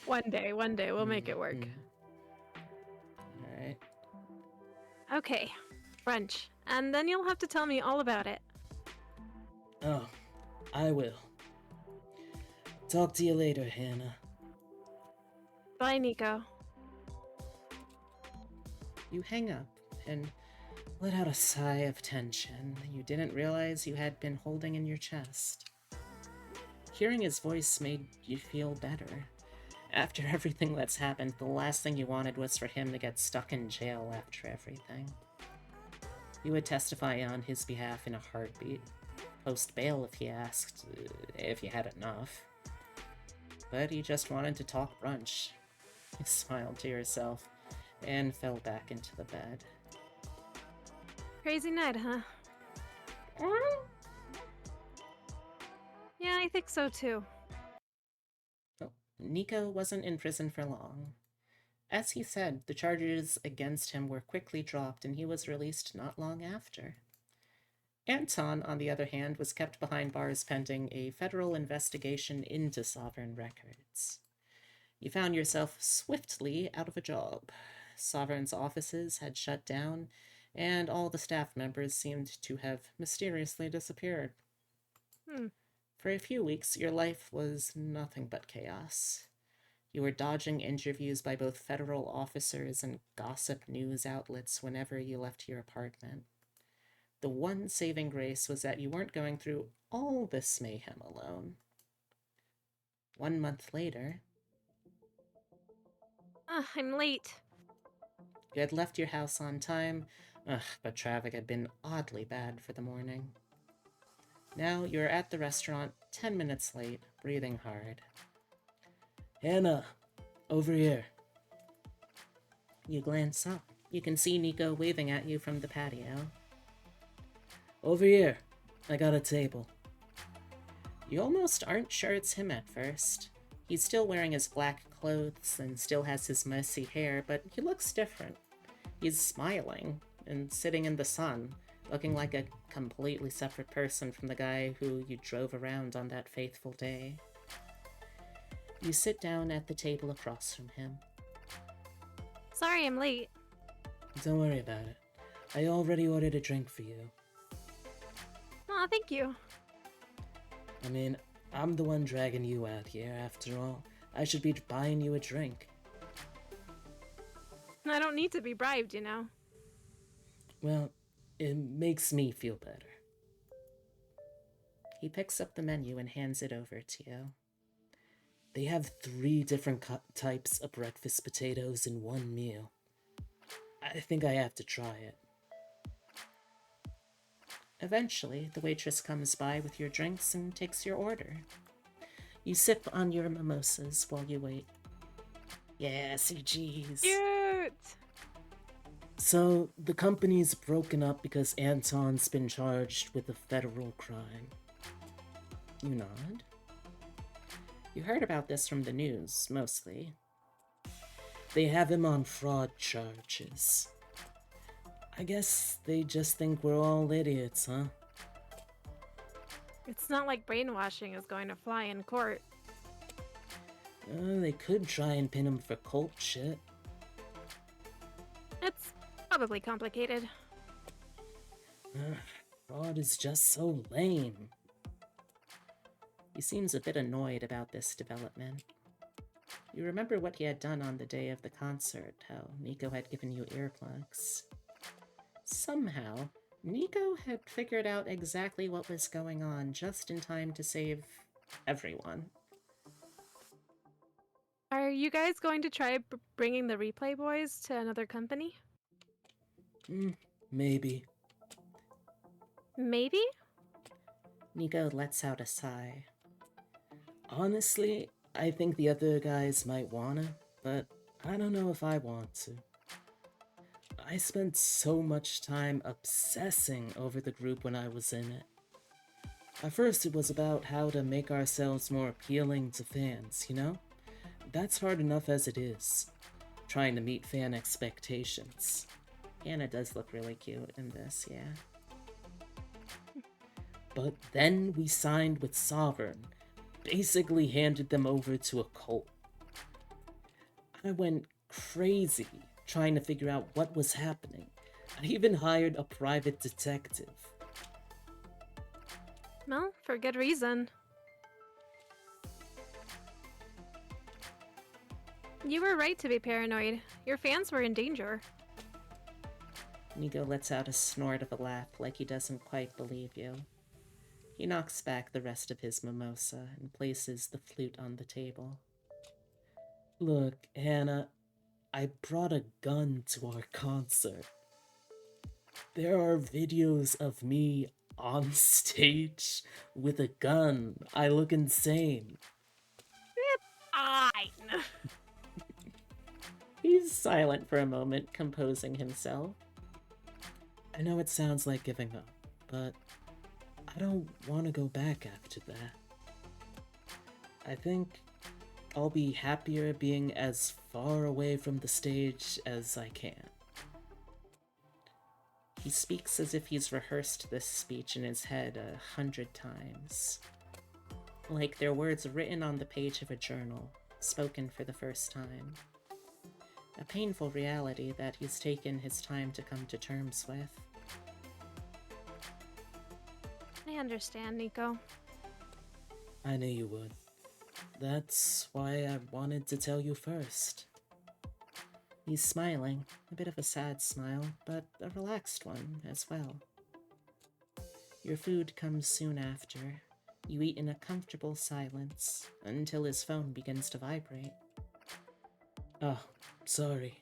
One day, we'll make it work. Alright. Okay, brunch. And then you'll have to tell me all about it. Oh, I will. Talk to you later, Hannah. Bye, Nico. You hang up and let out a sigh of tension you didn't realize you had been holding in your chest. Hearing his voice made you feel better. After everything that's happened, the last thing you wanted was for him to get stuck in jail after everything. You would testify on his behalf in a heartbeat. Post bail if he asked, if you had enough. But you just wanted to talk brunch. You smiled to yourself and fell back into the bed. Crazy night, huh? Yeah, I think so too. Well, Nico wasn't in prison for long. As he said, the charges against him were quickly dropped and he was released not long after. Anton, on the other hand, was kept behind bars pending a federal investigation into Sovereign Records. You found yourself swiftly out of a job. Sovereign's offices had shut down, and all the staff members seemed to have mysteriously disappeared. For a few weeks, your life was nothing but chaos. You were dodging interviews by both federal officers and gossip news outlets whenever you left your apartment. The one saving grace was that you weren't going through all this mayhem alone. 1 month later, I'm late. you had left your house on time, but traffic had been oddly bad for the morning. Now you're at the restaurant 10 minutes late, breathing hard. Hannah, over here. You glance up. You can see Nico waving at you from the patio. Over here. I got a table. You almost aren't sure it's him at first. He's still wearing his black clothes and still has his messy hair, but he looks different. He's smiling and sitting in the sun, looking like a completely separate person from the guy who you drove around on that fateful day. You sit down at the table across from him. Sorry I'm late. Don't worry about it. I already ordered a drink for you. Aw, thank you. I mean, I'm the one dragging you out here, after all. I should be buying you a drink. I don't need to be bribed, you know. Well, it makes me feel better. He picks up the menu and hands it over to you. They have 3 different types of breakfast potatoes in one meal. I think I have to try it. Eventually, the waitress comes by with your drinks and takes your order. You sip on your mimosas while you wait. Yeah, CG's. Cute! So, the company's broken up because Anton's been charged with a federal crime. You nod. You heard about this from the news, mostly. They have him on fraud charges. I guess they just think we're all idiots, huh? It's not like brainwashing is going to fly in court. They could try and pin him for cult shit. It's probably complicated. Fraud is just so lame. He seems a bit annoyed about this development. You remember what he had done on the day of the concert, how Nico had given you earplugs. Somehow, Nico had figured out exactly what was going on just in time to save everyone. Are you guys going to try bringing the Replay Boys to another company? Maybe. Maybe? Nico lets out a sigh. Honestly, I think the other guys might wanna, but I don't know if I want to. I spent so much time obsessing over the group when I was in it. At first it was about how to make ourselves more appealing to fans, you know? That's hard enough as it is, trying to meet fan expectations. Anna does look really cute in this, yeah. But then we signed with Sovereign, basically handed them over to a cult. I went crazy trying to figure out what was happening. I even hired a private detective. Well, for good reason. You were right to be paranoid. Your fans were in danger. Nico lets out a snort of a laugh like he doesn't quite believe you. He knocks back the rest of his mimosa and places the flute on the table. Look, Hannah, I brought a gun to our concert. There are videos of me on stage with a gun. I look insane. Fine. He's silent for a moment, composing himself. I know it sounds like giving up, but I don't want to go back after that. I think I'll be happier being as far away from the stage as I can. He speaks as if he's rehearsed this speech in his head 100 times. Like they're words written on the page of a journal, spoken for the first time. A painful reality that he's taken his time to come to terms with. I understand, Nico. I knew you would. That's why I wanted to tell you first. He's smiling, a bit of a sad smile, but a relaxed one as well. Your food comes soon after. You eat in a comfortable silence until his phone begins to vibrate. Oh, sorry.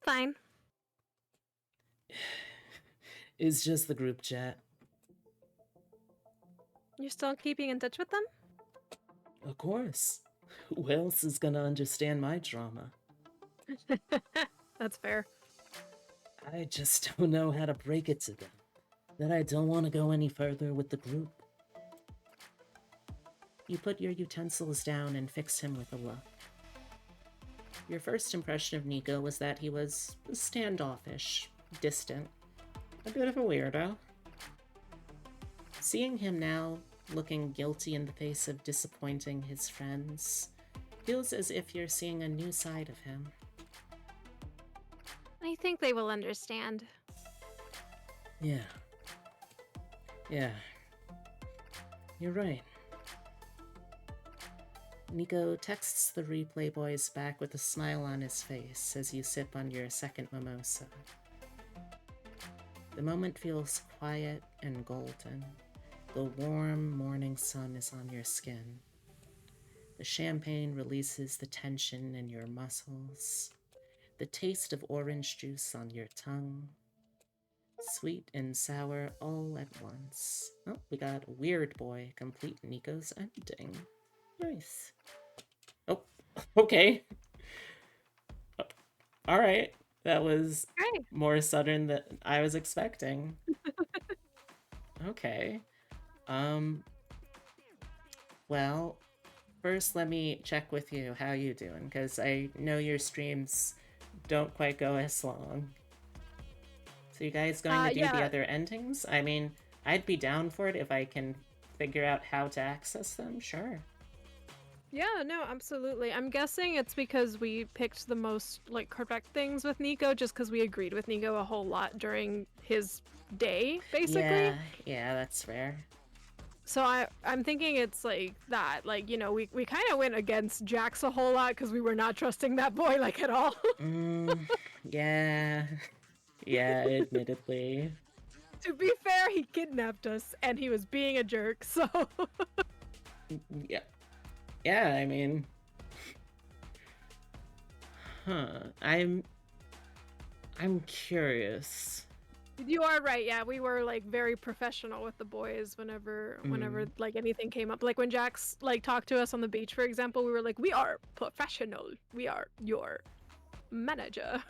Fine. It's just the group chat. You're still keeping in touch with them? Of course. Who else is gonna understand my drama? That's fair. I just don't know how to break it to them. That I don't want to go any further with the group. You put your utensils down and fix him with a look. Your first impression of Nico was that he was standoffish, distant, a bit of a weirdo. Seeing him now, looking guilty in the face of disappointing his friends, feels as if you're seeing a new side of him. I think they will understand. Yeah. Yeah. You're right. Nico texts the replay boys back with a smile on his face as you sip on your second mimosa. The moment feels quiet and golden. The warm morning sun is on your skin. The champagne releases the tension in your muscles. The taste of orange juice on your tongue. Sweet and sour all at once. Oh, we got Weird Boy complete Nico's ending. Nice. Oh, okay. Alright. That was Great. more sudden than I was expecting. Okay. Well, first let me check with you. How you doing? Because I know your streams don't quite go as long. So you guys going to do the yeah. other endings? I mean, I'd be down for it if I can figure out how to access them, sure. Yeah, no, absolutely. I'm guessing it's because we picked the most like correct things with Nico, just because we agreed with Nico a whole lot during his day, basically. Yeah, that's fair. So I'm thinking it's like that. Like, you know, we kind of went against Jax a whole lot because we were not trusting that boy like at all. Yeah. Yeah, admittedly. To be fair, he kidnapped us and he was being a jerk, so Yeah. Yeah, I mean... I'm curious. you are right. Yeah, we were like very professional with the boys whenever like anything came up. Like when Jax like talked to us on the beach, for example, we were like, "We are professional. We are your manager.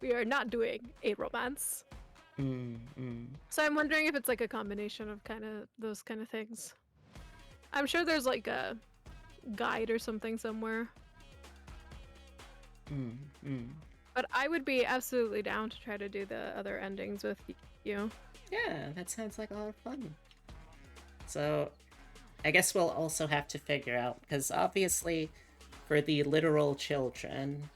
We are not doing a romance." So I'm wondering if it's like a combination of kind of those kind of things. I'm sure there's like a guide or something somewhere. But I would be absolutely down to try to do the other endings with you. Yeah, that sounds like a lot of fun. So, I guess we'll also have to figure out, because obviously, for the literal children,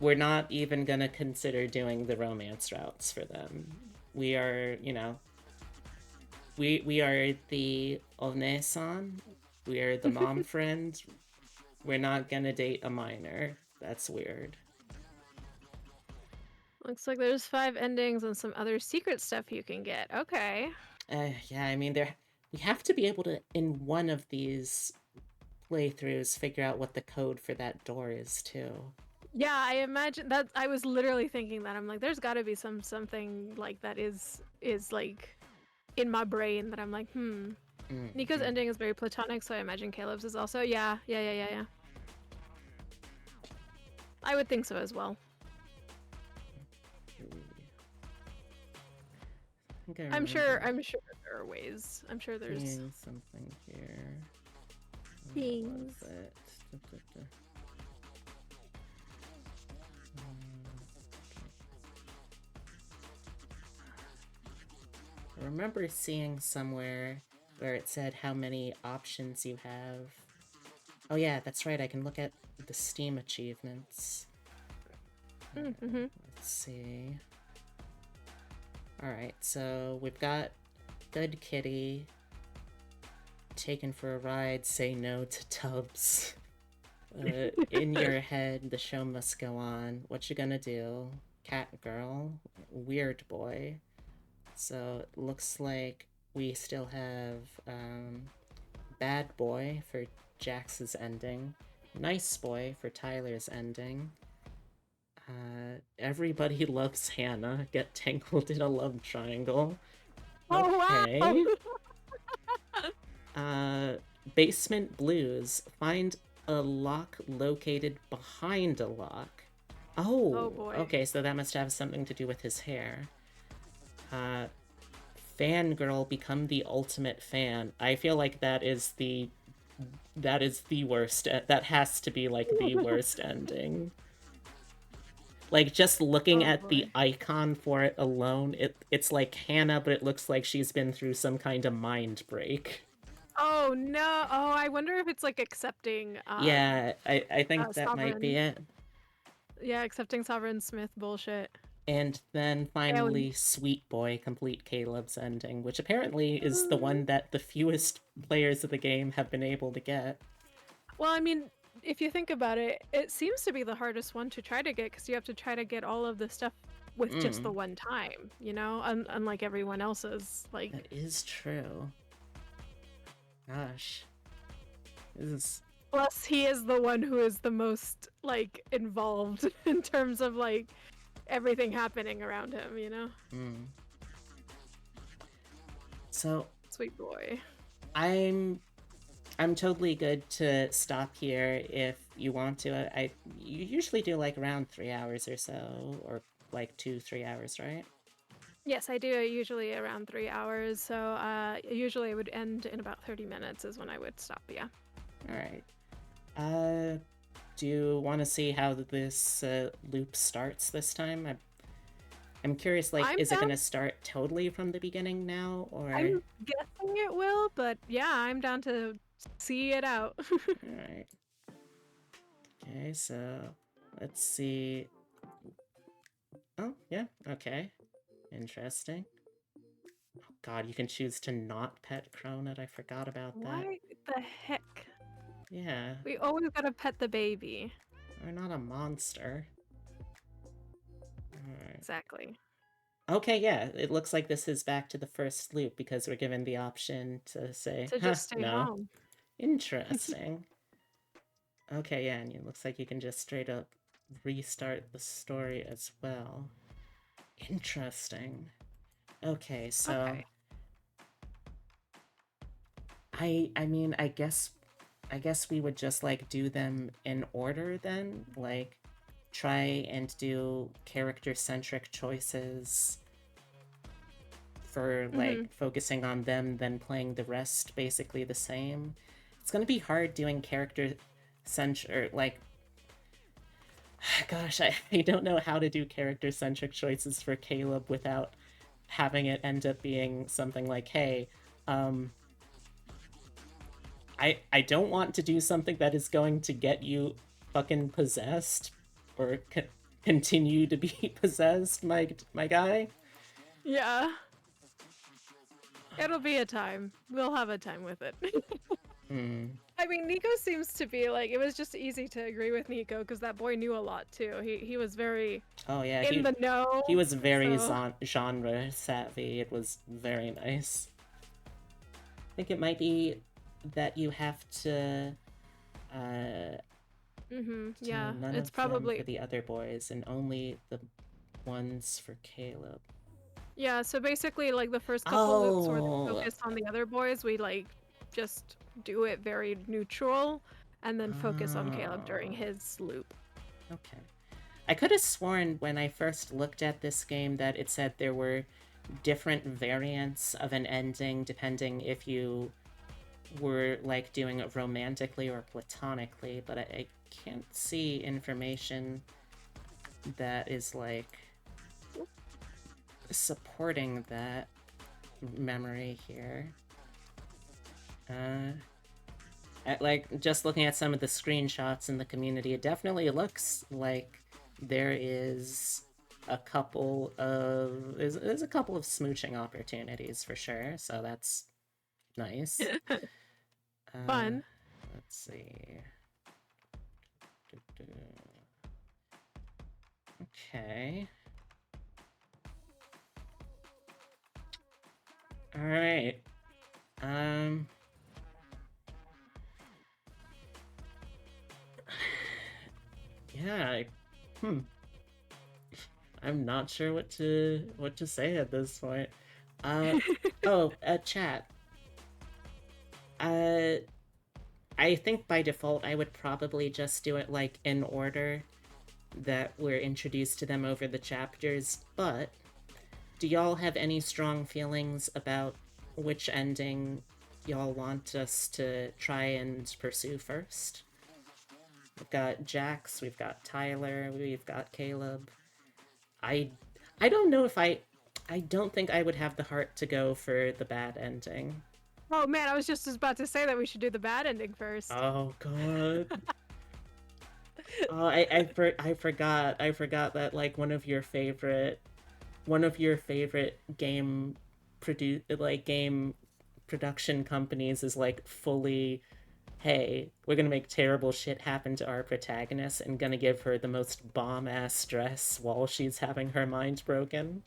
we're not even gonna consider doing the romance routes for them. We are, you know, we are the Onesan, we are the mom friend. We're not gonna date a minor. That's weird. Looks like there's 5 endings and some other secret stuff you can get. Okay. Yeah, I mean, we have to be able to, in one of these playthroughs, figure out what the code for that door is, too. Yeah, I imagine that. I was literally thinking that. I'm like, there's got to be something like that is like in my brain that I'm like, Nico's ending is very platonic, so I imagine Caleb's is also. Yeah. I would think so as well. I'm sure there are ways. I'm sure there's Seeing something here. things. What was it? I remember seeing somewhere where it said how many options you have. Oh yeah, that's right, I can look at the Steam achievements. Let's see. Alright, so we've got Good Kitty. taken for a ride, say no to tubs. In your head, the show must go on. What you gonna do? Cat girl? Weird boy? So it looks like we still have bad boy for Jax's ending, nice boy for Tyler's ending. Everybody loves Hannah. Get tangled in a love triangle. Oh Okay. wow! Basement Blues. Find a lock located behind a lock. Oh, boy. Okay, so that must have something to do with his hair. Fangirl become the ultimate fan. I feel like that is the worst. That has to be like the worst ending. Like just looking Oh, at the boy. icon for it alone, it's like Hannah, but it looks like she's been through some kind of mind break. Oh no! Oh, I wonder if it's like accepting. Yeah, I think that might be Sovereign. it. Yeah, accepting Sovereign Smith bullshit. And then finally, Sweet Boy complete Caleb's ending, which apparently is the one that the fewest players of the game have been able to get. Well, I mean, if you think about it, it seems to be the hardest one to try to get because you have to try to get all of the stuff with just the one time, you know, unlike everyone else's. Like, That is true. Gosh. This is... plus he is the one who is the most like involved in terms of like everything happening around him, you know. So, Sweet boy. I'm totally good to stop here if you want to. You usually do like around 3 hours or so, or like 2-3 hours, right? Yes, I do usually around 3 hours. So usually it would end in about 30 minutes is when I would stop. Yeah. All right. Do you want to see how this loop starts this time? I'm curious, like, I'm is it down- going to start totally from the beginning now, or... I'm guessing it will, but yeah, I'm down to see it out. Alright. Okay, so let's see. Oh, yeah, okay. Interesting. Oh god, you can choose to not pet Cronut. I forgot about that. Why the heck? Yeah, We always gotta pet the baby. we're not a monster. Alright. Exactly. Okay, yeah, it looks like this is back to the first loop because we're given the option to say, To just stay no. home. Interesting. Okay, yeah, and it looks like you can just straight up restart the story as well. Interesting. Okay, so Okay. I mean, I guess we would just like do them in order then, like try and do character-centric choices for like focusing on them, then playing the rest basically the same. It's gonna be hard doing character-centric, like, gosh, I don't know how to do character-centric choices for Caleb without having it end up being something like, hey, I don't want to do something that is going to get you fucking possessed or continue to be possessed, my guy. Yeah. It'll be a time. We'll have a time with it. I mean, Nico seems to be like, it was just easy to agree with Nico because that boy knew a lot too. He was very Oh yeah, in the know. he was very so- genre savvy. It was very nice. I think it might be that you have to do Yeah, none it's of them probably for the other boys and only the ones for Caleb. yeah. So basically, like the first couple loops where Oh. they focus on the other boys, we like just do it very neutral, and then focus on Caleb during Oh. his loop. Okay. I could have sworn when I first looked at this game that it said there were different variants of an ending depending if you were like doing it romantically or platonically, but I can't see information that is like supporting that memory here. Like just looking at some of the screenshots in the community, it definitely looks like there is a couple of there's a couple of smooching opportunities for sure, so that's nice. Fun. Let's see. Okay. All right. Yeah. I'm not sure what to say at this point. Chat. I think by default I would probably just do it like in order that we're introduced to them over the chapters, but do y'all have any strong feelings about which ending y'all want us to try and pursue first? We've got Jax, we've got Tyler, we've got Caleb. I don't know if I don't think I would have the heart to go for the bad ending. Oh man, I was just about to say that we should do the bad ending first. Oh god. Oh, I forgot that like one of your favorite game production companies is like fully, hey, we're gonna make terrible shit happen to our protagonist and gonna give her the most bomb ass dress while she's having her mind broken.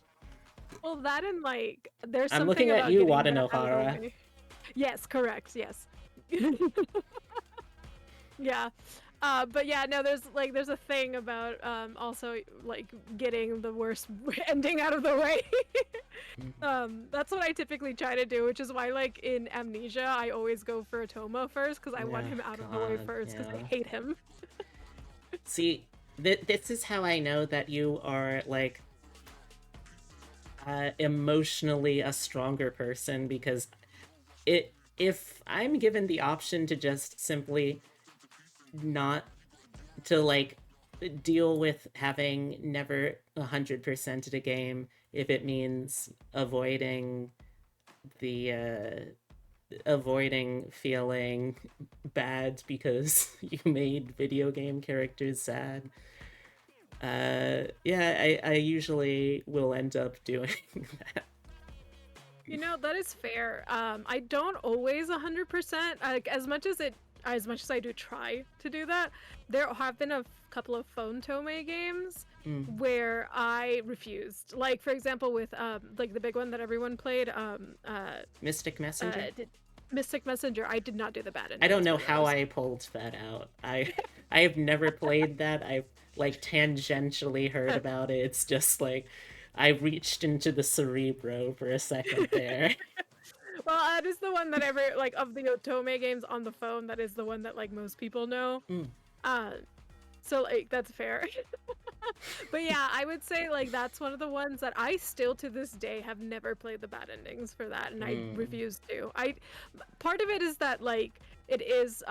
Well, that and like there's I'm something looking at about you, getting Wada that out of the Nohara. way. Yes, correct. Yes. Yeah. But yeah, no, there's a thing about also like getting the worst ending out of the way. That's what I typically try to do, which is why like in Amnesia I always go for Atoma first because I want him out of the way first because I hate him. See, this is how I know that you are like emotionally a stronger person, because if I'm given the option to just simply not to like deal with having never 100%ed a game, if it means avoiding feeling bad because you made video game characters sad, I usually will end up doing that. You know, that is fair. I don't always 100%, like, as much as I do try to do that. There have been a couple of phone tome games where I refused. Like, for example, with like the big one that everyone played, Mystic Messenger. Mystic Messenger. I did not do the bad ending. I don't know how I pulled that out. I have never played that. I've like tangentially heard about it. It's just like I reached into the cerebro for a second there. Well, that is the one that like of the Otome games on the phone. That is the one that like most people know. So like that's fair. But yeah, I would say like that's one of the ones that I still to this day have never played the bad endings for that, and I refuse to. Part of it is that like it is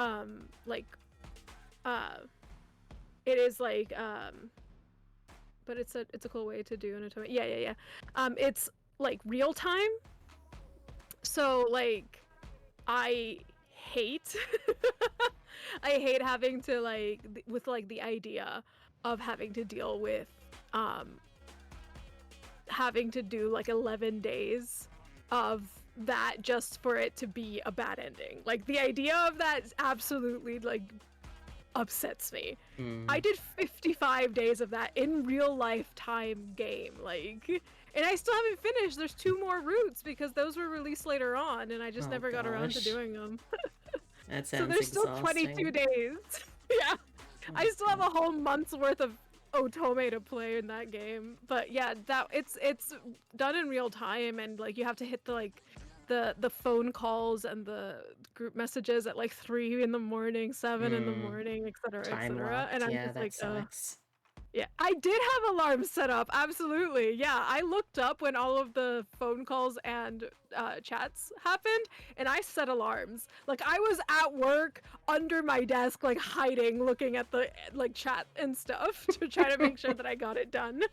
but it's a cool way to do an Otome. Yeah. It's like real time. So like I hate I hate having to like with like the idea of having to deal with having to do like 11 days of that just for it to be a bad ending. Like the idea of that absolutely like upsets me. I did 55 days of that in real life time game, like, and I still haven't finished. There's 2 more routes because those were released later on, and I just never got around to doing them. That sounds so there's exhausting. still 22 days. Yeah, I still have a whole month's worth of Otome to play in that game. But yeah, that it's done in real time, and like you have to hit the phone calls and the group messages at like 3 in the morning, 7 in the morning, etc., etc. And I'm just like, sucks. yeah, I did have alarms set up. Absolutely. Yeah, I looked up when all of the phone calls and chats happened, and I set alarms. Like I was at work under my desk, like hiding, looking at the like chat and stuff to try to make sure that I got it done.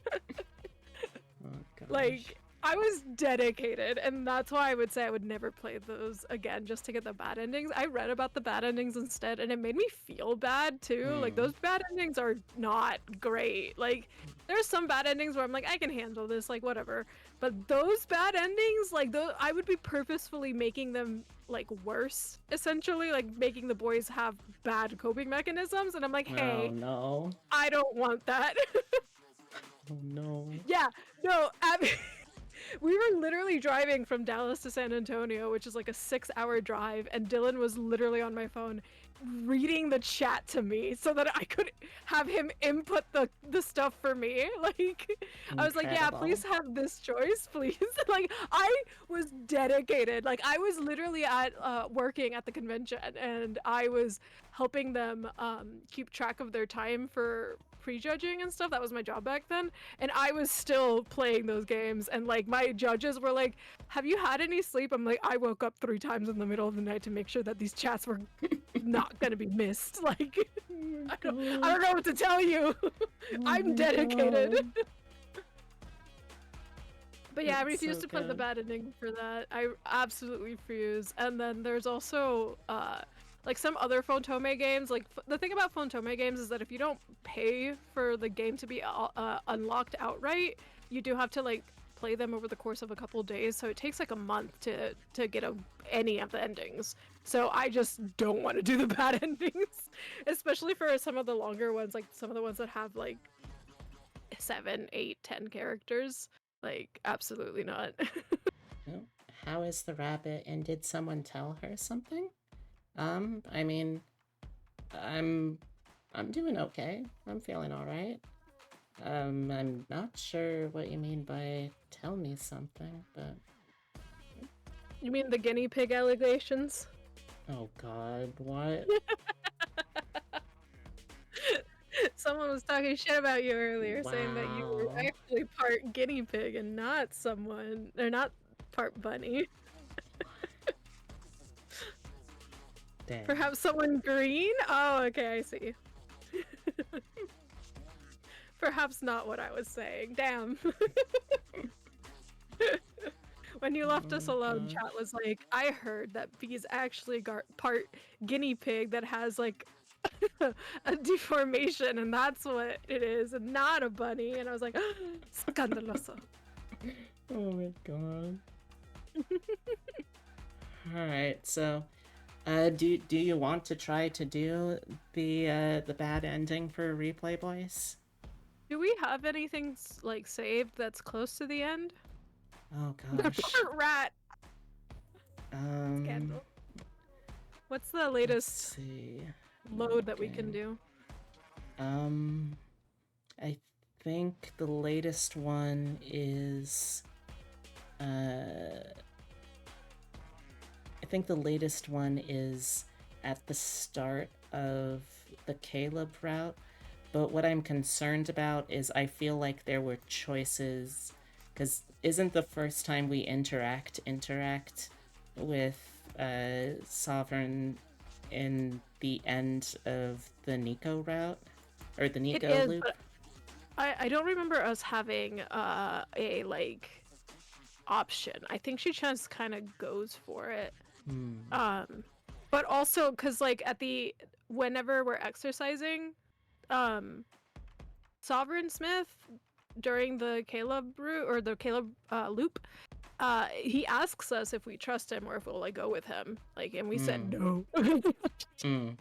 Oh, gosh. Like I was dedicated, and that's why I would say I would never play those again just to get the bad endings. I read about the bad endings instead, and it made me feel bad too. Like, those bad endings are not great. Like, there's some bad endings where I'm like, I can handle this, like, whatever. But those bad endings, like, I would be purposefully making them, like, worse, essentially, like, making the boys have bad coping mechanisms, and I'm like, Oh hey, no. I don't want that. Oh no. Yeah, no, we were literally driving from Dallas to San Antonio, which is like a 6-hour drive, and Dylan was literally on my phone reading the chat to me so that I could have him input the stuff for me. Like, I was like, yeah, please Incredible. have this choice, please. Like, I was dedicated. Like, I was literally at working at the convention, and I was helping them keep track of their time for prejudging and stuff. That was my job back then, and I was still playing those games, and like my judges were like, have you had any sleep? I'm like, I woke up 3 times in the middle of the night to make sure that these chats were not gonna be missed. Like, I don't know what to tell you. I'm dedicated. But yeah, I That's refuse so to put the good. bad ending for that. I absolutely refuse. And then there's also like some other Photome games. Like, the thing about Photome games is that if you don't pay for the game to be unlocked outright, you do have to like play them over the course of a couple days. So it takes like a month to get any of the endings. So I just don't want to do the bad endings, especially for some of the longer ones, like some of the ones that have like 7, 8, 10 characters. Like, absolutely not. Oh, how is the rabbit? And did someone tell her something? I mean, I'm doing okay. I'm feeling all right. I'm not sure what you mean by tell me something, but You mean the guinea pig allegations? oh god, what? Someone was talking shit about you earlier, saying that you were Wow. actually part guinea pig and not someone, or not part bunny. Dang. Perhaps someone green? Oh, okay, I see. Perhaps not what I was saying. Damn. When you left us Oh, alone, gosh. chat was like, I heard that Bee's actually part guinea pig that has like a deformation, and that's what it is, and not a bunny. And I was like, scandaloso. Oh my god. Alright, so do you want to try to do the bad ending for replay boys? Do we have anything like saved that's close to the end? Oh The gosh. part rat Um scandal. What's the let's latest see. load that we can Okay. do? I think the latest one is I think the latest one is at the start of the Caleb route. But what I'm concerned about is I feel like there were choices, because isn't the first time we interact with Sovereign in the end of the Nico route? Or the It Nico is, loop? but I don't remember us having a like option. I think she just kind of goes for it. But also because like whenever we're exercising, Sovereign Smith during the Caleb route or the Caleb loop, he asks us if we trust him or if we'll like go with him. Like, and we said no. We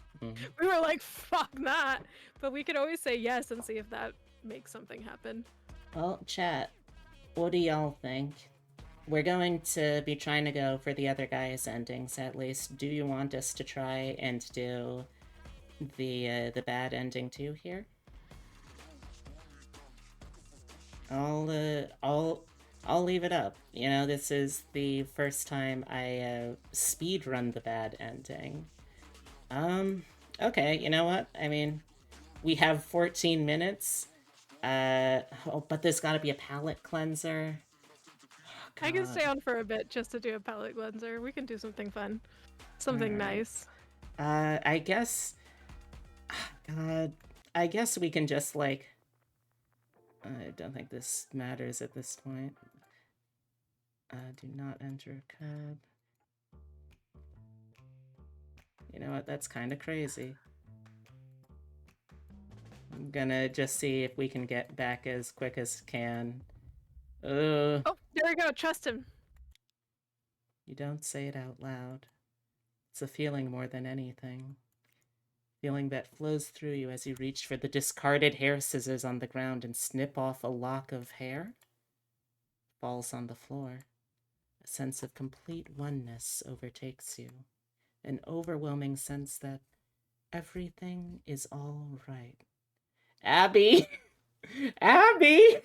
were like, fuck that. But we could always say yes and see if that makes something happen. Well, chat, what do y'all think? We're going to be trying to go for the other guy's endings at least. Do you want us to try and do the bad ending too here? I'll leave it up. You know, this is the first time I speed run the bad ending. Okay, you know what? I mean, we have 14 minutes. Oh, but there's gotta be a palate cleanser. Oh, I can God. stay on for a bit just to do a palette cleanser. We can do something fun. Something Alright. nice. I guess. God, I guess we can just like. I don't think this matters at this point. Do not enter code. You know what? That's kind of crazy. I'm gonna just see if we can get back as quick as can. Oh, there we go. Trust him. You don't say it out loud. It's a feeling more than anything. Feeling that flows through you as you reach for the discarded hair scissors on the ground and snip off a lock of hair. Falls on the floor. A sense of complete oneness overtakes you. An overwhelming sense that everything is all right. Abby! Abby!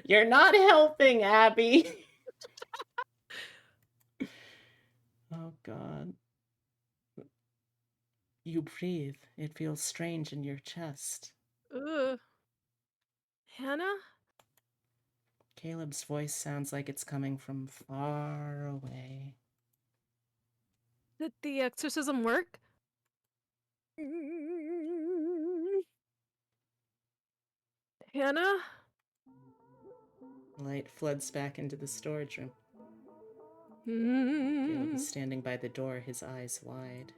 You're not helping, Abby! Oh, God. You breathe. It feels strange in your chest. Ugh. Hannah? Caleb's voice sounds like it's coming from far away. Did the exorcism work? Hannah? Light floods back into the storage room. Caleb is standing by the door, his eyes wide.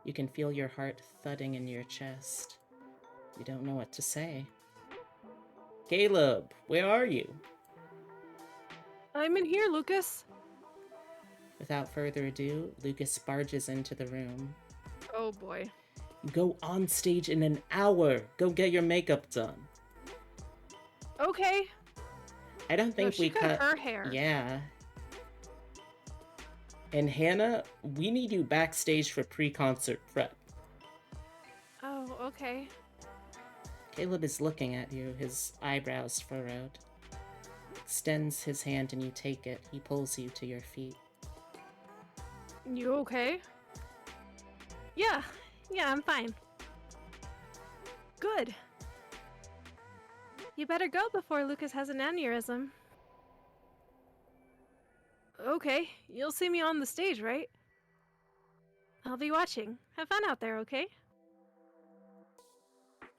You can feel your heart thudding in your chest. You don't know what to say. Caleb, where are you? I'm in here, Lucas. Without further ado, Lucas barges into the room. Oh boy. Go on stage in an hour. Go get your makeup done. Okay. I don't No, think she we cut her hair. Yeah. And Hannah, we need you backstage for pre-concert prep. Oh, okay. Caleb is looking at you, his eyebrows furrowed. Extends his hand and you take it. He pulls you to your feet. You okay? Yeah, I'm fine. Good. You better go before Lucas has an aneurysm. Okay, you'll see me on the stage, right? I'll be watching. Have fun out there, okay?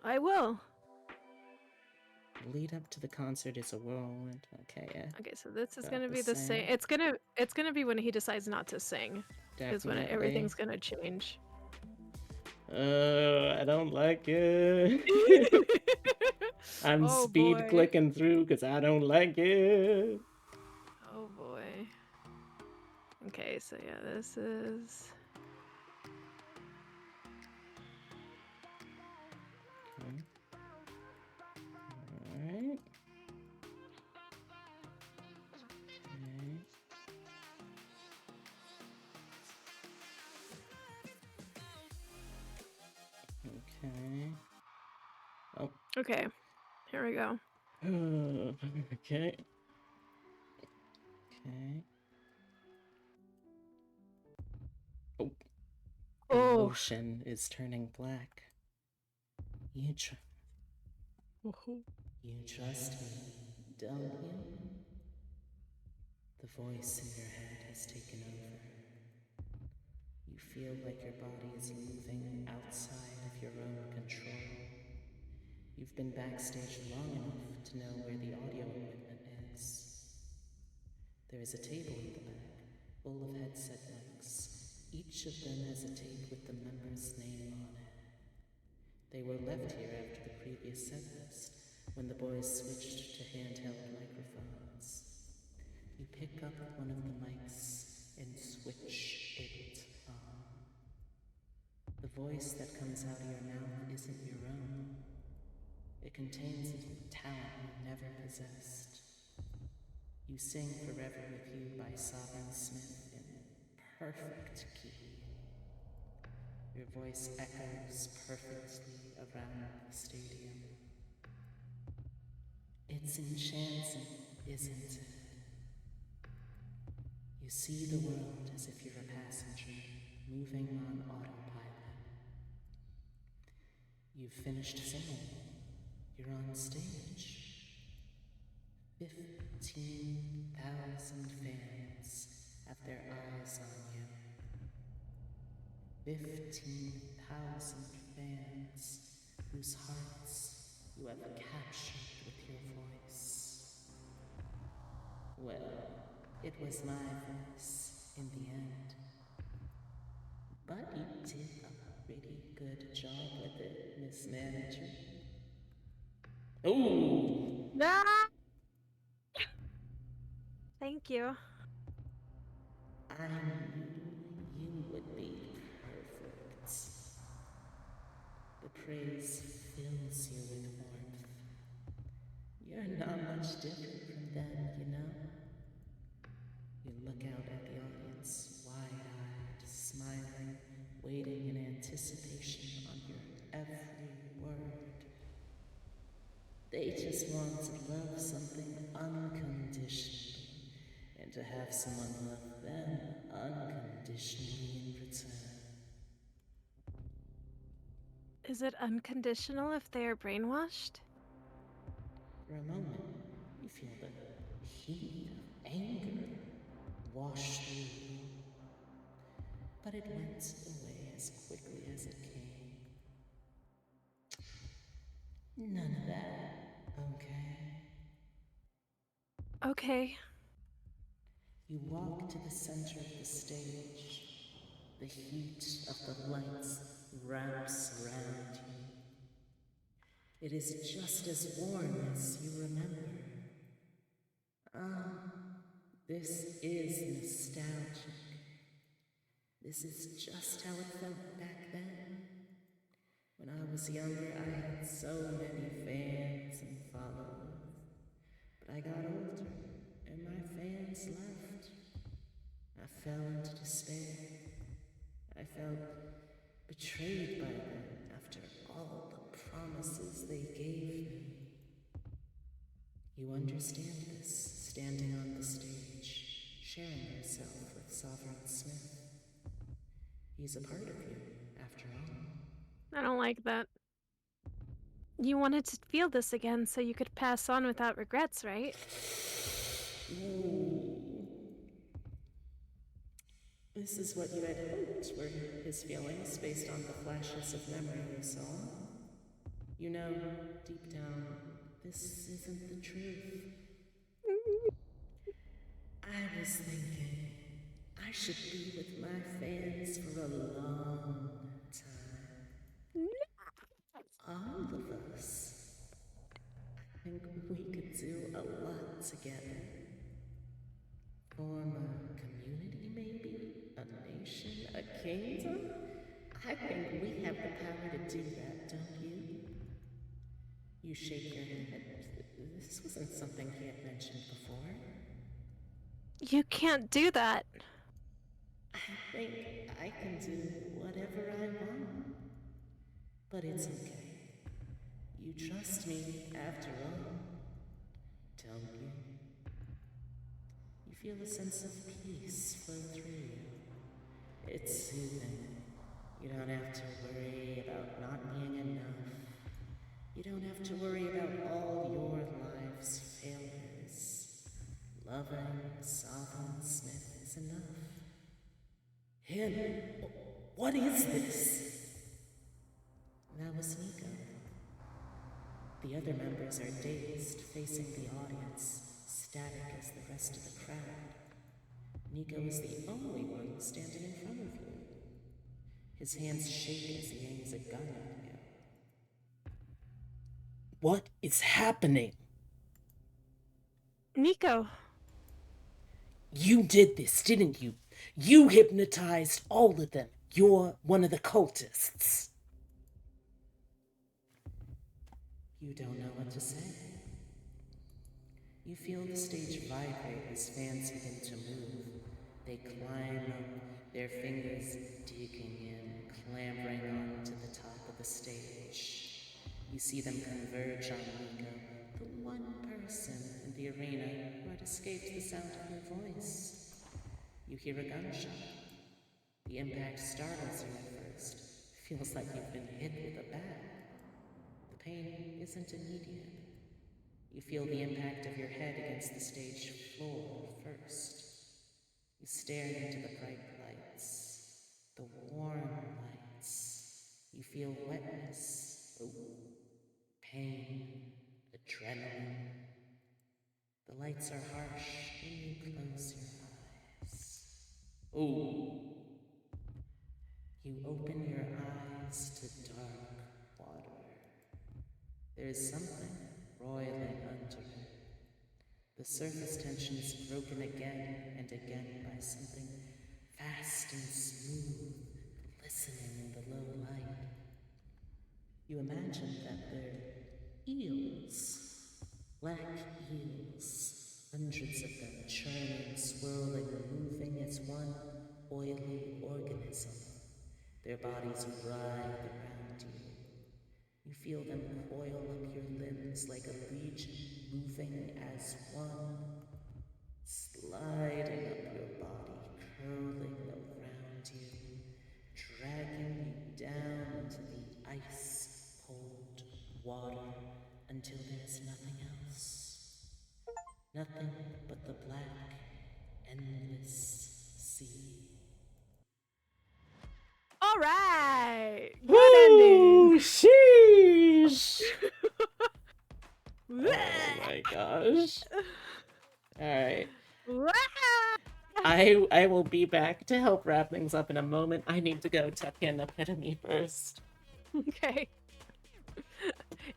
I will. The lead up to the concert is a whirlwind. Okay, yeah. Okay, so this is About gonna the be the same. same. It's gonna be when he decides not to sing. Is when Definitely. everything's gonna change. I don't like it. I'm Oh, speed boy. clicking through because I don't like it. Oh boy. Okay, so yeah, this is. Okay. Alright. Okay. Okay, here we go. Okay. Okay. Oh. Oh. Emotion is turning black. You trust me, don't you? The voice in your head has taken over. You feel like your body is moving outside of your own control. You've been backstage long enough to know where the audio equipment is. There is a table in the back, full of headset mics. Each of them has a tape with the member's name on it. They were left here after the previous set list, when the boys switched to handheld microphones. You pick up one of the mics and switch it on. The voice that comes out of your mouth isn't your own. It contains a talent you never possessed. You sing Forever With You by Sovereign Smith in perfect key. Your voice echoes perfectly around the stadium. It's enchanting, isn't it? You see the world as if you're a passenger, moving on autopilot. You've finished singing. You're on stage. 15,000 fans have their eyes on you. 15,000 fans whose hearts you have captured with your voice. Well, It was my voice in the end. But you did a pretty good job with it, Miss Manager. Ooh! Ah! Thank you. I knew you would be perfect. The praise fills you with warmth. You're not much different from them, you know? You look out at the audience, wide-eyed, smiling, waiting in anticipation on your every word. They just want to love something unconditionally, and to have someone love them unconditionally in return. Is it unconditional if they are brainwashed? For a moment, you feel the heat of anger wash through you, but it went away as quickly as it came. None of that, okay? Okay. You walk to the center of the stage. The heat of the lights wraps around you. It is just as warm as you remember. Ah, this is nostalgic. This is just how it felt back then. When I was younger, I had so many fans and followers. But I got older, and my fans left. I fell into despair. I felt betrayed by them after all the promises they gave me. You understand this, standing on the stage, sharing yourself with Sovereign Smith. He's a part of you, after all. I don't like that. You wanted to feel this again so you could pass on without regrets, right? This is what you had hoped were his feelings based on the flashes of memory you saw. You know, deep down, this isn't the truth. I was thinking I should be with my fans for a long time. All of us. I think we could do a lot together. Form a community, maybe? A nation? A kingdom? I think we have the power to do that, don't you? You shake your head. This wasn't something he had mentioned before. You can't do that. I think I can do whatever I want. But it's okay. You trust me after all, don't you? You feel a sense of peace flow through you. It's soothing. You don't have to worry about not being enough. You don't have to worry about all your life's failures. Loving Sovereign Smith is enough. Him? What is this? That was Nico. The other members are dazed, facing the audience, static as the rest of the crowd. Nico is the only one standing in front of you. His hands shake as he aims a gun at you. What is happening? Nico. You did this, didn't you? You hypnotized all of them. You're one of the cultists. You don't know what to say. You feel the stage vibrate as fans begin to move. They climb up, their fingers digging in, clambering onto the top of the stage. You see them converge on Nico, the one person in the arena who had escaped the sound of her voice. You hear a gunshot. The impact startles you at first. Feels like you've been hit with a bat. The pain isn't immediate. You feel the impact of your head against the stage floor first. You stare into the bright lights, the warm lights. You feel wetness, pain, adrenaline. The lights are harsh when you close your eyes. Ooh. You open your eyes to dark water. There's something roiling under it. The surface tension is broken again and again by something fast and smooth, glistening in the low light. You imagine that they're eels, black eels, hundreds of them churning, swirling, moving as one oily organism. Their bodies writhe around you. You feel them coil up your limbs like a legion, moving as one, sliding up your body, curling around you, dragging you down into the ice-cold water until there's nothing else. Nothing but the black, endless sea. All right. Good ending. Sheesh! Oh my gosh. Alright. I will be back to help wrap things up in a moment. I need to go tuck in Epitome first. Okay.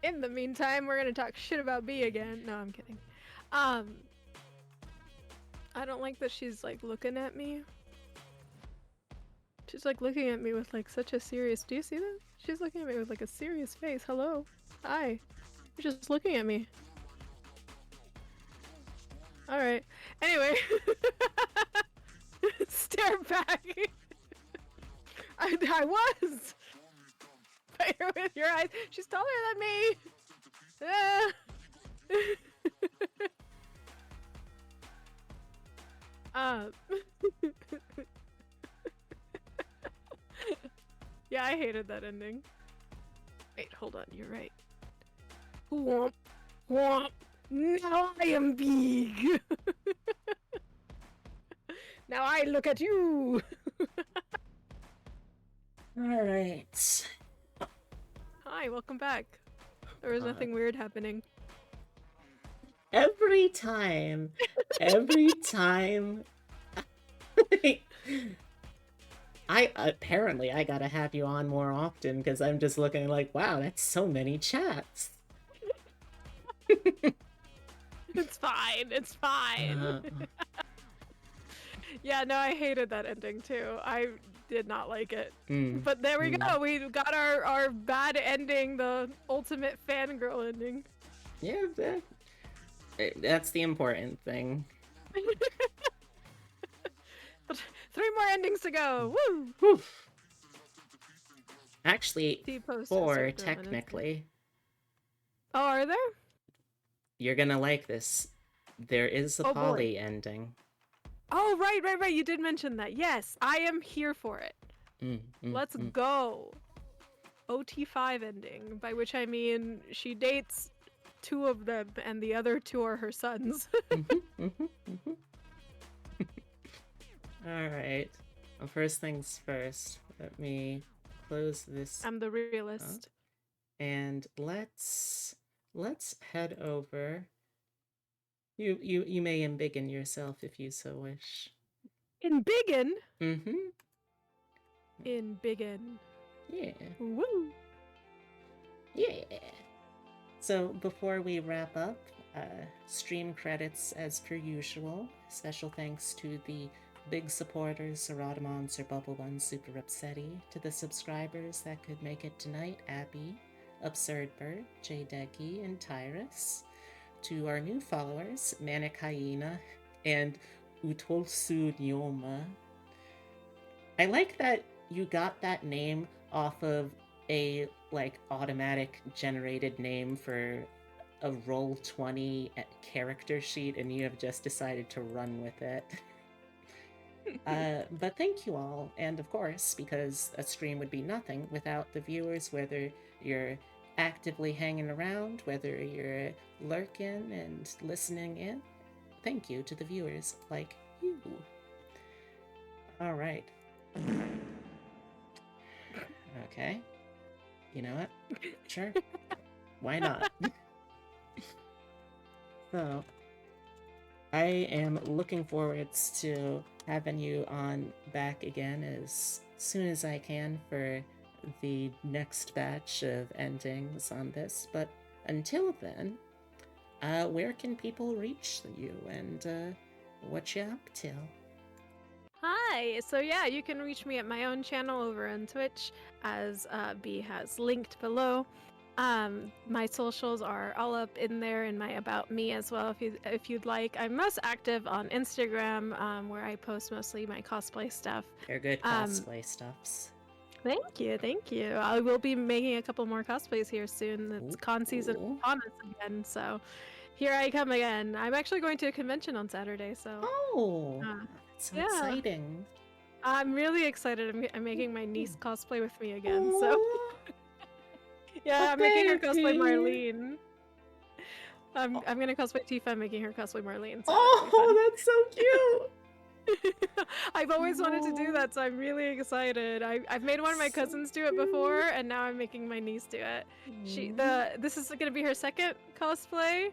In the meantime, we're gonna talk shit about B again. No, I'm kidding. I don't like that she's like looking at me. She's like looking at me with like such a serious. Do you see that? She's looking at me with like a serious face. Hello. Hi. You're just looking at me. Alright. Anyway. Stare back. I was. Fire with your eyes. She's taller than me. Yeah, I hated that ending. Wait, hold on, you're right. Womp, womp. Now I am big. Now I look at you. Alright. Hi, welcome back. There was nothing weird happening. Every time. I apparently I gotta have you on more often because I'm just looking like, wow, that's so many chats. It's fine. It's fine. Yeah, no, I hated that ending too. I did not like it. But there we go. We got our bad ending, the ultimate fangirl ending. Yeah, that's the important thing. But 3 more endings to go. Woo! Whew. Actually, T-post 4 insert minutes. technically. Oh, are there? You're gonna like this. There is a Oh, boy. poly ending. Oh, right. You did mention that. Yes, I am here for it. Let's go. OT5 ending, by which I mean she dates 2 of them and the other 2 are her sons. Alright. Well, first things first. Let me close this I'm the realist. and let's head over. You may embiggen yourself if you so wish. In Biggin? Mm-hmm. In Biggin. Yeah. Woo! Yeah. So before we wrap up, stream credits as per usual. Special thanks to the big supporters, Saratamon, Sir Bubblebun, Super Upsetty, to the subscribers that could make it tonight, Abby, Absurd Bird, J Deggy, and Tyrus. To our new followers, Manic Hyena and Utolsu Nyoma. I like that you got that name off of a automatic generated name for a Roll20 character sheet, and you have just decided to run with it. But thank you all, and of course, because a stream would be nothing without the viewers, whether you're actively hanging around, whether you're lurking and listening in. Thank you to the viewers like you. Alright. Okay. You know what? Sure. Why not? So, I am looking forward to having you on back again as soon as I can for the next batch of endings on this. But until then, where can people reach you and what you up to? Hi. So yeah, you can reach me at my own channel over on Twitch, as B has linked below. My socials are all up in there in my about me as well, if you'd like. I'm most active on Instagram, where I post mostly my cosplay stuff. Your good cosplay stuffs. Thank you, thank you. I will be making a couple more cosplays here soon. It's con season Ooh. upon us again, so here I come again. I'm actually going to a convention on Saturday, so Oh, Uh, that's so yeah. exciting. I'm really excited. I'm making my niece cosplay with me again, so yeah, I'm making her cosplay baby. Marlene. I'm gonna cosplay Tifa, I'm making her cosplay Marlene. So Oh, that's so cute. I've always wanted to do that, so I'm really excited. I've made one of my cousins do it before, and now I'm making my niece do it. This is gonna be her second cosplay.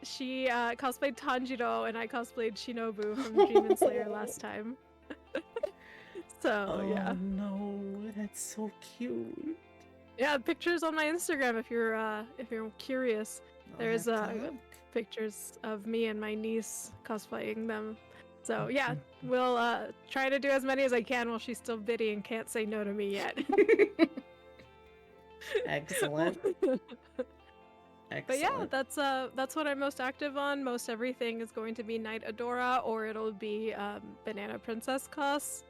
She cosplayed Tanjiro, and I cosplayed Shinobu from Demon Slayer last time. So yeah, no, that's so cute. yeah. Pictures on my Instagram if you're curious. I'll There's have to look. pictures of me and my niece cosplaying them. So yeah, we'll try to do as many as I can while she's still bitty and can't say no to me yet. Excellent. But yeah, that's what I'm most active on. Most everything is going to be Knight Adora, or it'll be Banana Princess Cos,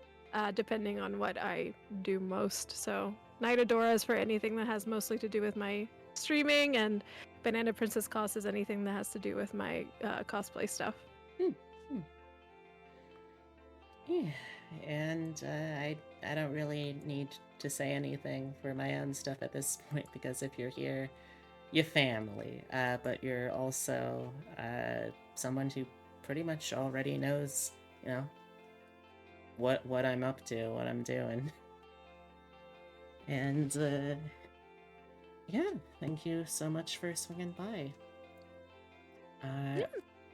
depending on what I do most. So Knight Adora is for anything that has mostly to do with my streaming, and Banana Princess Cos is anything that has to do with my cosplay stuff. Yeah, and I don't really need to say anything for my own stuff at this point because if you're here, you're family. But you're also someone who pretty much already knows, you know, what I'm up to, what I'm doing. And yeah, thank you so much for swinging by.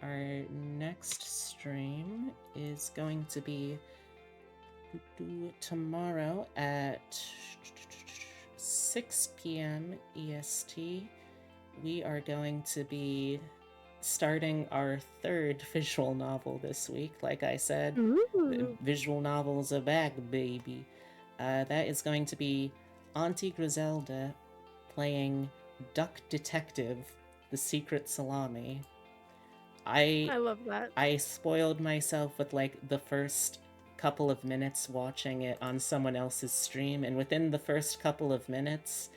Our next stream is going to be tomorrow at 6 p.m. EST. We are going to be starting our third visual novel this week. Like I said, visual novels are back, baby. That is going to be Auntie Griselda playing Duck Detective, The Secret Salami. I love that. I spoiled myself with like the first couple of minutes watching it on someone else's stream, and within the first couple of minutes,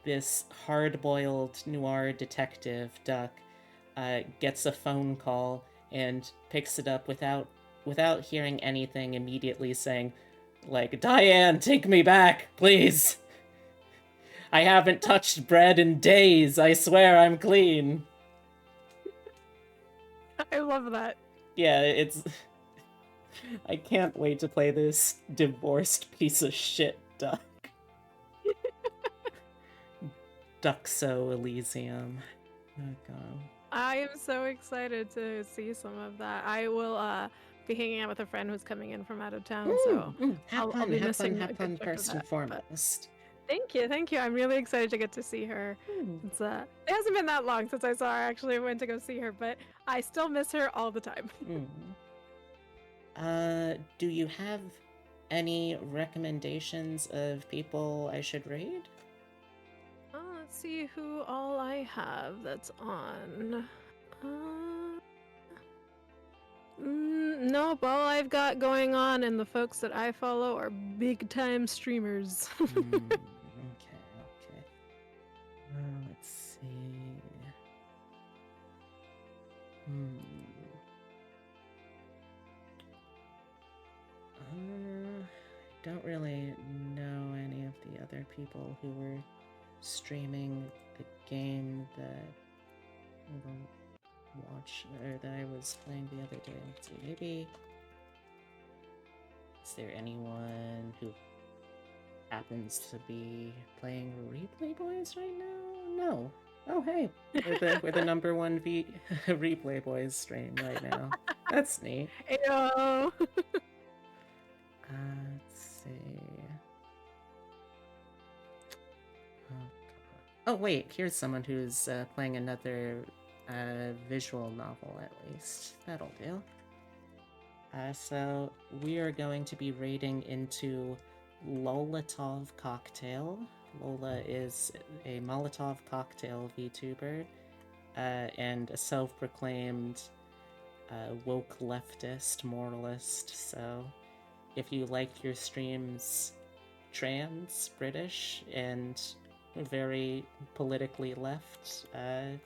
this hard-boiled noir detective, Duck, gets a phone call and picks it up without hearing anything, immediately saying, like, "Diane, take me back, please! I haven't touched bread in days, I swear I'm clean!" I love that. Yeah, it's... I can't wait to play this divorced piece of shit Duck. Duxo Elysium. Oh god. I am so excited to see some of that. I will be hanging out with a friend who's coming in from out of town, so Have I'll be missing fun a good chunk of first and that, but- foremost. Thank you. I'm really excited to get to see her. It's it hasn't been that long since I saw her. Actually, I went to go see her, but I still miss her all the time. Do you have any recommendations of people I should read? Let's see who all I have that's on. Nope, all I've got going on and the folks that I follow are big time streamers. Okay. Let's see. Don't really know any of the other people who were streaming the game that I was playing the other day. Let's see, maybe is there anyone who happens to be playing Replay Boys right now? No. Oh, hey, we're the number one replay boys stream right now. That's neat. Ayo. Let's see. Oh, wait, here's someone who's playing another visual novel, at least. That'll do. So we are going to be raiding into Lolatov Cocktail. Lola is a Molotov cocktail VTuber and a self-proclaimed woke leftist moralist. So if you like your streams trans, British, and very politically left, it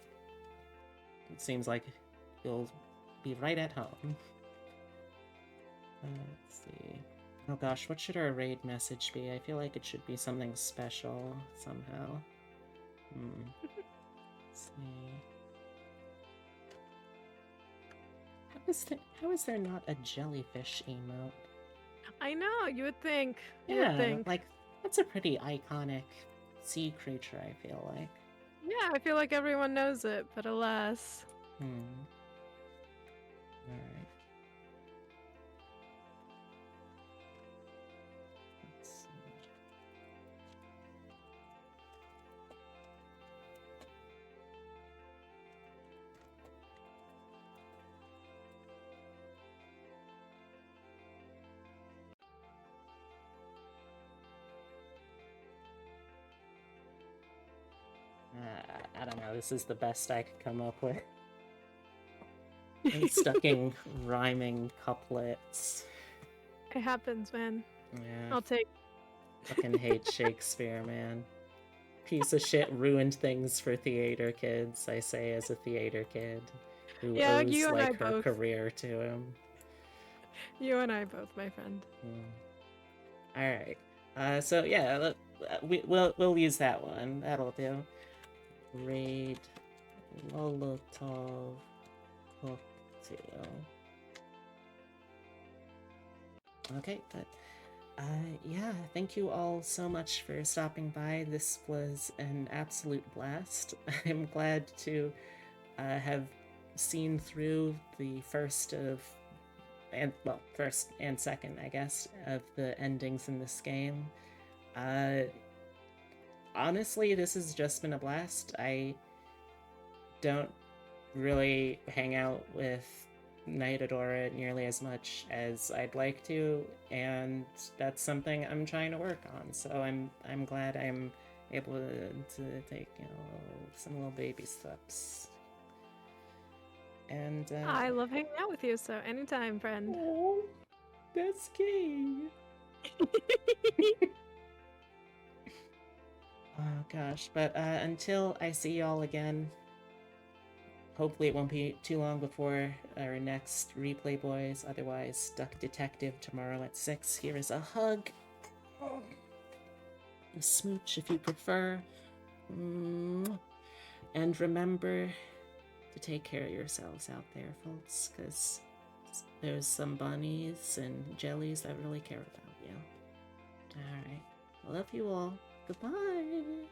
seems like you'll be right at home. Let's see. Oh gosh, what should our raid message be? I feel like it should be something special somehow. Let's see. How is there not a jellyfish emote? I know, you would think. You Yeah, would think. like that's a pretty iconic sea creature, I feel like. Yeah, I feel like everyone knows it, but alas. Alright. Let's see. I don't know, this is the best I could come up with. I'm stuck in rhyming couplets. It happens, man. Yeah, I'll take. fucking hate Shakespeare, man. Piece of shit ruined things for theater kids, I say as a theater kid who Yeah, owes you and I like her both. career to him. You and I both, my friend. All right. So yeah, we'll use that one. That'll do. Raid Molotov cocktail. Okay, but yeah, thank you all so much for stopping by. This was an absolute blast. I'm glad to have seen through the first and second, I guess, of the endings in this game. Honestly, this has just been a blast. I don't really hang out with Night Adora nearly as much as I'd like to, and that's something I'm trying to work on. So I'm glad I'm able to take some little baby steps. And I love hanging out with you, so anytime, friend. oh, that's gay. Oh gosh, but until I see y'all again, hopefully it won't be too long before our next replay, boys. Otherwise, Duck Detective tomorrow at 6. Here is a hug. A smooch if you prefer. And remember to take care of yourselves out there, folks, because there's some bunnies and jellies that really care about you. Alright. Love you all. Goodbye.